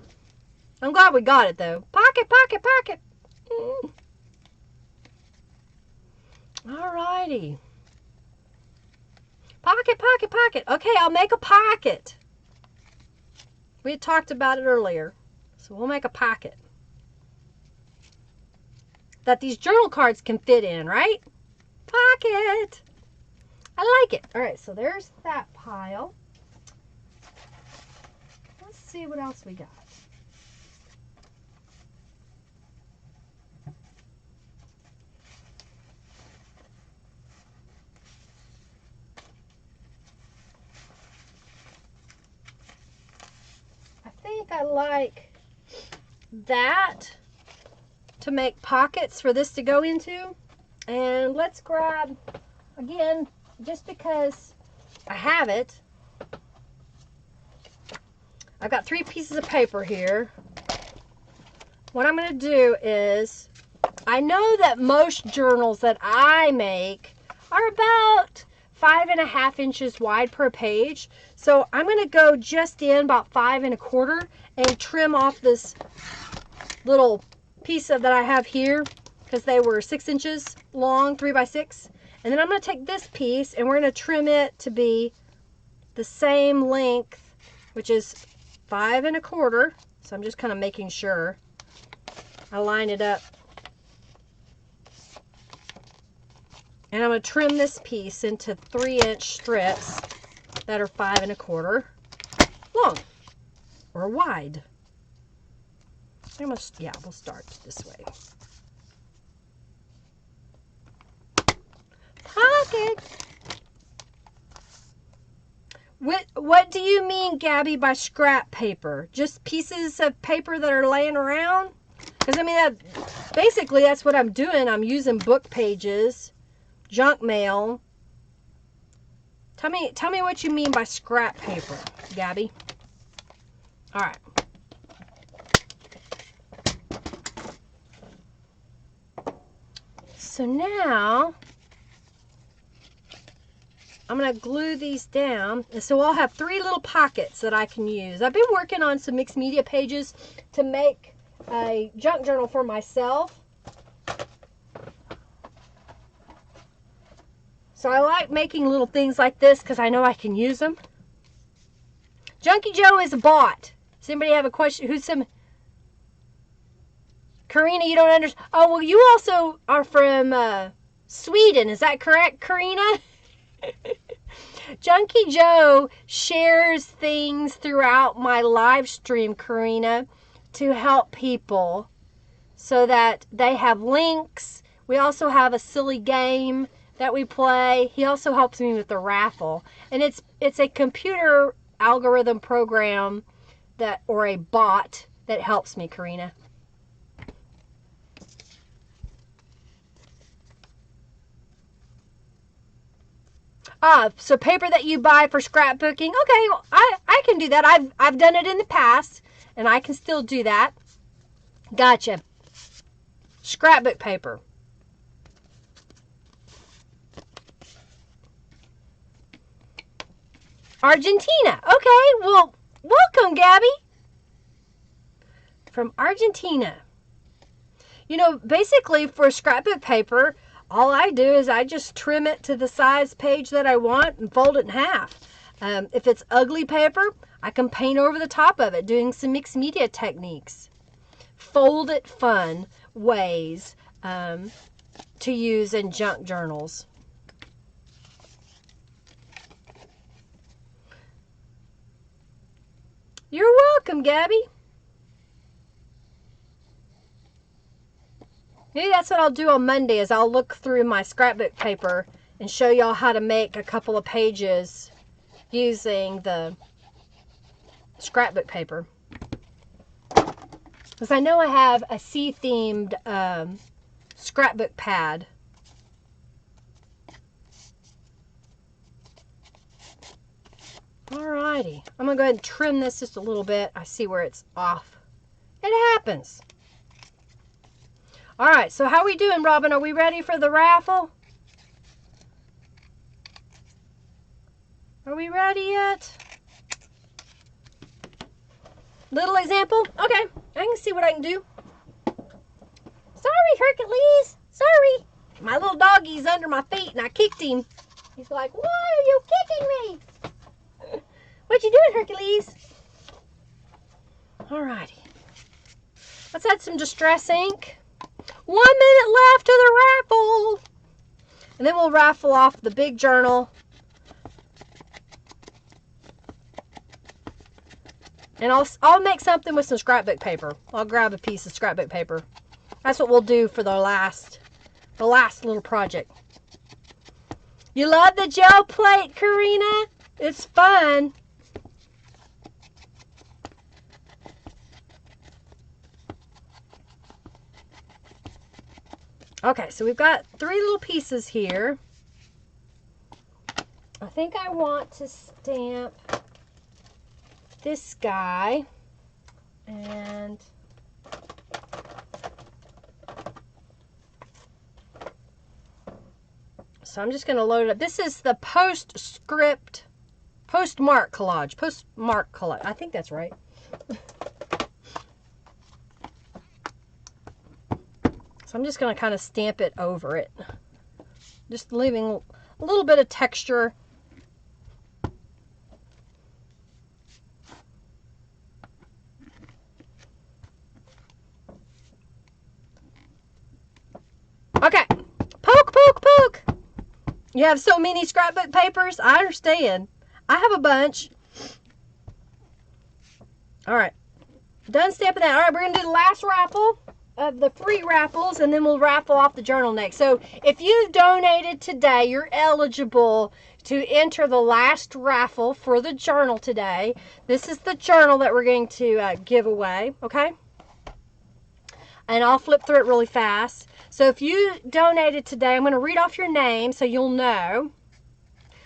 I'm glad we got it though. Pocket, pocket, pocket. All righty. Pocket, pocket, pocket. Okay, I'll make a pocket. We had talked about it earlier, so we'll make a pocket that these journal cards can fit in, right? Pocket. I like it. All right, so there's that pile. Let's see what else we got. I think I like that to make pockets for this to go into. And let's grab, again, just because I have it, I've got 3 pieces of paper here. What I'm going to do is, I know that most journals that I make are about 5.5 inches wide per page. So I'm going to go just in about 5 1/4 and trim off this little piece of that I have here, because they were 6 inches long, 3 by 6. And then I'm going to take this piece and we're going to trim it to be the same length, which is 5 1/4. So I'm just kind of making sure I line it up. And I'm going to trim this piece into 3-inch strips that are 5 1/4 long or wide. Yeah, we'll start this way. What do you mean, Gabby, by scrap paper? Just pieces of paper that are laying around? Because, I mean, basically that's what I'm doing. I'm using book pages, junk mail. Tell me what you mean by scrap paper, Gabby. All right. So now I'm going to glue these down. And so I'll have 3 little pockets that I can use. I've been working on some mixed media pages to make a junk journal for myself. So I like making little things like this because I know I can use them. Junkie Joe is a bot. Does anybody have a question? Who's some... Karina, you don't understand. Oh, well, you also are from Sweden. Is that correct, Karina? Junkie Joe shares things throughout my live stream, Karina, to help people so that they have links. We also have a silly game that we play. He also helps me with the raffle. And it's a computer algorithm program that, or a bot that helps me, Karina. So paper that you buy for scrapbooking. Okay, well, I can do that. I've done it in the past, and I can still do that. Gotcha. Scrapbook paper. Argentina. Okay, well, welcome, Gabby. From Argentina. You know, basically for scrapbook paper, all I do is I just trim it to the size page that I want and fold it in half. If it's ugly paper, I can paint over the top of it, doing some mixed media techniques. Fold it fun ways to use in junk journals. You're welcome, Gabby. Maybe that's what I'll do on Monday is I'll look through my scrapbook paper and show y'all how to make a couple of pages using the scrapbook paper. Because I know I have a sea-themed scrapbook pad. Alrighty. I'm going to go ahead and trim this just a little bit. I see where it's off. It happens. Alright, so how are we doing, Robin? Are we ready for the raffle? Are we ready yet? Little example? Okay, I can see what I can do. Sorry, Hercules. Sorry. My little doggie's under my feet and I kicked him. He's like, why are you kicking me? What you doing, Hercules? Alrighty. Let's add some Distress ink. 1 minute left to the raffle. And then we'll raffle off the big journal. And I'll make something with some scrapbook paper. I'll grab a piece of scrapbook paper. That's what we'll do for the last little project. You love the gel plate, Karina? It's fun. Okay, so we've got 3 little pieces here. I think I want to stamp this guy. And so I'm just going to load it up. This is the postmark collage. I think that's right. So I'm just going to kind of stamp it over it. Just leaving a little bit of texture. Okay. Poke, poke, poke. You have so many scrapbook papers? I understand. I have a bunch. All right. Done stamping that. All right, we're going to do the last raffle of the free raffles, and then we'll raffle off the journal next. So if you donated today, you're eligible to enter the last raffle for the journal today. This is the journal that we're going to give away, okay? And I'll flip through it really fast. So if you donated today, I'm going to read off your name so you'll know.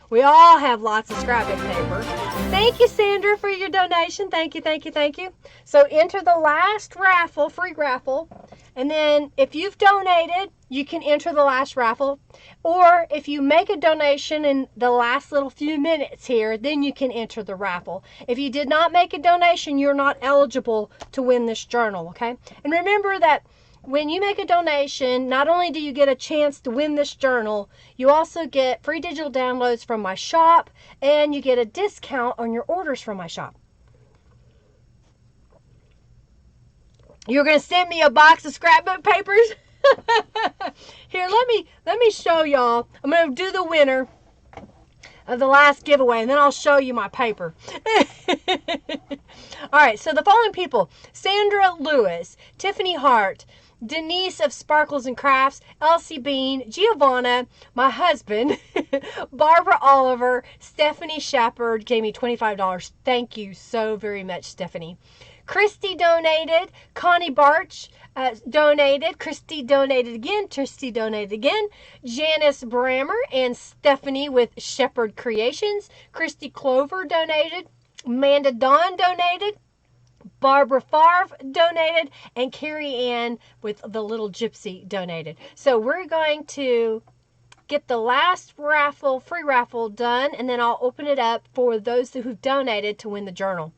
We all have lots of scrapbook paper. Thank you, Sandra, for your donation. Thank you, thank you, thank you. So enter the last raffle, free raffle. And then if you've donated, you can enter the last raffle. Or if you make a donation in the last little few minutes here, then you can enter the raffle. If you did not make a donation, you're not eligible to win this journal, okay? And remember that when you make a donation, not only do you get a chance to win this journal, you also get free digital downloads from my shop, and you get a discount on your orders from my shop. You're going to send me a box of scrapbook papers? Here, let me show y'all. I'm going to do the winner of the last giveaway, and then I'll show you my paper. All right, so the following people: Sandra Lewis, Tiffany Hart, Denise of Sparkles and Crafts, Elsie Bean, Giovanna, my husband, Barbara Oliver, Stephanie Shepard gave me $25. Thank you so very much, Stephanie. Christy donated. Connie Barch donated. Christy donated again. Tristy donated again. Janice Brammer and Stephanie with Shepherd Creations. Christy Clover donated. Amanda Dawn donated. Barbara Favre donated, and Carrie Ann with the Little Gypsy donated. So we're going to get the last raffle, free raffle done, and then I'll open it up for those who've donated to win the journal.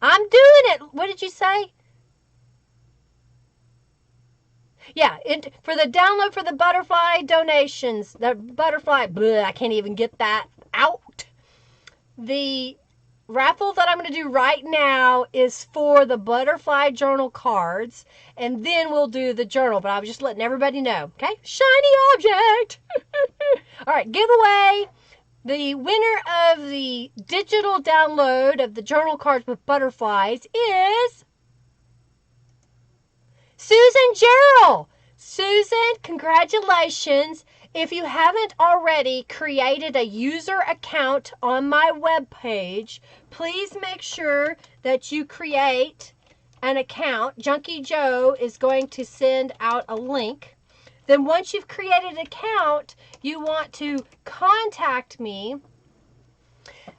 I'm doing it. What did you say? Yeah, for the download for the butterfly donations, the butterfly, I can't even get that out. The raffle that I'm going to do right now is for the butterfly journal cards, and then we'll do the journal, but I was just letting everybody know, okay? Shiny object! All right, giveaway. The winner of the digital download of the journal cards with butterflies is Susan Gerald. Susan, congratulations. If you haven't already created a user account on my webpage, please make sure that you create an account. Junkie Joe is going to send out a link. Then once you've created an account, you want to contact me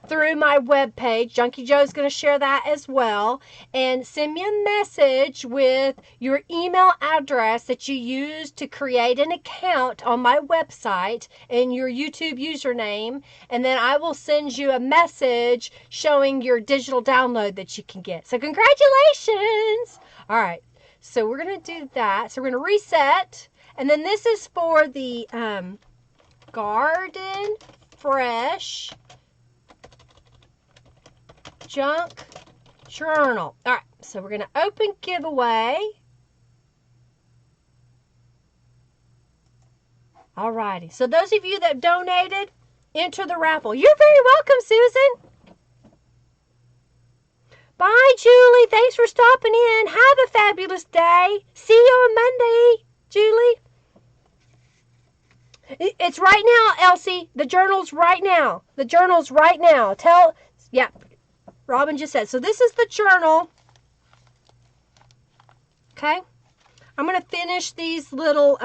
through my webpage. Junkie Joe's going to share that as well. And send me a message with your email address that you used to create an account on my website and your YouTube username. And then I will send you a message showing your digital download that you can get. So congratulations! All right, so we're going to do that. So we're going to reset. And then this is for the Garden Fresh Junk Journal. All right, so we're going to open giveaway. All righty. So those of you that donated, enter the raffle. You're very welcome, Susan. Bye, Julie. Thanks for stopping in. Have a fabulous day. See you on Monday, Julie. It's right now, Elsie. The journal's right now. The journal's right now. Yeah, Robin just said. So this is the journal. Okay. I'm going to finish these little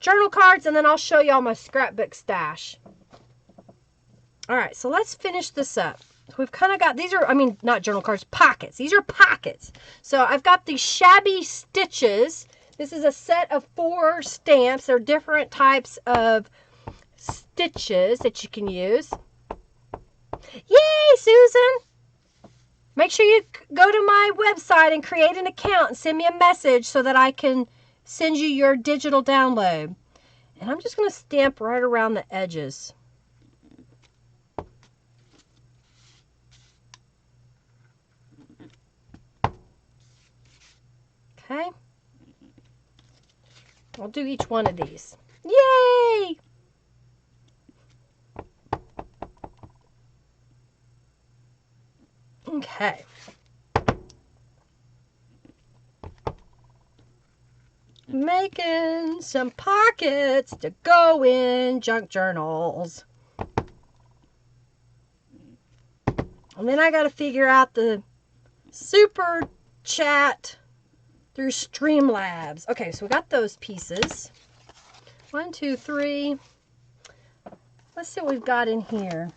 journal cards, and then I'll show y'all my scrapbook stash. All right, so let's finish this up. We've kind of got, these are, not journal cards, pockets. These are pockets. So I've got these shabby stitches. This is a set of 4 stamps. They're different types of stitches that you can use. Yay, Susan! Make sure you go to my website and create an account and send me a message so that I can send you your digital download. And I'm just going to stamp right around the edges. Okay. I'll do each one of these. Yay! Okay. Making some pockets to go in junk journals. And then I got to figure out the super chat through Streamlabs. Okay, so we got those pieces. 1, 2, 3. Let's see what we've got in here.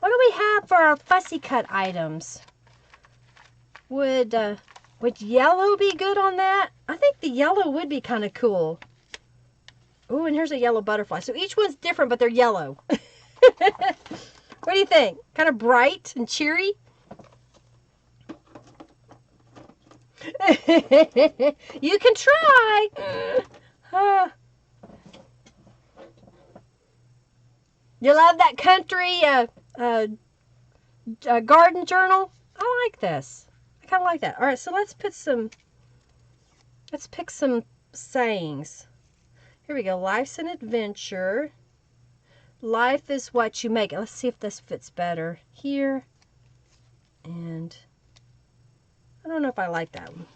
What do we have for our fussy cut items? Would yellow be good on that? I think the yellow would be kind of cool. Ooh, and here's a yellow butterfly. So each one's different, but they're yellow. What do you think? Kind of bright and cheery? You can try. You love that country garden journal? I like this. I kind of like that. All right, so let's pick some sayings. Here we go. Life's an adventure. Life is what you make it. Let's see if this fits better here. And I don't know if I like that one.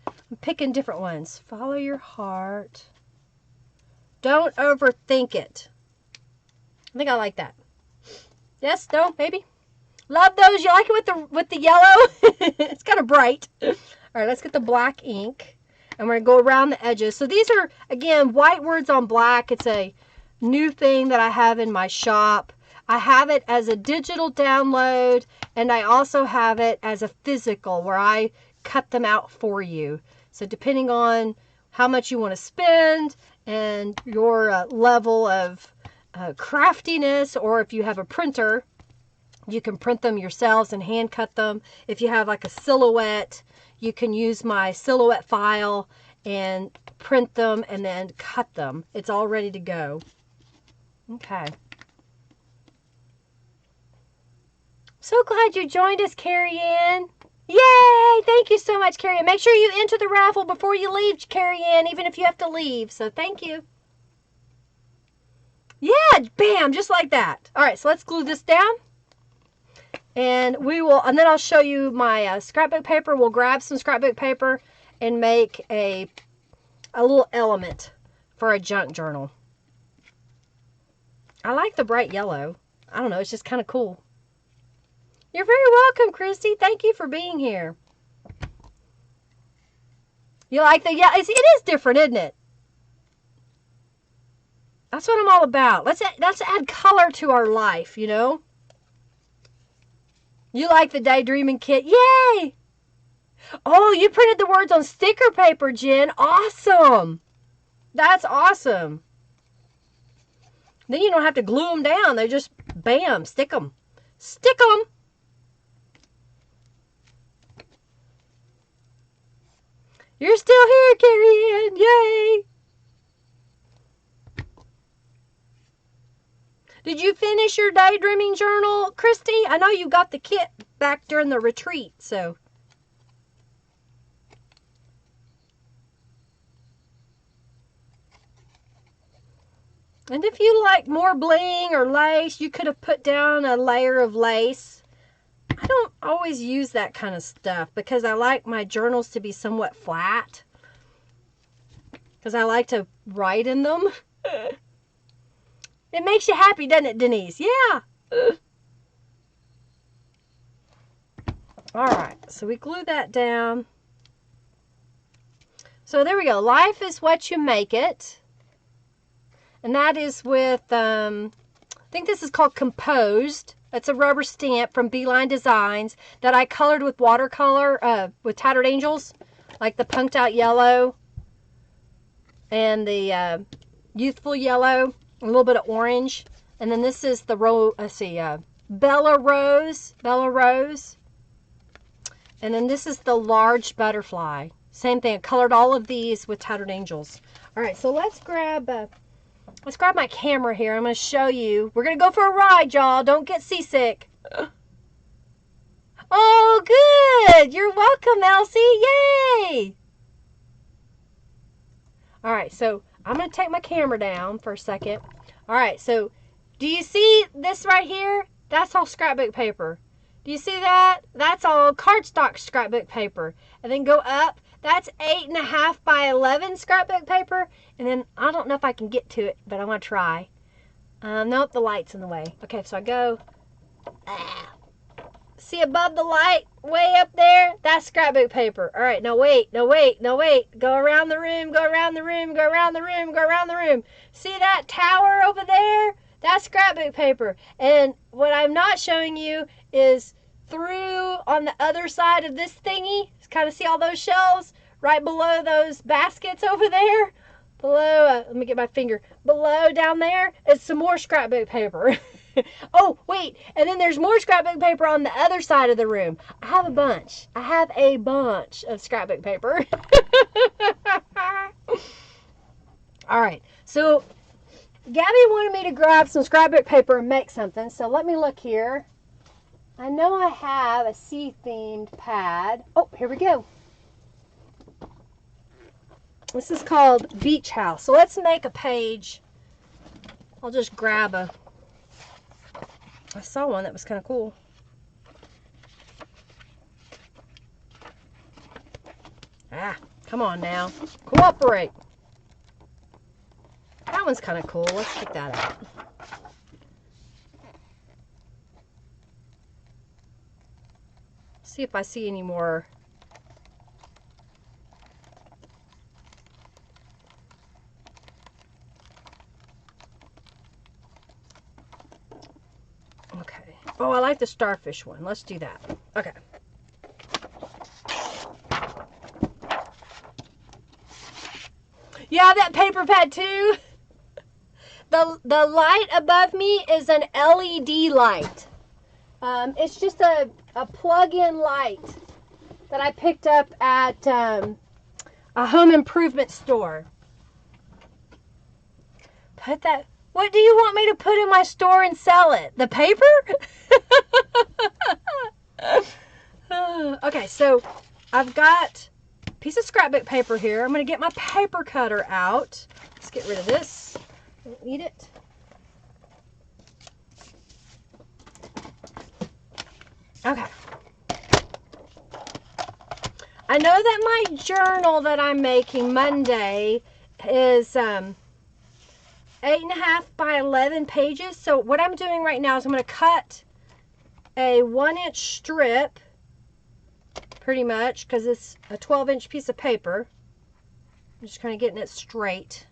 I'm picking different ones. Follow your heart. Don't overthink it. I think I like that. Yes, no, maybe. Love those. You like it with the yellow? It's kind of bright. All right, let's get the black ink. And we're going to go around the edges. So these are, again, white words on black. It's a new thing that I have in my shop. I have it as a digital download, and I also have it as a physical where I cut them out for you. So depending on how much you want to spend and your level of craftiness, or if you have a printer, you can print them yourselves and hand cut them. If you have like a silhouette, you can use my silhouette file and print them and then cut them. It's all ready to go. Okay. So glad you joined us, Carrie Ann. Yay! Thank you so much, Carrie Ann. Make sure you enter the raffle before you leave, Carrie Ann, even if you have to leave. So thank you. Yeah, bam, just like that. All right, so let's glue this down. And then I'll show you my scrapbook paper. We'll grab some scrapbook paper and make a little element for a junk journal. I like the bright yellow. I don't know, it's just kind of cool. You're very welcome, Christy. Thank you for being here. You like the, yeah, it is different, isn't it? That's what I'm all about. Let's add color to our life, you know? You like the daydreaming kit? Yay! Oh, you printed the words on sticker paper, Jen. Awesome. That's awesome. Then you don't have to glue them down. They just, bam, stick them. Stick them. You're still here, Carrie Ann. Yay. Did you finish your daydreaming journal, Christy? I know you got the kit back during the retreat, so. And if you like more bling or lace, you could have put down a layer of lace. I don't always use that kind of stuff because I like my journals to be somewhat flat. Because I like to write in them. It makes you happy, doesn't it, Denise? Yeah. All right, so we glue that down. So there we go. Life is what you make it. And that is with, I think this is called Composed. That's a rubber stamp from Beeline Designs that I colored with watercolor, with Tattered Angels, like the punked out yellow and the youthful yellow, a little bit of orange. And then this is the Bella Rose. And then this is the large butterfly. Same thing. I colored all of these with Tattered Angels. All right, so let's grab my camera here. I'm going to show you. We're going to go for a ride, y'all. Don't get seasick. Oh, good. You're welcome, Elsie. Yay. All right, so I'm going to take my camera down for a second. All right, so do you see this right here? That's all scrapbook paper. Do you see that? That's all cardstock scrapbook paper. And then go up. That's 8.5 by 11 scrapbook paper. And then I don't know if I can get to it, but I'm going to try. Nope, the light's in the way. Okay, so I go. See above the light, way up there? That's scrapbook paper. All right, no wait, no wait, no wait. Go around the room, go around the room, go around the room, go around the room. See that tower over there? That's scrapbook paper. And what I'm not showing you is through on the other side of this thingy. Kind of see all those shelves right below those baskets over there? Below, let me get my finger. Below down there is some more scrapbook paper. Oh, wait, and then there's more scrapbook paper on the other side of the room. I have a bunch. I have a bunch of scrapbook paper. All right, so Gabby wanted me to grab some scrapbook paper and make something, so let me look here. I know I have a sea-themed pad. Oh, here we go. This is called Beach House. So let's make a page. I'll just grab a... I saw one that was kind of cool. Ah, come on now. Cooperate. That one's kind of cool. Let's check that out. See if I see any more. Okay. Oh, I like the starfish one. Let's do that. Okay. You have that paper pad too? The light above me is an LED light. It's just a plug-in light that I picked up at a home improvement store. Put that... What do you want me to put in my store and sell it? The paper? Okay, so I've got a piece of scrapbook paper here. I'm going to get my paper cutter out. Let's get rid of this. Don't need it. Okay. I know that my journal that I'm making Monday is 8.5 by 11 pages. So what I'm doing right now is I'm going to cut a 1-inch strip, pretty much, because it's a 12-inch piece of paper. I'm just kind of getting it straight.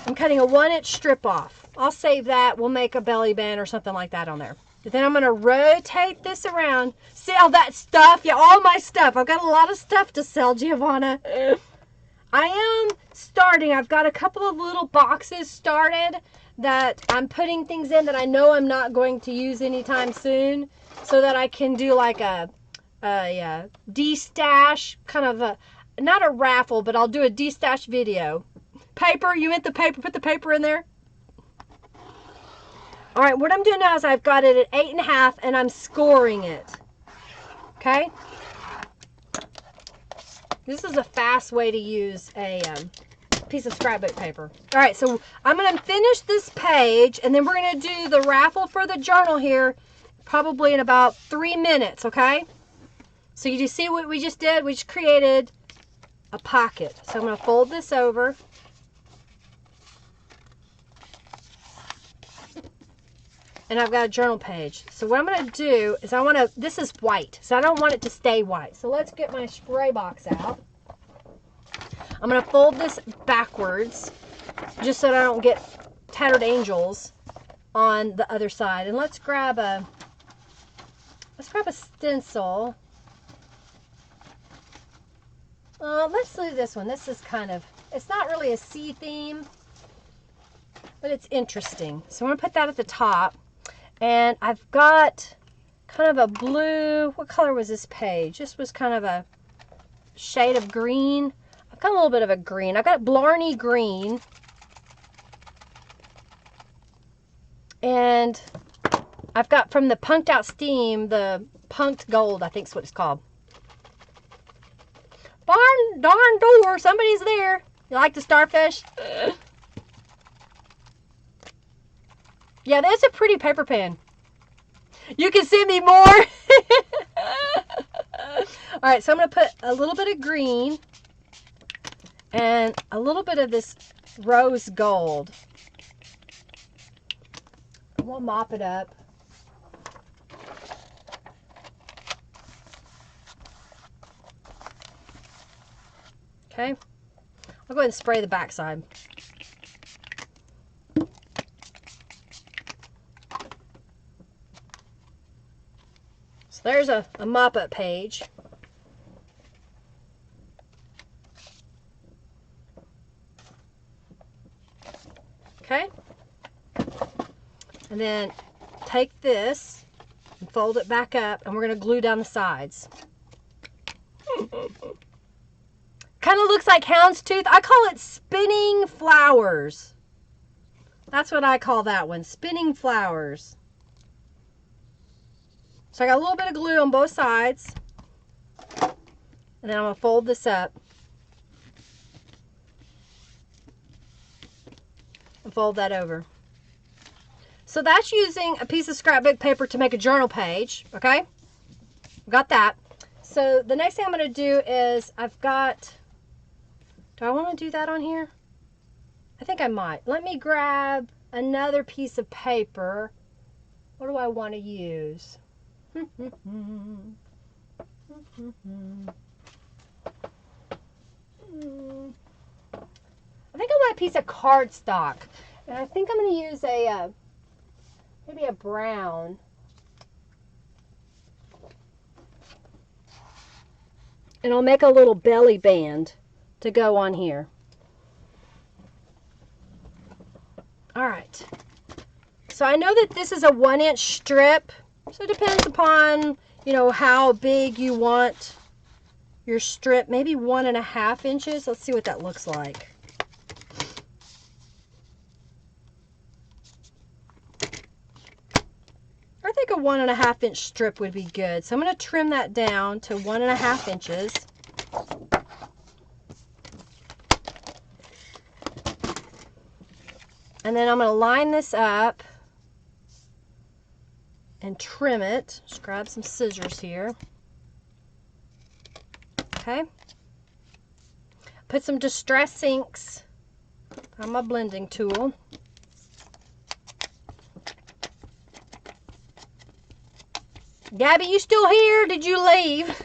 I'm cutting a 1-inch strip off. I'll save that. We'll make a belly band or something like that on there. But then I'm going to rotate this around. See all that stuff? Yeah, all my stuff. I've got a lot of stuff to sell, Giovanna. I am starting. I've got a couple of little boxes started that I'm putting things in that I know I'm not going to use anytime soon, so that I can do like a Destash, kind of a, not a raffle, but I'll do a Destash video. Paper, you want the paper? Put the paper in there. All right, what I'm doing now is I've got it at 8.5 and I'm scoring it. Okay? This is a fast way to use a piece of scrapbook paper. All right, so I'm going to finish this page and then we're going to do the raffle for the journal here probably in about 3 minutes, okay? So you see what we just did? We just created a pocket. So I'm going to fold this over. And I've got a journal page. So what I'm going to do is this is white, so I don't want it to stay white. So let's get my spray box out. I'm going to fold this backwards, just so that I don't get Tattered Angels on the other side. And let's grab a stencil. Let's do this one. This is kind of, it's not really a sea theme, but it's interesting. So I'm going to put that at the top. And I've got kind of a blue, what color was this page? This was kind of a shade of green. I've got a little bit of a green. I've got Blarney green. And I've got from the Punked Out Steam, the Punked Gold, I think is what it's called. Darn door, somebody's there. You like the starfish? Yeah, that's a pretty paper pen. You can send me more. All right, so I'm going to put a little bit of green and a little bit of this rose gold. We'll mop it up. Okay. I'll go ahead and spray the back side. So there's a mop-up page. Okay. And then take this and fold it back up, and we're going to glue down the sides. Kind of looks like houndstooth. I call it spinning flowers. That's what I call that one, spinning flowers. So I got a little bit of glue on both sides. And then I'm going to fold this up. And fold that over. So that's using a piece of scrapbook paper to make a journal page, okay? Got that. So the next thing I'm going to do is I've got, do I want to do that on here? I think I might. Let me grab another piece of paper. What do I want to use? I think I want a piece of cardstock. And I think I'm going to use a maybe a brown. And I'll make a little belly band to go on here. All right. So I know that this is a 1-inch strip. So it depends upon, you know, how big you want your strip. Maybe 1.5 inches. Let's see what that looks like. I think a 1.5-inch strip would be good. So I'm going to trim that down to 1.5 inches. And then I'm going to line this up and trim it. Just grab some scissors here. Okay. Put some Distress inks on my blending tool. Gabby, you still here? Did you leave?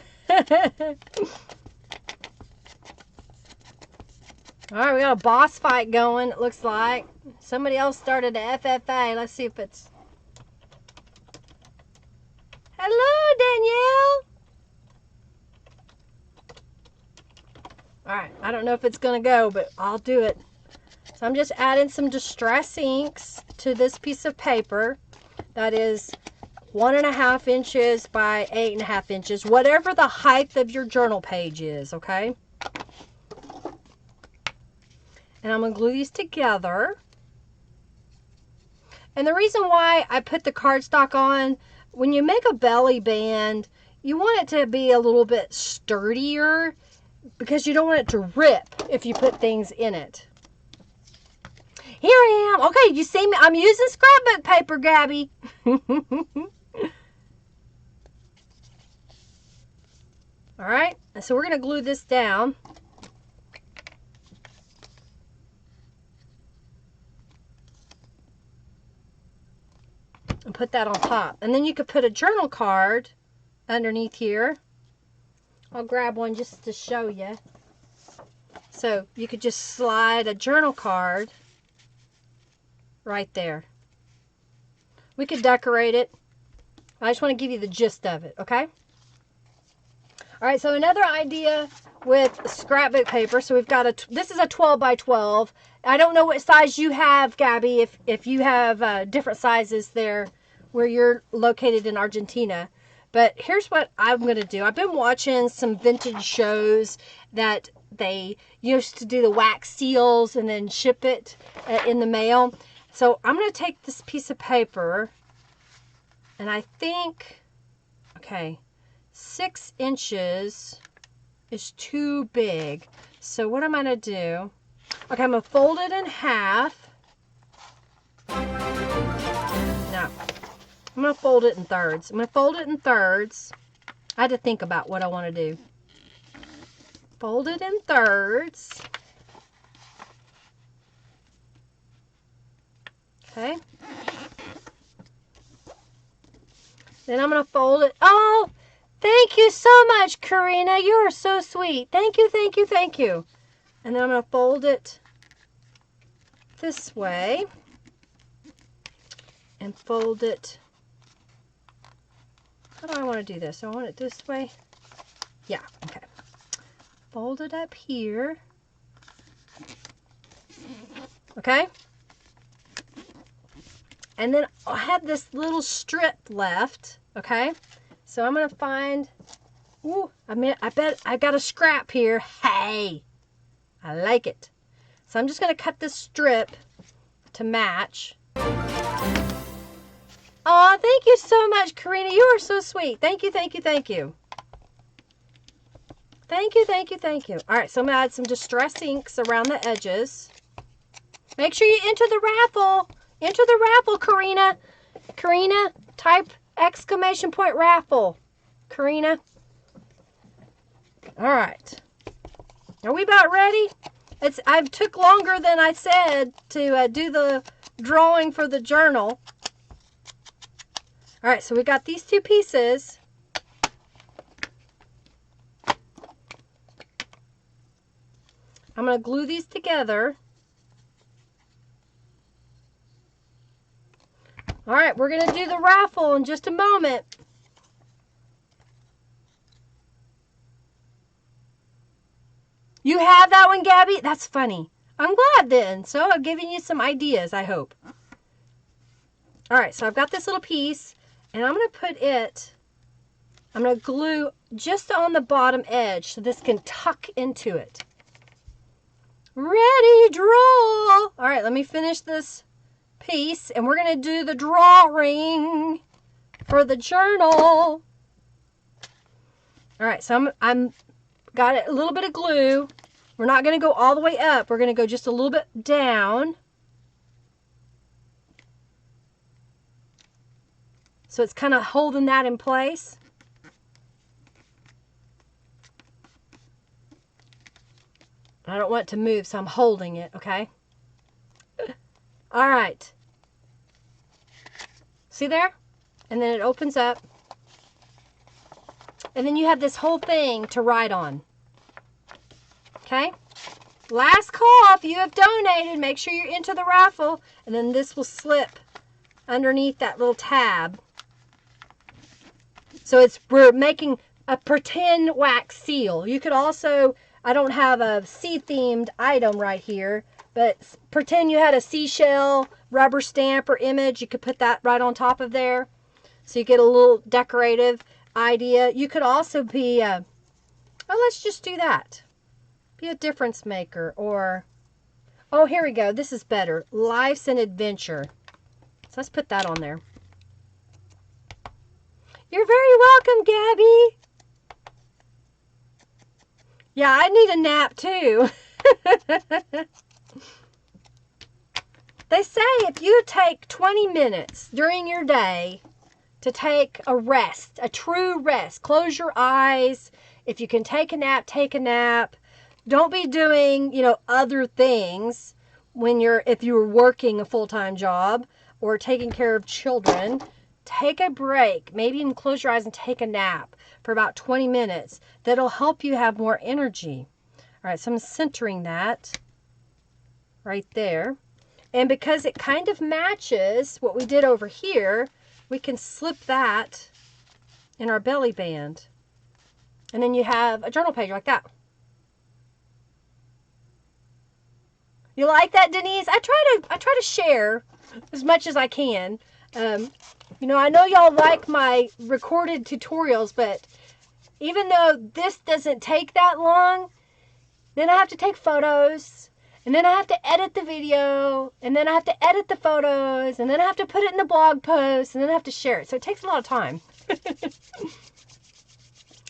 All right, we got a boss fight going, it looks like. Somebody else started the FFA. Let's see if it's... Hello, Danielle. All right, I don't know if it's going to go, but I'll do it. So I'm just adding some Distress inks to this piece of paper. That is 1.5 inches by 8.5 inches, whatever the height of your journal page is, okay? And I'm going to glue these together. And the reason why I put the cardstock on, when you make a belly band, you want it to be a little bit sturdier because you don't want it to rip if you put things in it. Here I am. Okay, you see me? I'm using scrapbook paper, Gabby. All right, and so we're going to glue this down. And put that on top. And then you could put a journal card underneath here. I'll grab one just to show you. So you could just slide a journal card right there. We could decorate it. I just want to give you the gist of it, okay? All right, so another idea with scrapbook paper. So we've got this is a 12 by 12. I don't know what size you have, Gabby, if you have different sizes there where you're located in Argentina. But here's what I'm going to do. I've been watching some vintage shows that they used to do the wax seals and then ship it in the mail. So I'm going to take this piece of paper, and I think, okay, 6 inches is too big. So what I'm going to do, okay, I'm going to fold it in half. No, I'm going to fold it in thirds. I'm going to fold it in thirds. I had to think about what I want to do. Fold it in thirds. Okay. Then I'm going to fold it. Oh, thank you so much, Karina. You are so sweet. Thank you, thank you, thank you. And then I'm going to fold it this way. And fold it. How do I want to do this? Do I want it this way? Yeah, okay. Fold it up here. Okay? And then I have this little strip left. Okay? So I'm going to find... Ooh, I bet I got a scrap here. Hey! I like it. So I'm just going to cut this strip to match. Oh, thank you so much, Karina. You are so sweet. Thank you, thank you, thank you. Thank you, thank you, thank you. All right, so I'm going to add some Distress inks around the edges. Make sure you enter the raffle. Enter the raffle, Karina. Karina, type exclamation point raffle. Karina. All right. Are we about ready? I took longer than I said to do the drawing for the journal. All right, so we got these two pieces. I'm going to glue these together. All right, we're going to do the raffle in just a moment. You have that one, Gabby? That's funny. I'm glad then. So I've given you some ideas, I hope. All right, so I've got this little piece, and I'm going to put it, I'm going to glue just on the bottom edge so this can tuck into it. Ready, draw. All right, let me finish this piece, and we're going to do the drawing for the journal. All right, so I'm got a little bit of glue. We're not going to go all the way up. We're going to go just a little bit down. So it's kind of holding that in place. I don't want it to move, so I'm holding it, okay? All right. See there? And then it opens up. And then you have this whole thing to write on. Okay? Last call. If you have donated, make sure you're into the raffle. And then this will slip underneath that little tab. So we're making a pretend wax seal. You could also, I don't have a sea-themed item right here, but pretend you had a seashell rubber stamp or image. You could put that right on top of there. So you get a little decorative idea. You could also be, oh, let's just do that. Be a difference maker, or, oh, here we go. This is better. Life's an adventure. So let's put that on there. You're very welcome, Gabby. Yeah, I need a nap too. They say if you take 20 minutes during your day to take a rest, a true rest, close your eyes. If you can take a nap, take a nap. Don't be doing, other things if you're working a full-time job or taking care of children. Take a break. Maybe even close your eyes and take a nap for about 20 minutes. That'll help you have more energy. All right, so I'm centering that right there. And because it kind of matches what we did over here, we can slip that in our belly band. And then you have a journal page like that. You like that, Denise? I try to share as much as I can. I know y'all like my recorded tutorials, but even though this doesn't take that long, then I have to take photos, and then I have to edit the video, and then I have to edit the photos, and then I have to put it in the blog post, and then I have to share it. So it takes a lot of time.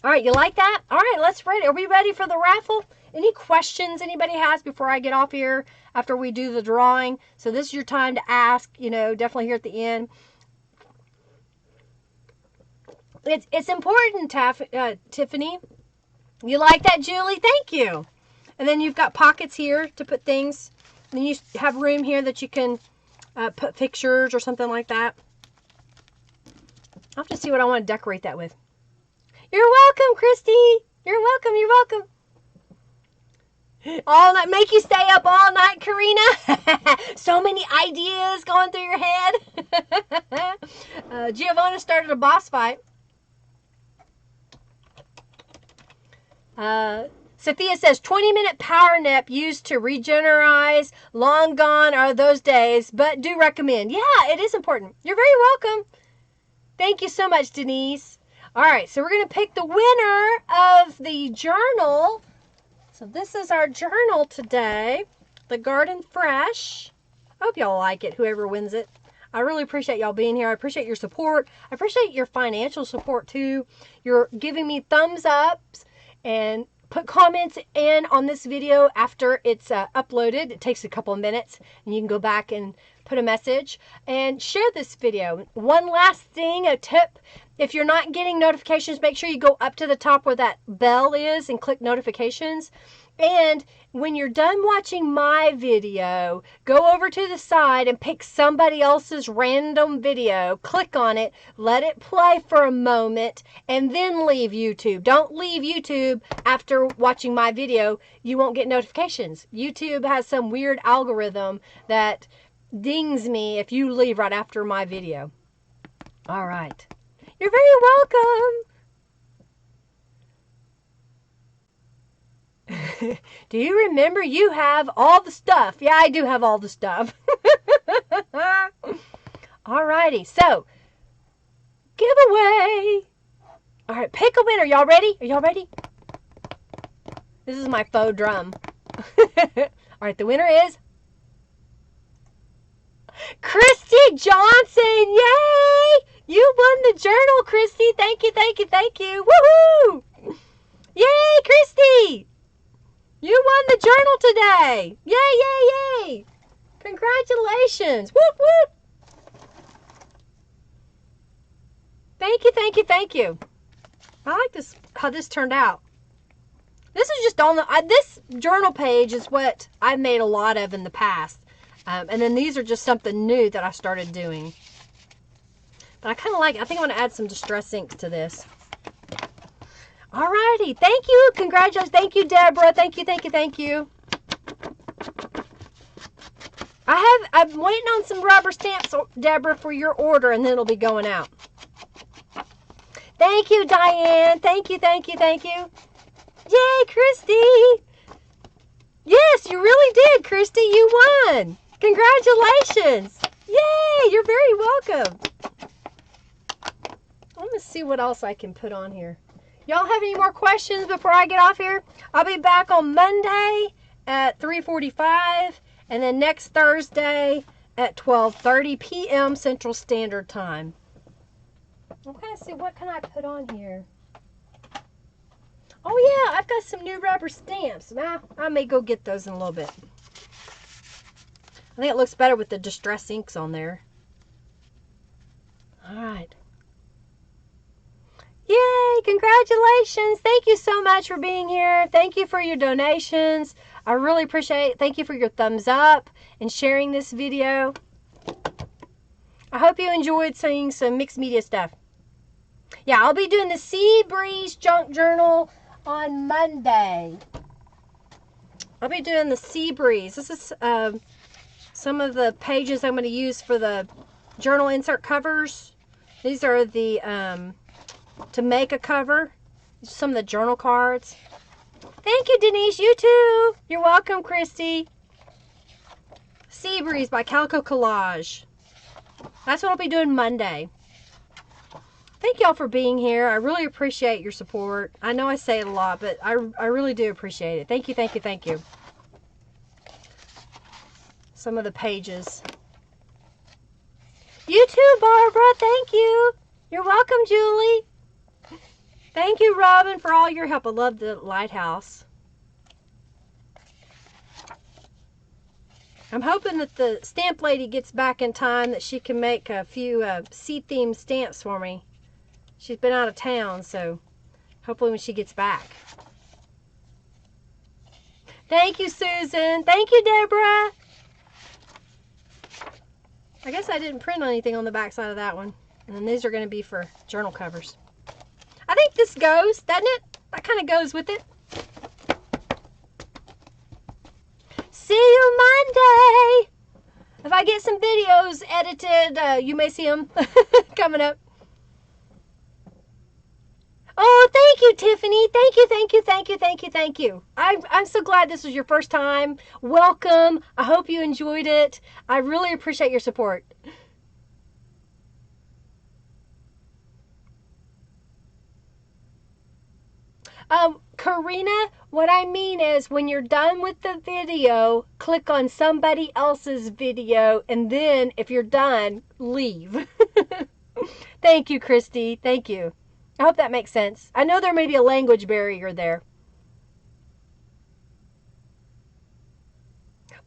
All right, you like that? All right, let's ready. Are we ready for the raffle? Any questions anybody has before I get off here after we do the drawing? So this is your time to ask, definitely here at the end. It's important, Tiffany. You like that, Julie? Thank you. And then you've got pockets here to put things. And then you have room here that you can put pictures or something like that. I'll have to see what I want to decorate that with. You're welcome, Christy. You're welcome. You're welcome. All night, make you stay up all night, Karina. So many ideas going through your head. Giovanna started a boss fight. Sophia says 20-minute power nap used to regenerize. Long gone are those days, but do recommend. Yeah, it is important. You're very welcome. Thank you so much, Denise. All right, so we're going to pick the winner of the journal. So this is our journal today, the Garden Fresh. I hope y'all like it, whoever wins it. I really appreciate y'all being here. I appreciate your support. I appreciate your financial support too. You're giving me thumbs ups and put comments in on this video after it's uploaded. It takes a couple of minutes and you can go back and put a message and share this video. One last thing, a tip. If you're not getting notifications, make sure you go up to the top where that bell is and click notifications. And when you're done watching my video, go over to the side and pick somebody else's random video. Click on it, let it play for a moment, and then leave YouTube. Don't leave YouTube after watching my video. You won't get notifications. YouTube has some weird algorithm that dings me if you leave right after my video. All right. You're very welcome. Do you remember you have all the stuff? Yeah, I do have all the stuff. Alrighty, so giveaway. All right, pick a winner. Y'all ready? Are y'all ready? This is my faux drum. All right, the winner is Christy Johnson. Yay! You won the journal, Christy. Thank you, thank you, thank you. Woohoo! Yay, Christy! You won the journal today. Yay, yay, yay! Congratulations. Whoop, whoop. Thank you, thank you, thank you. I like this, how this turned out. This is just on the, this journal page is what I've made a lot of in the past. And then these are just something new that I started doing. But I kind of like, I think I'm going to add some distress inks to this. Alrighty, thank you, congratulations, thank you, Deborah, thank you, thank you, thank you. I'm waiting on some rubber stamps, Deborah, for your order, and then it'll be going out. Thank you, Diane, thank you, thank you, thank you. Yay, Christy. Yes, you really did, Christy, you won. Congratulations. Yay, you're very welcome. Let me see what else I can put on here. Y'all have any more questions before I get off here? I'll be back on Monday at 3:45 and then next Thursday at 12:30 p.m. Central Standard Time. I'm going to see what can I put on here. Oh yeah, I've got some new rubber stamps. Now, I may go get those in a little bit. I think it looks better with the distress inks on there. All right. Yay, congratulations. Thank you so much for being here. Thank you for your donations. I really appreciate it. Thank you for your thumbs up and sharing this video. I hope you enjoyed seeing some mixed media stuff. Yeah, I'll be doing the Sea Breeze Junk Journal on Monday. I'll be doing the Sea Breeze. This is some of the pages I'm going to use for the journal insert covers. These are the to make a cover. Some of the journal cards. Thank you, Denise. You too. You're welcome, Christy. Sea Breeze by Calico Collage. That's what I'll be doing Monday. Thank y'all for being here. I really appreciate your support. I know I say it a lot, but I really do appreciate it. Thank you, thank you, thank you. Some of the pages. You too, Barbara. Thank you. You're welcome, Julie. Thank you, Robin, for all your help. I love the lighthouse. I'm hoping that the stamp lady gets back in time that she can make a few sea-themed stamps for me. She's been out of town, so hopefully when she gets back. Thank you, Susan. Thank you, Deborah. I guess I didn't print anything on the back side of that one. And then these are going to be for journal covers. I think this goes, doesn't it? That kind of goes with it. I get some videos edited. You may see them coming up. Oh, thank you, Tiffany. Thank you, thank you, thank you, thank you, thank you. I'm so glad this was your first time. Welcome. I hope you enjoyed it. I really appreciate your support. Karina, what I mean is when you're done with the video, click on somebody else's video, and then if you're done, leave. Thank you, Christy. Thank you. I hope that makes sense. I know there may be a language barrier there.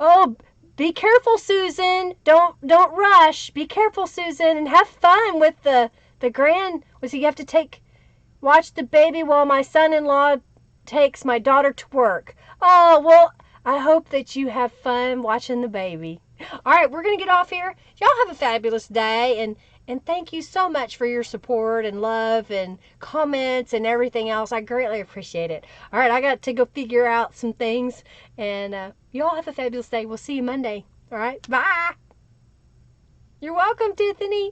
Oh, be careful, Susan. Don't rush. Be careful, Susan, and have fun with the grand. Was you have to watch the baby while my son-in-law takes my daughter to work. Oh, well, I hope that you have fun watching the baby. All right, we're going to get off here. Y'all have a fabulous day, and thank you so much for your support and love and comments and everything else. I greatly appreciate it. All right, I got to go figure out some things, and y'all have a fabulous day. We'll see you Monday. All right, bye. You're welcome, Tiffany.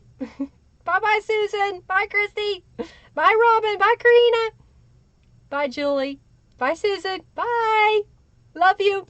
Bye-bye, Susan. Bye, Christy. Bye, Robin. Bye, Karina. Bye, Julie. Bye, Susan. Bye. Love you.